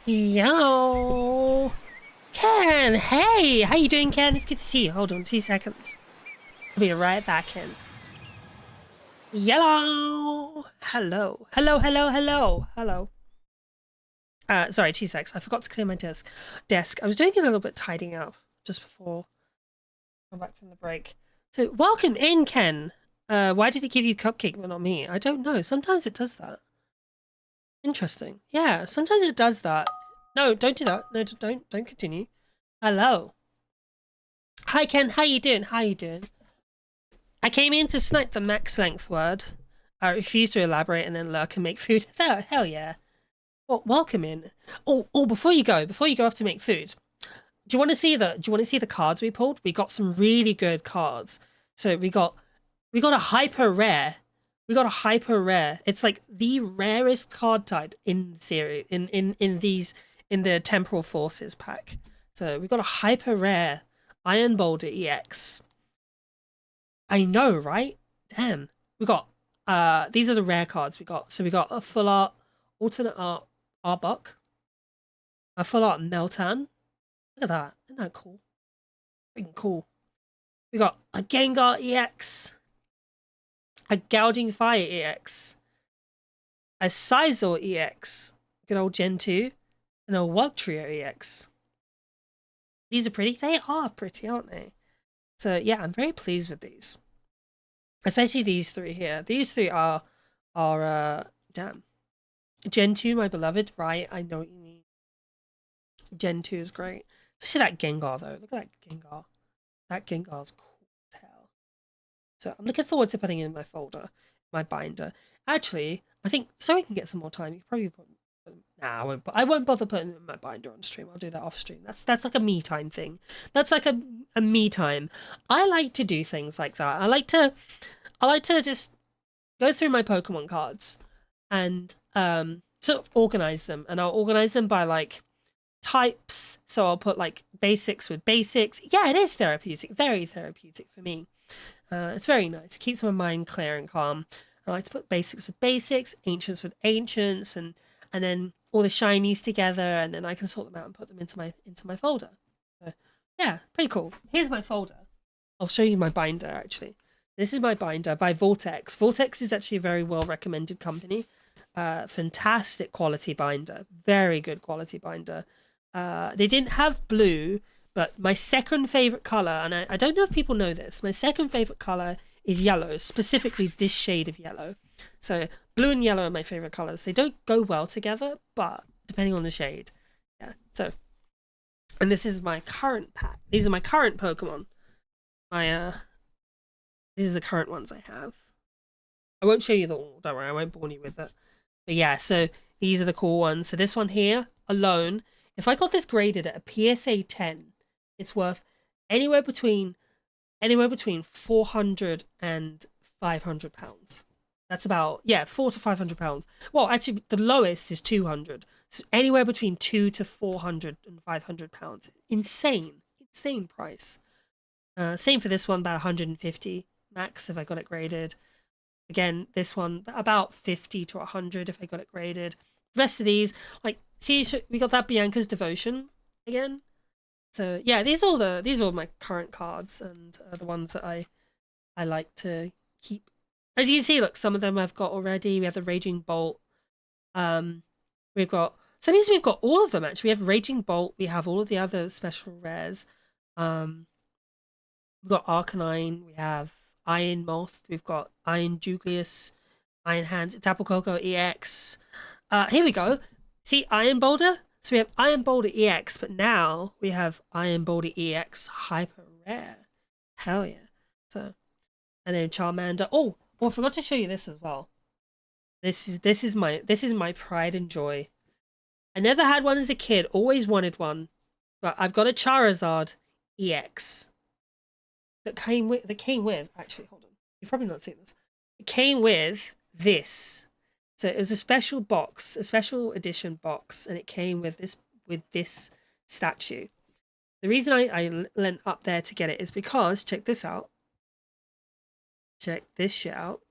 Yo, Ken. Hey, how you doing, Ken? It's good to see you. Hold on, 2 seconds. I'll be right back, Ken. Yellow. Hello. Hello. Hello. Hello. Hello. Sorry, 2 seconds. I forgot to clear my desk. I was doing a little bit tidying up just before I come back from the break. So, welcome in, Ken. Why did it give you cupcake but not me? I don't know. Sometimes it does that. Interesting. Yeah, sometimes it does that. No, don't do that. No, don't continue. Hello. Hi, Ken. How you doing? How you doing? I came in to snipe the max length word. I refuse to elaborate and then lurk and make food. Hell yeah. Well, welcome in. Oh, before you go off to make food, do you want to see the cards we pulled? We got some really good cards. So we got a hyper rare. We got a hyper rare. It's like the rarest card type in the series in the Temporal Forces pack. So we got a hyper rare Iron Boulder EX. I know, right? Damn. We got these are the rare cards we got. So we got a full art alternate art Arbok, a full art Meltan. Look at that. Isn't that cool? Freaking cool. We got a Gengar EX, a Gouging Fire EX, a Sizor EX, good old Gen 2, and a Wugtrio EX. These are pretty. They are pretty, aren't they? So yeah, I'm very pleased with these. Especially these three here. These three are damn. Gen 2, my beloved, right? I know what you mean. Gen 2 is great. Especially that Gengar though. Look at that Gengar. That Gengar's cool as hell. So I'm looking forward to putting it in my folder, my binder. Actually, I think so we can get some more time. You probably put. Nah, I won't bother putting it in my binder on stream. I'll do that off stream. That's like a me time thing. That's like a me time. I like to do things like that. I like to just go through my Pokemon cards and sort of organize them, and I'll organize them by like types. So I'll put like basics with basics. Yeah, it is therapeutic, very therapeutic for me. It's very nice. It keeps my mind clear and calm. I like to put basics with basics, ancients with ancients, and then all the shinies together, and then I can sort them out and put them into my folder. So, yeah, pretty cool. Here's my folder. I'll show you my binder actually. This is my binder by Vortex. Vortex is actually a very well recommended company. Fantastic quality binder. Very good quality binder. They didn't have blue, but my second favorite color, and I don't know if people know this, my second favorite color is yellow, specifically this shade of yellow. So blue and yellow are my favorite colors. They don't go well together, but depending on the shade. Yeah, so. And this is my current pack. These are my current Pokemon. These are the current ones I have. I won't show you the all, don't worry, I won't bore you with it. But yeah, so these are the cool ones. So this one here, alone, if I got this graded at a PSA 10, it's worth anywhere between 400 and 500 pounds. That's about, yeah, 400 to 500 pounds. Well, actually, the lowest is 200. So anywhere between 200 to 400 and 500 pounds. Insane price. Same for this one, about 150 max if I got it graded. Again, this one about 50 to 100 if I got it graded. The rest of these, like, see, we got that Bianca's Devotion again. So yeah, these are all my current cards and the ones that I like to keep. As you can see, look, some of them I've got already. We have the Raging Bolt. We've got all of them actually. We have Raging Bolt. We have all of the other special rares. We've got Arcanine. We have Iron Moth. We've got Iron Juglius, Iron Hands, Tapu Koko EX. Here we go. See Iron Boulder. So we have Iron Boulder EX, but now we have Iron Boulder EX Hyper Rare. Hell yeah. So, and then Charmander. Oh, I forgot to show you this as well. This is my pride and joy. I never had one as a kid. Always wanted one, but I've got a Charizard EX that came with. Actually, hold on. You've probably not seen this. It came with this. So it was a special box, a special edition box, and it came with this statue. The reason I went up there to get it is because, check this out. Check this shit out.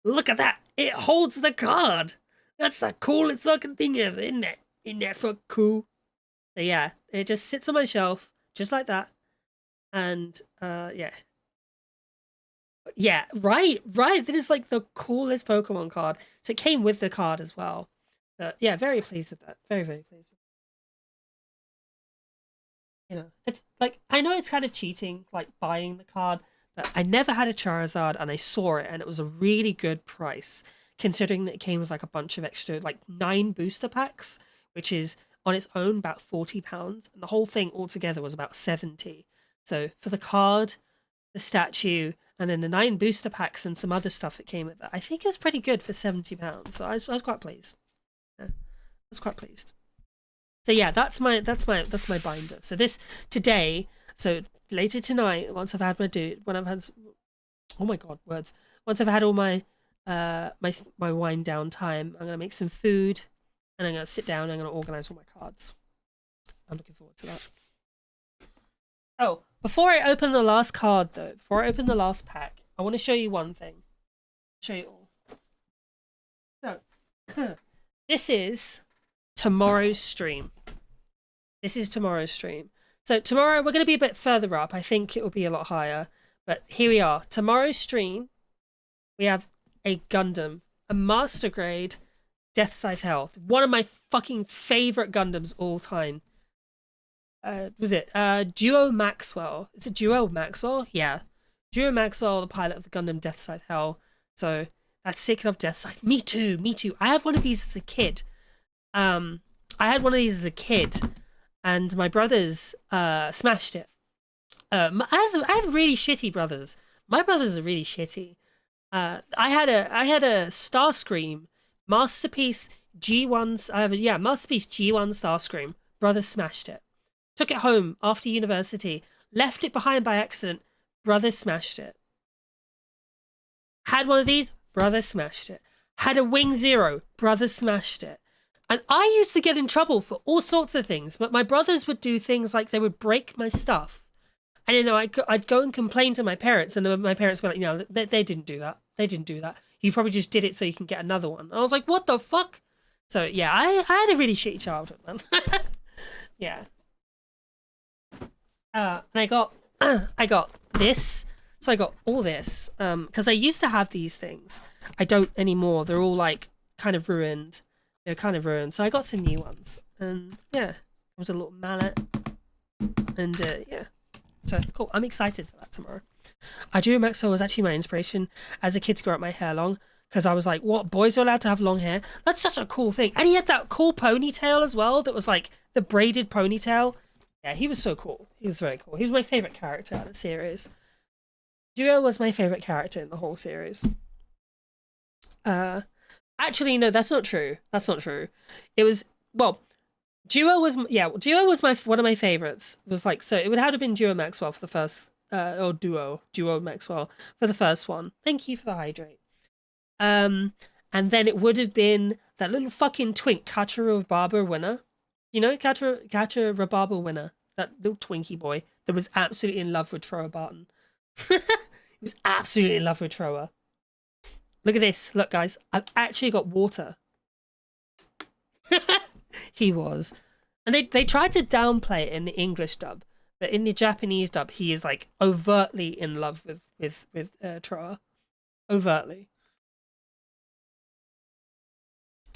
Look at that! It holds the card! That's the coolest fucking thing ever, isn't it? in there for cool. So yeah, it just sits on my shelf just like that, and yeah, yeah, right. That is like the coolest Pokemon card. So it came with the card as well. Yeah, very pleased with that. Very very pleased. It's like I know it's kind of cheating, like buying the card, but I never had a Charizard and I saw it and it was a really good price, considering that it came with like a bunch of extra, like 9 booster packs, which is on its own about £40, and the whole thing altogether was about 70. So for the card, the statue, and then the 9 booster packs and some other stuff that came with it, I think it was pretty good for £70. So I was quite pleased. Yeah, I was quite pleased. So yeah, that's my binder. So this today, so later tonight, once I've had my when I've had, oh my god, words. Once I've had all my wind down time, I'm gonna make some food, and I'm gonna sit down. And I'm gonna organize all my cards. I'm looking forward to that. Oh, before I open the last card though, before I open the last pack, I want to show you one thing. Show you all. So, this is tomorrow's stream. This is tomorrow's stream. So tomorrow we're going to be a bit further up. I think it will be a lot higher. But here we are. Tomorrow's stream, we have a Gundam, a Master Grade Death Scythe Health. One of my fucking favorite Gundams all time. Was it Duo Maxwell? Is it Duo Maxwell? Yeah. Duo Maxwell, the pilot of the Gundam Death Scythe Hell. So that's sick of Death Scythe. Me too, me too. I had one of these as a kid. And my brothers smashed it. I had really shitty brothers. My brothers are really shitty. I had a Starscream Masterpiece G1. Masterpiece G1 Starscream. Brothers smashed it. Took it home after university. Left it behind by accident. Brothers smashed it. Had one of these. Brothers smashed it. Had a Wing Zero. Brothers smashed it. And I used to get in trouble for all sorts of things, but my brothers would do things like they would break my stuff. And, I'd go and complain to my parents, and then my parents were like, no, they didn't do that. They didn't do that. You probably just did it so you can get another one. And I was like, what the fuck? So, yeah, I had a really shitty childhood, man. Yeah. And I got, I got this. So I got all this, because I used to have these things. I don't anymore. They're all, like, kind of ruined. They're kind of ruined. So I got some new ones. And, yeah. It was a little mallet. And, yeah. So, cool. I'm excited for that tomorrow. Duo Maxwell was actually my inspiration as a kid to grow up my hair long. Because I was like, what? Boys are allowed to have long hair? That's such a cool thing. And he had that cool ponytail as well. That was, like, the braided ponytail. Yeah, he was so cool. He was very cool. He was my favourite character out of the series. Duo was my favourite character in the whole series. Actually, no, that's not true. That's not true. It was, well, Duo was one of my favorites. It was like, so it would have been Duo Maxwell for the first, or Duo Maxwell for the first one. Thank you for the hydrate. And then it would have been that little fucking twink, Kacha Rababa winner. You know, Kacha Rababa winner, that little Twinkie boy that was absolutely in love with Troa Barton. He was absolutely in love with Troa. Look at this. Look, guys, I've actually got water. He was. And they tried to downplay it in the English dub, but in the Japanese dub, he is like overtly in love with Troa. Overtly.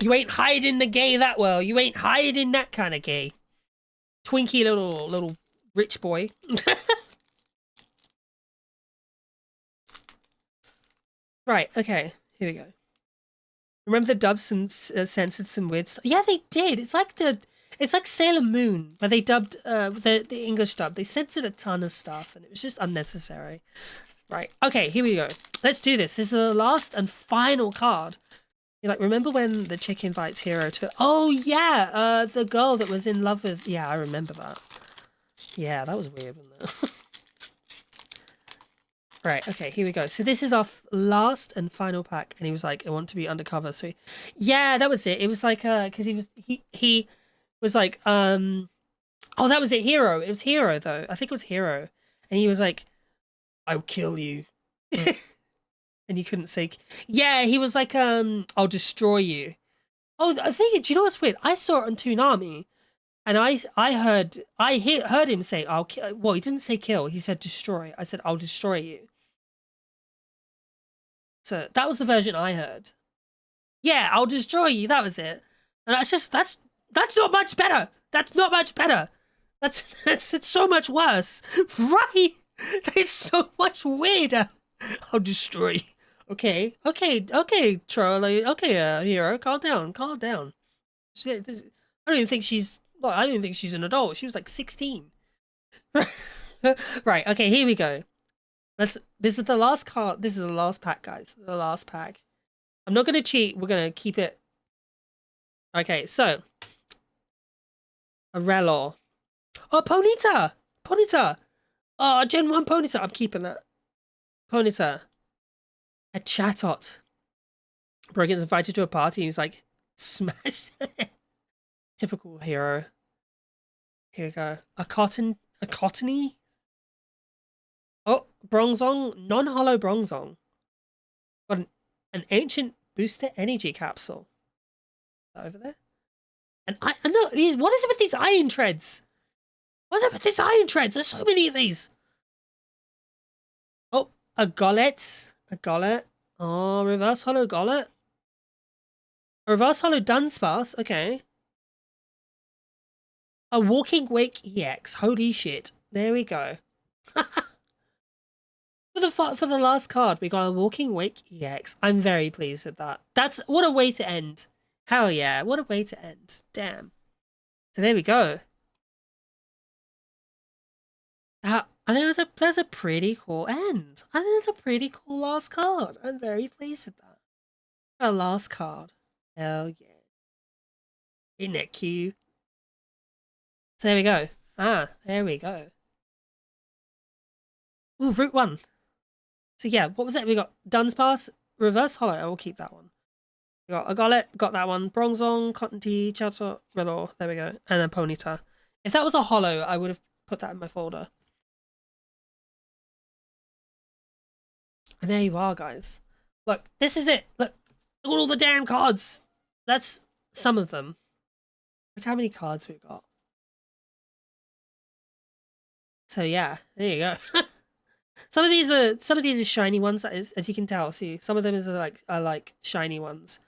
You ain't hiding the gay that well. You ain't hiding that kind of gay. Twinkie little rich boy. Right, okay, here we go. Remember the dubs censored some weird stuff? Yeah, they did. It's like Sailor Moon, where they dubbed the English dub. They censored a ton of stuff, and it was just unnecessary. Right, okay, here we go. Let's do this. This is the last and final card. You're like, remember when the chick invites Hero to... Oh, yeah, the girl that was in love with... Yeah, I remember that. Yeah, that was weird, wasn't it? Right, okay, here we go. So this is our last and final pack, and he was like, I want to be undercover. So yeah, that was it. It was like because he was like oh, that was it, Hero. It was Hero though. I think it was Hero. And he was like, I'll kill you. And you couldn't say, yeah, he was like I'll destroy you. Oh, I think, do you know what's weird? I saw it on Toonami, and heard him say, "I'll kill." Well, he didn't say kill. He said destroy. I said, "I'll destroy you." So that was the version I heard. Yeah, I'll destroy you. That was it. And that's not much better. That's not much better. That's it's so much worse, right? It's so much weirder. I'll destroy you. Okay, troll. Okay, hero, calm down, calm down. I don't even think she's. Well, I don't even think she's an adult. She was like 16. Right. Okay. Here we go. This is the last card. This is the last pack, guys. The last pack. I'm not gonna cheat. We're gonna keep it. Okay. So, a Relor. Oh, Ponyta. Ponyta. Oh, Gen 1 Ponyta. I'm keeping that. Ponyta. A Chatot. Bro gets invited to a party and he's like, smashed. Typical hero. Here we go. A Cottony? Oh, Bronzong. Non-hollow Bronzong. Got an ancient booster energy capsule. Over there? And I know these. What is it with these iron treads? What's up with these iron treads? There's so many of these. Oh, a Gollet. A Gollet. Oh, reverse hollow Gollet. A reverse hollow Dunsparce. Okay. A Walking Wake EX. Holy shit. There we go. For the last card, we got a Walking Wake EX. I'm very pleased with that. That's what a way to end. Hell yeah, what a way to end. Damn. So there we go. I think that's a pretty cool end. I think that's a pretty cool last card. I'm very pleased with that. A last card. Hell yeah. Isn't that cute? So there we go. Ah, there we go. Ooh, Route 1. So yeah, what was it? We got Dunsparce, Reverse Hollow. I will keep that one. We got a Gollet, got that one. Bronzong, Cotton Tea, Chatot, Relor. There we go. And then Ponyta. If that was a hollow, I would have put that in my folder. And there you are, guys. Look, this is it. Look at all the damn cards. That's some of them. Look how many cards we've got. So yeah, there you go. Some of these are shiny ones, as you can tell. See, some of them are like shiny ones.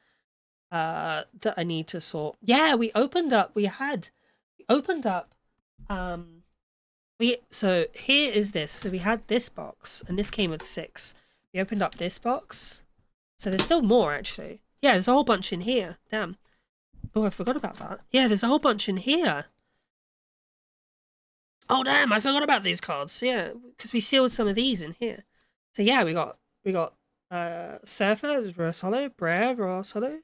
That I need to sort. Yeah, we opened up. So here is this. So we had this box, and this came with 6. We opened up this box. So there's still more actually. Yeah, there's a whole bunch in here. Damn. Oh, I forgot about that. Yeah, there's a whole bunch in here. Oh damn, I forgot about these cards. Yeah, because we sealed some of these in here. So yeah, we got Surfer, Reverse Hollow, Brer, Reverse Hollow.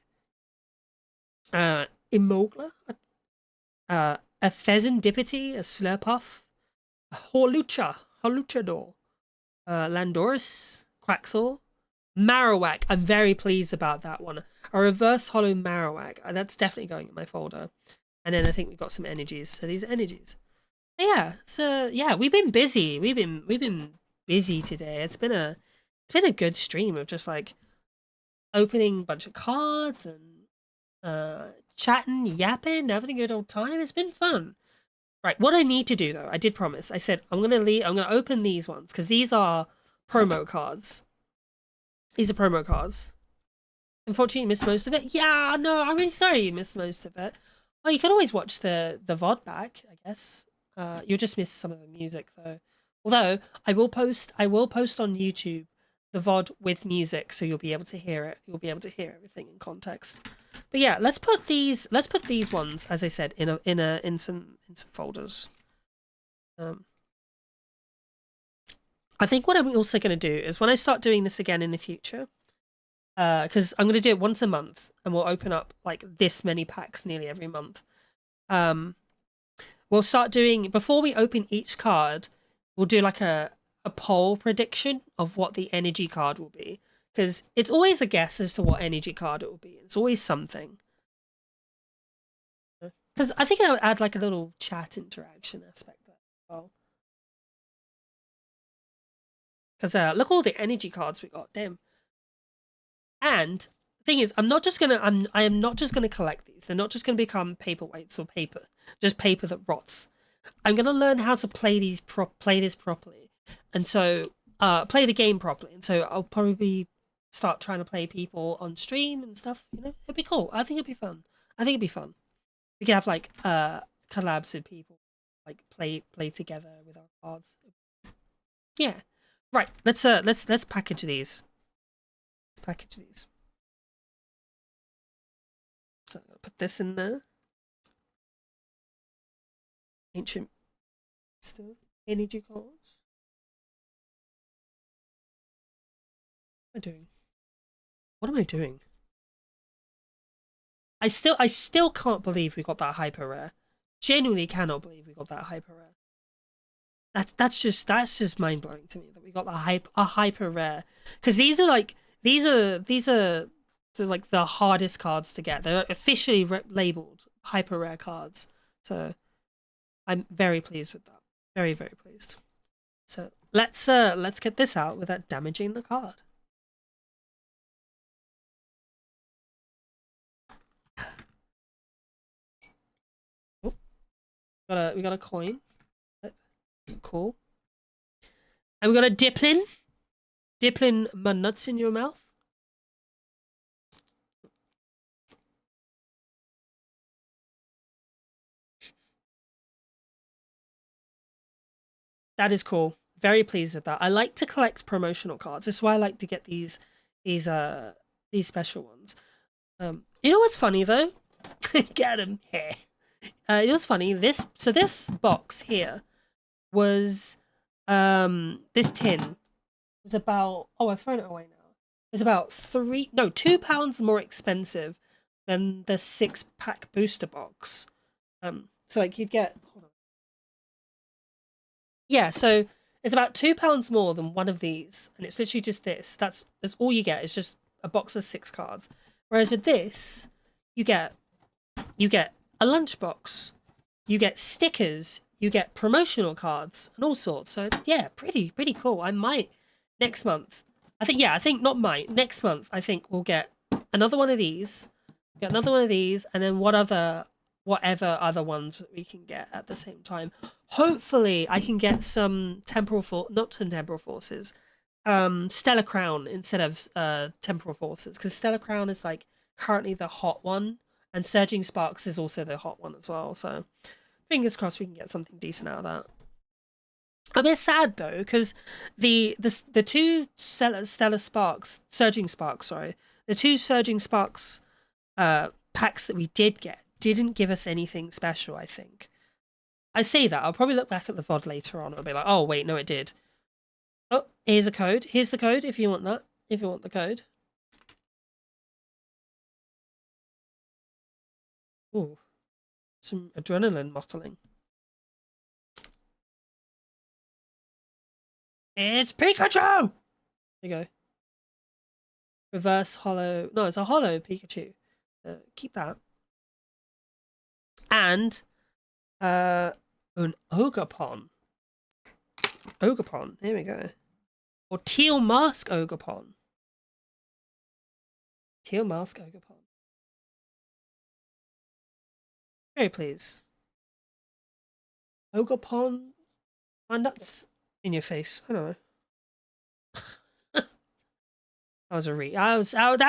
Immogla, a Pheasantipity, a Slurpuff, a Holuchador, Landorus, Quaxor, Marowak. I'm very pleased about that one. A Reverse Hollow Marowak. That's definitely going in my folder. And then I think we've got some energies. So these are energies. Yeah, so yeah, we've been busy. We've been busy today. It's been a good stream of just like opening a bunch of cards and chatting, yapping, having a good old time. It's been fun. Right, what I need to do though, I did promise. I said I'm gonna open these ones because these are promo cards. These are promo cards. Unfortunately, you missed most of it. Yeah, no, I'm really sorry you missed most of it. Oh, you could always watch the VOD back, I guess. You'll just miss some of the music though. Although I will post on YouTube the VOD with music, so you'll be able to hear it. You'll be able to hear everything in context. But yeah, let's put these ones, as I said, in some folders. I think what I'm also going to do is when I start doing this again in the future, because I'm going to do it once a month, and we'll open up like this many packs nearly every month. We'll start doing, before we open each card, we'll do like a poll prediction of what the energy card will be. Because it's always a guess as to what energy card it will be. It's always something. Because I think I would add like a little chat interaction aspect there as well. Because look all the energy cards we got, damn. And thing is, I am not just gonna collect these. They're not just gonna become paperweights or just paper that rots. I'm gonna learn how to play play this properly, and so play the game properly. And so I'll probably start trying to play people on stream and stuff. You know, it'd be cool. I think it'd be fun. I think it'd be fun. We could have like collabs with people, like play together with our cards. Yeah, right. Let's package these. Let's package these. So I'm gonna put this in there. Ancient still energy cards. What am I doing? What am I doing? I still can't believe we got that hyper rare. Genuinely cannot believe we got that hyper rare. That's just mind blowing to me that we got a hyper rare, because these are like the hardest cards to get. They're officially labeled hyper rare cards, so I'm very pleased with that. Very pleased. So let's get this out without damaging the card. Oh, we got a coin. Cool. And we got a Diplin. Diplin my nuts in your mouth. That is cool. Very pleased with that. I like to collect promotional cards. That's why I like to get these special ones. You know what's funny though? Get him here. You know what's funny? This box here was this tin was about, oh, I've thrown it away now. It's about £2 more expensive than the 6-pack booster box. So like you'd get, hold on. Yeah, so it's about £2 more than one of these, and it's literally just this. That's all you get. It's just a box of 6 cards. Whereas with this, you get a lunchbox, you get stickers, you get promotional cards, and all sorts. So yeah, pretty cool. I might next month. Next month. I think we'll get another one of these, and then whatever other ones we can get at the same time. Hopefully, I can get some not some temporal forces, Stellar Crown instead of temporal forces, because Stellar Crown is like currently the hot one, and Surging Sparks is also the hot one as well. So fingers crossed we can get something decent out of that. I'm a bit sad though, because the two Stellar Sparks, Surging Sparks, sorry, the two Surging Sparks packs that we did get didn't give us anything special. I think I say that I'll probably look back at the VOD later on and I'll be like, oh wait, no, it did. Oh, here's a code. Here's the code if you want that. If you want the code. Ooh, some adrenaline mottling. It's Pikachu! There you go. Reverse hollow. No, it's a hollow Pikachu. Keep that. And an Ogapon. Ogapon. Here we go. Or Teal Mask Ogapon. Teal Mask Ogapon. Very pleased. Ogapon. My nuts in your face. I don't know. That was a reach. That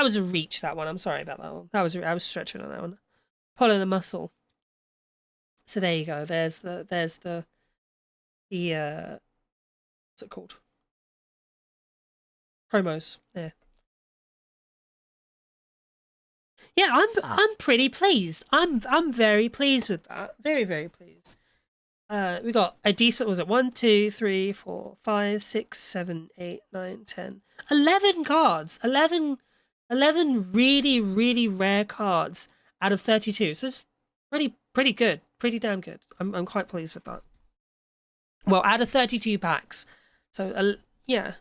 was a reach. That one. I'm sorry about that one. I was stretching on that one, pulling a muscle. So there you go. There's the what's it called? Promos. Yeah. Yeah, I'm pretty pleased. I'm very pleased with that. Very pleased. We got a decent, was it 1, 2, 3, 4, 5, 6, 7, 8, 9, 10, 11 cards. 11 really rare cards out of 32. So it's pretty good. Pretty damn good. I'm quite pleased with that. Well, out of 32 packs. So yeah.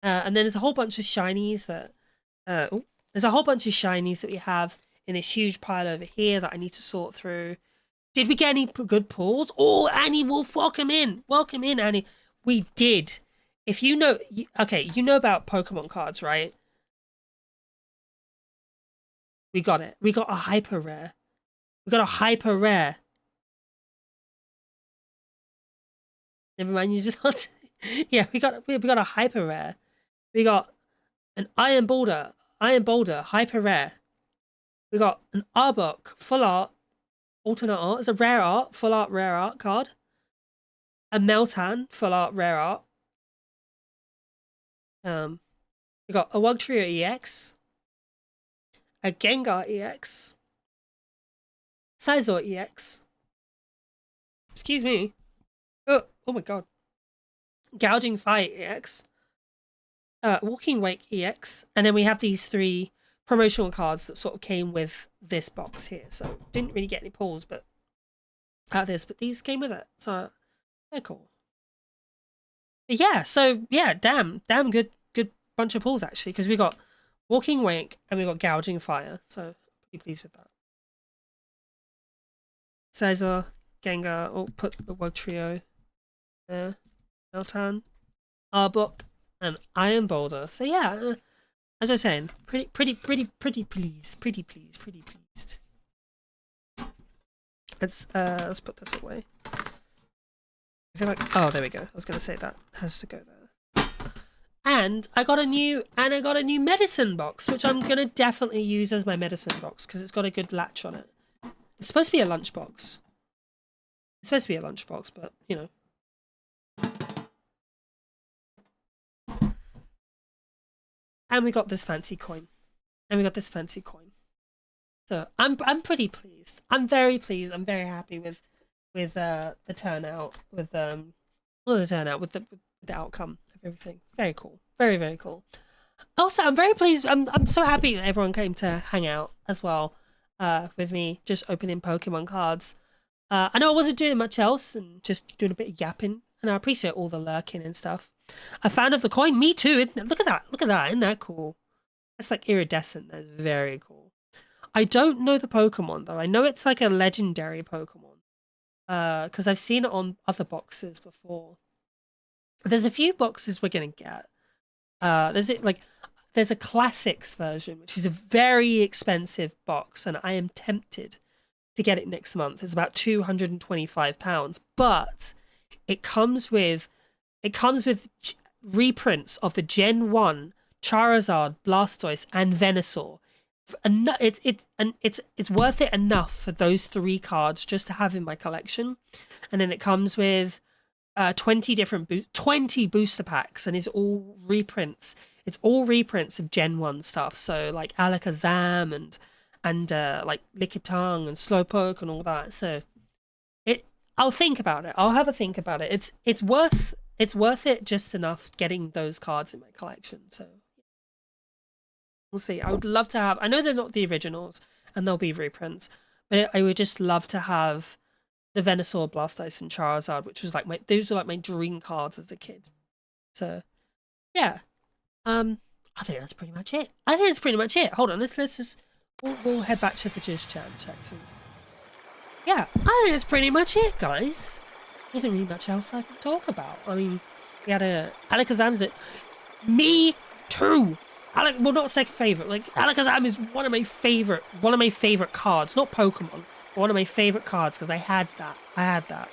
And then there's a whole bunch of shinies that there's a whole bunch of shinies that we have in this huge pile over here that I need to sort through. Did we get any good pulls? Oh, Annie Wolf, welcome in. Welcome in, Annie. We did. If you know, okay, you know about Pokemon cards, right? We got it. We got a hyper rare. We got a hyper rare. Never mind, you just want to... Yeah, we got a hyper rare. We got an Iron Boulder, hyper rare. We got an Arbok, full art, alternate art. It's a rare art, full art, rare art card. A Meltan, full art, rare art. We got a Wugtrio EX, a Gengar EX, Scizor EX. Excuse me. Oh my god. Gouging Fire EX. Walking Wake EX. And then we have these 3 promotional cards that sort of came with this box here. So didn't really get any pulls but out of this, but these came with it. So they're cool. But yeah, so yeah, damn good bunch of pulls actually, because we got Walking Wake and we got Gouging Fire. So pretty pleased with that. Scizor, Gengar, or put the Wugtrio there. Meltan, Arbok, and Iron Boulder. So yeah, as I was saying, pretty pleased. Let's put this away. I feel like, oh, there we go. I was gonna say that has to go there. And I got a new medicine box, which I'm gonna definitely use as my medicine box because it's got a good latch on it. It's supposed to be a lunchbox. But you know. And we got this fancy coin. So I'm pretty pleased. I'm very pleased. I'm very happy with the turnout, with the outcome of everything. Very cool. Very cool. Also, I'm very pleased. I'm so happy that everyone came to hang out as well with me, just opening Pokemon cards. I know I wasn't doing much else and just doing a bit of yapping, and I appreciate all the lurking and stuff. A fan of the coin? Me too. Look at that. Isn't that cool? That's like iridescent. That's very cool. I don't know the Pokemon though. I know it's like a legendary Pokemon. Because I've seen it on other boxes before. There's a few boxes we're gonna get. There's a classics version, which is a very expensive box, and I am tempted to get it next month. It's about £225, but it comes with reprints of the Gen 1 Charizard, Blastoise, and Venusaur. It's worth it enough for those 3 cards just to have in my collection. And then it comes with 20 booster packs, and it's all reprints. It's all reprints of Gen 1 stuff. So like Alakazam and like Lickitung and Slowpoke and all that. So I'll think about it. I'll have a think about it. It's worth it just enough getting those cards in my collection. So we'll see. I would love to have... I know they're not the originals, and they'll be reprints, but I would just love to have the Venusaur, Blastoise, and Charizard, which was like those were like my dream cards as a kid. So, yeah. I think that's pretty much it. Hold on, let's just... We'll head back to the Jizz chat and check some... Yeah, I think that's pretty much it, guys. There isn't really much else I can talk about. I mean, we had Alakazam's it. Me too. Well, not second favorite. Like Alakazam is one of my favorite cards. Not Pokemon, but one of my favorite cards because I had that.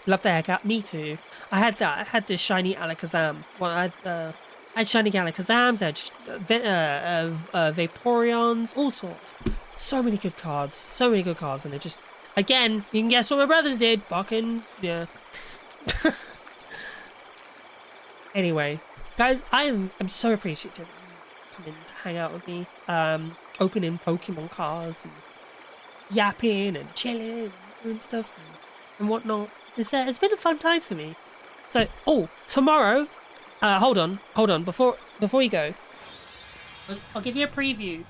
Love the heck out. Me too. I had that. I had this shiny Alakazam. Well, I had shiny Alakazams. I had Vaporeons. All sorts. So many good cards, and it just, again, you can guess what my brothers did. Fucking, yeah. Anyway, guys, I'm so appreciative of you coming to hang out with me, opening Pokemon cards, and yapping, and chilling, and doing stuff, and whatnot. It's been a fun time for me. So, tomorrow, hold on, before you go, I'll give you a preview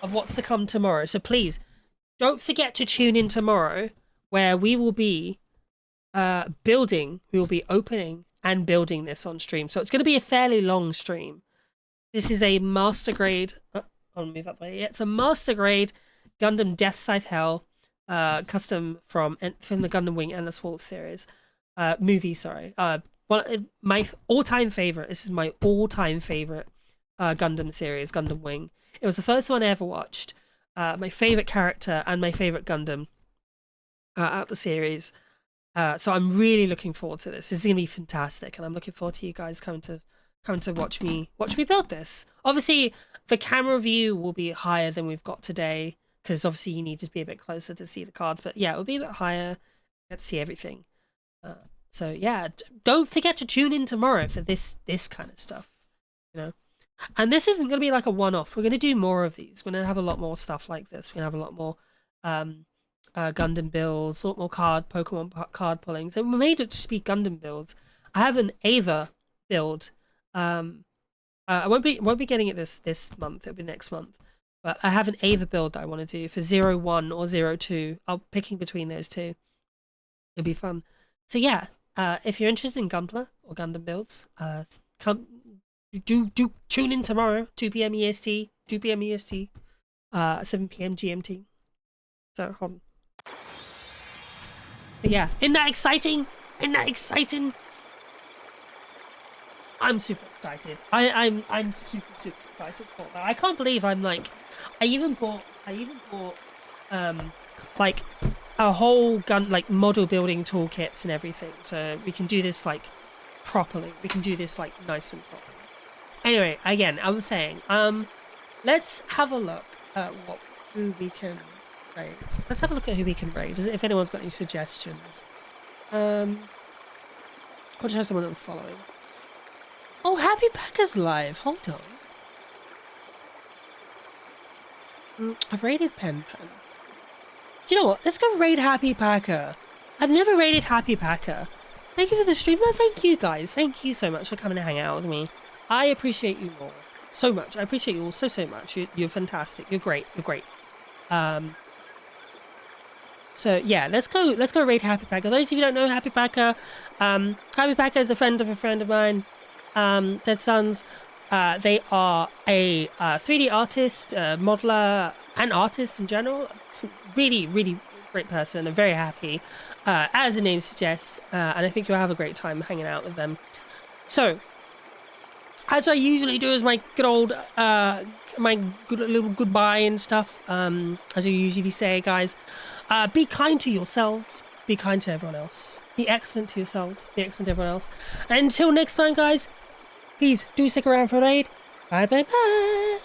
of what's to come tomorrow. So please don't forget to tune in tomorrow, where we will be opening and building this on stream. So it's going to be a fairly long stream. This is a master grade. I'll move up there. Yeah, it's a master grade Gundam Death Scythe Hell, custom from the Gundam Wing Endless Waltz series movie. Sorry, my all-time favorite. This is my all-time favorite Gundam series, Gundam Wing. It was the first one I ever watched. My favorite character and my favorite Gundam out the series. So I'm really looking forward to this. It's gonna be fantastic, and I'm looking forward to you guys coming to watch me build this. Obviously, the camera view will be higher than we've got today because obviously you need to be a bit closer to see the cards. But yeah, it'll be a bit higher. Get to see everything. So yeah, don't forget to tune in tomorrow for this kind of stuff. You know, and this isn't gonna be like a one-off. We're gonna do more of these. We're gonna have a lot more stuff like this. We're gonna have a lot more Gundam builds, a lot more Pokemon card pullings. And we made it to be Gundam builds. I have an Ava build. I won't be getting it this month. It'll be next month. But I have an Ava build that I want to do for 01 or 02. I'll picking between those two. It'll be fun. So yeah, if you're interested in Gunpla or Gundam builds, come do tune in tomorrow, 2 p.m. EST, 2 p.m. EST, 7 p.m. GMT. So hold on. But yeah, isn't that exciting? Isn't that exciting? I'm super excited. I'm super excited for that. I can't believe I'm like, I even bought like a whole model building toolkits and everything, so we can do this like properly. We can do this like nice and properly. Anyway, again, I was saying, let's have a look at who we can raid. Let's have a look at who we can raid. If anyone's got any suggestions. I'll try someone I'm following. Oh, Happy Packer's live. Hold on. I've raided Pen. Do you know what? Let's go raid Happy Packer. I've never raided Happy Packer. Thank you for the stream. No, thank you guys. Thank you so much for coming to hang out with me. I appreciate you all so much. I appreciate you all so much. You're fantastic. You're great. You're great. So yeah, let's go raid Happy Packer. Those of you who don't know Happy Packer, Happy Packer is a friend of mine. Dead Sons. They are a 3D artist, modeler, and artist in general. Really great person. I'm very happy, as the name suggests, and I think you'll have a great time hanging out with them. So, as I usually do, as my good old my good little goodbye and stuff, as I usually say, guys, be kind to yourselves, be kind to everyone else, be excellent to yourselves, be excellent to everyone else, and until next time, guys, please do stick around for a raid. Bye.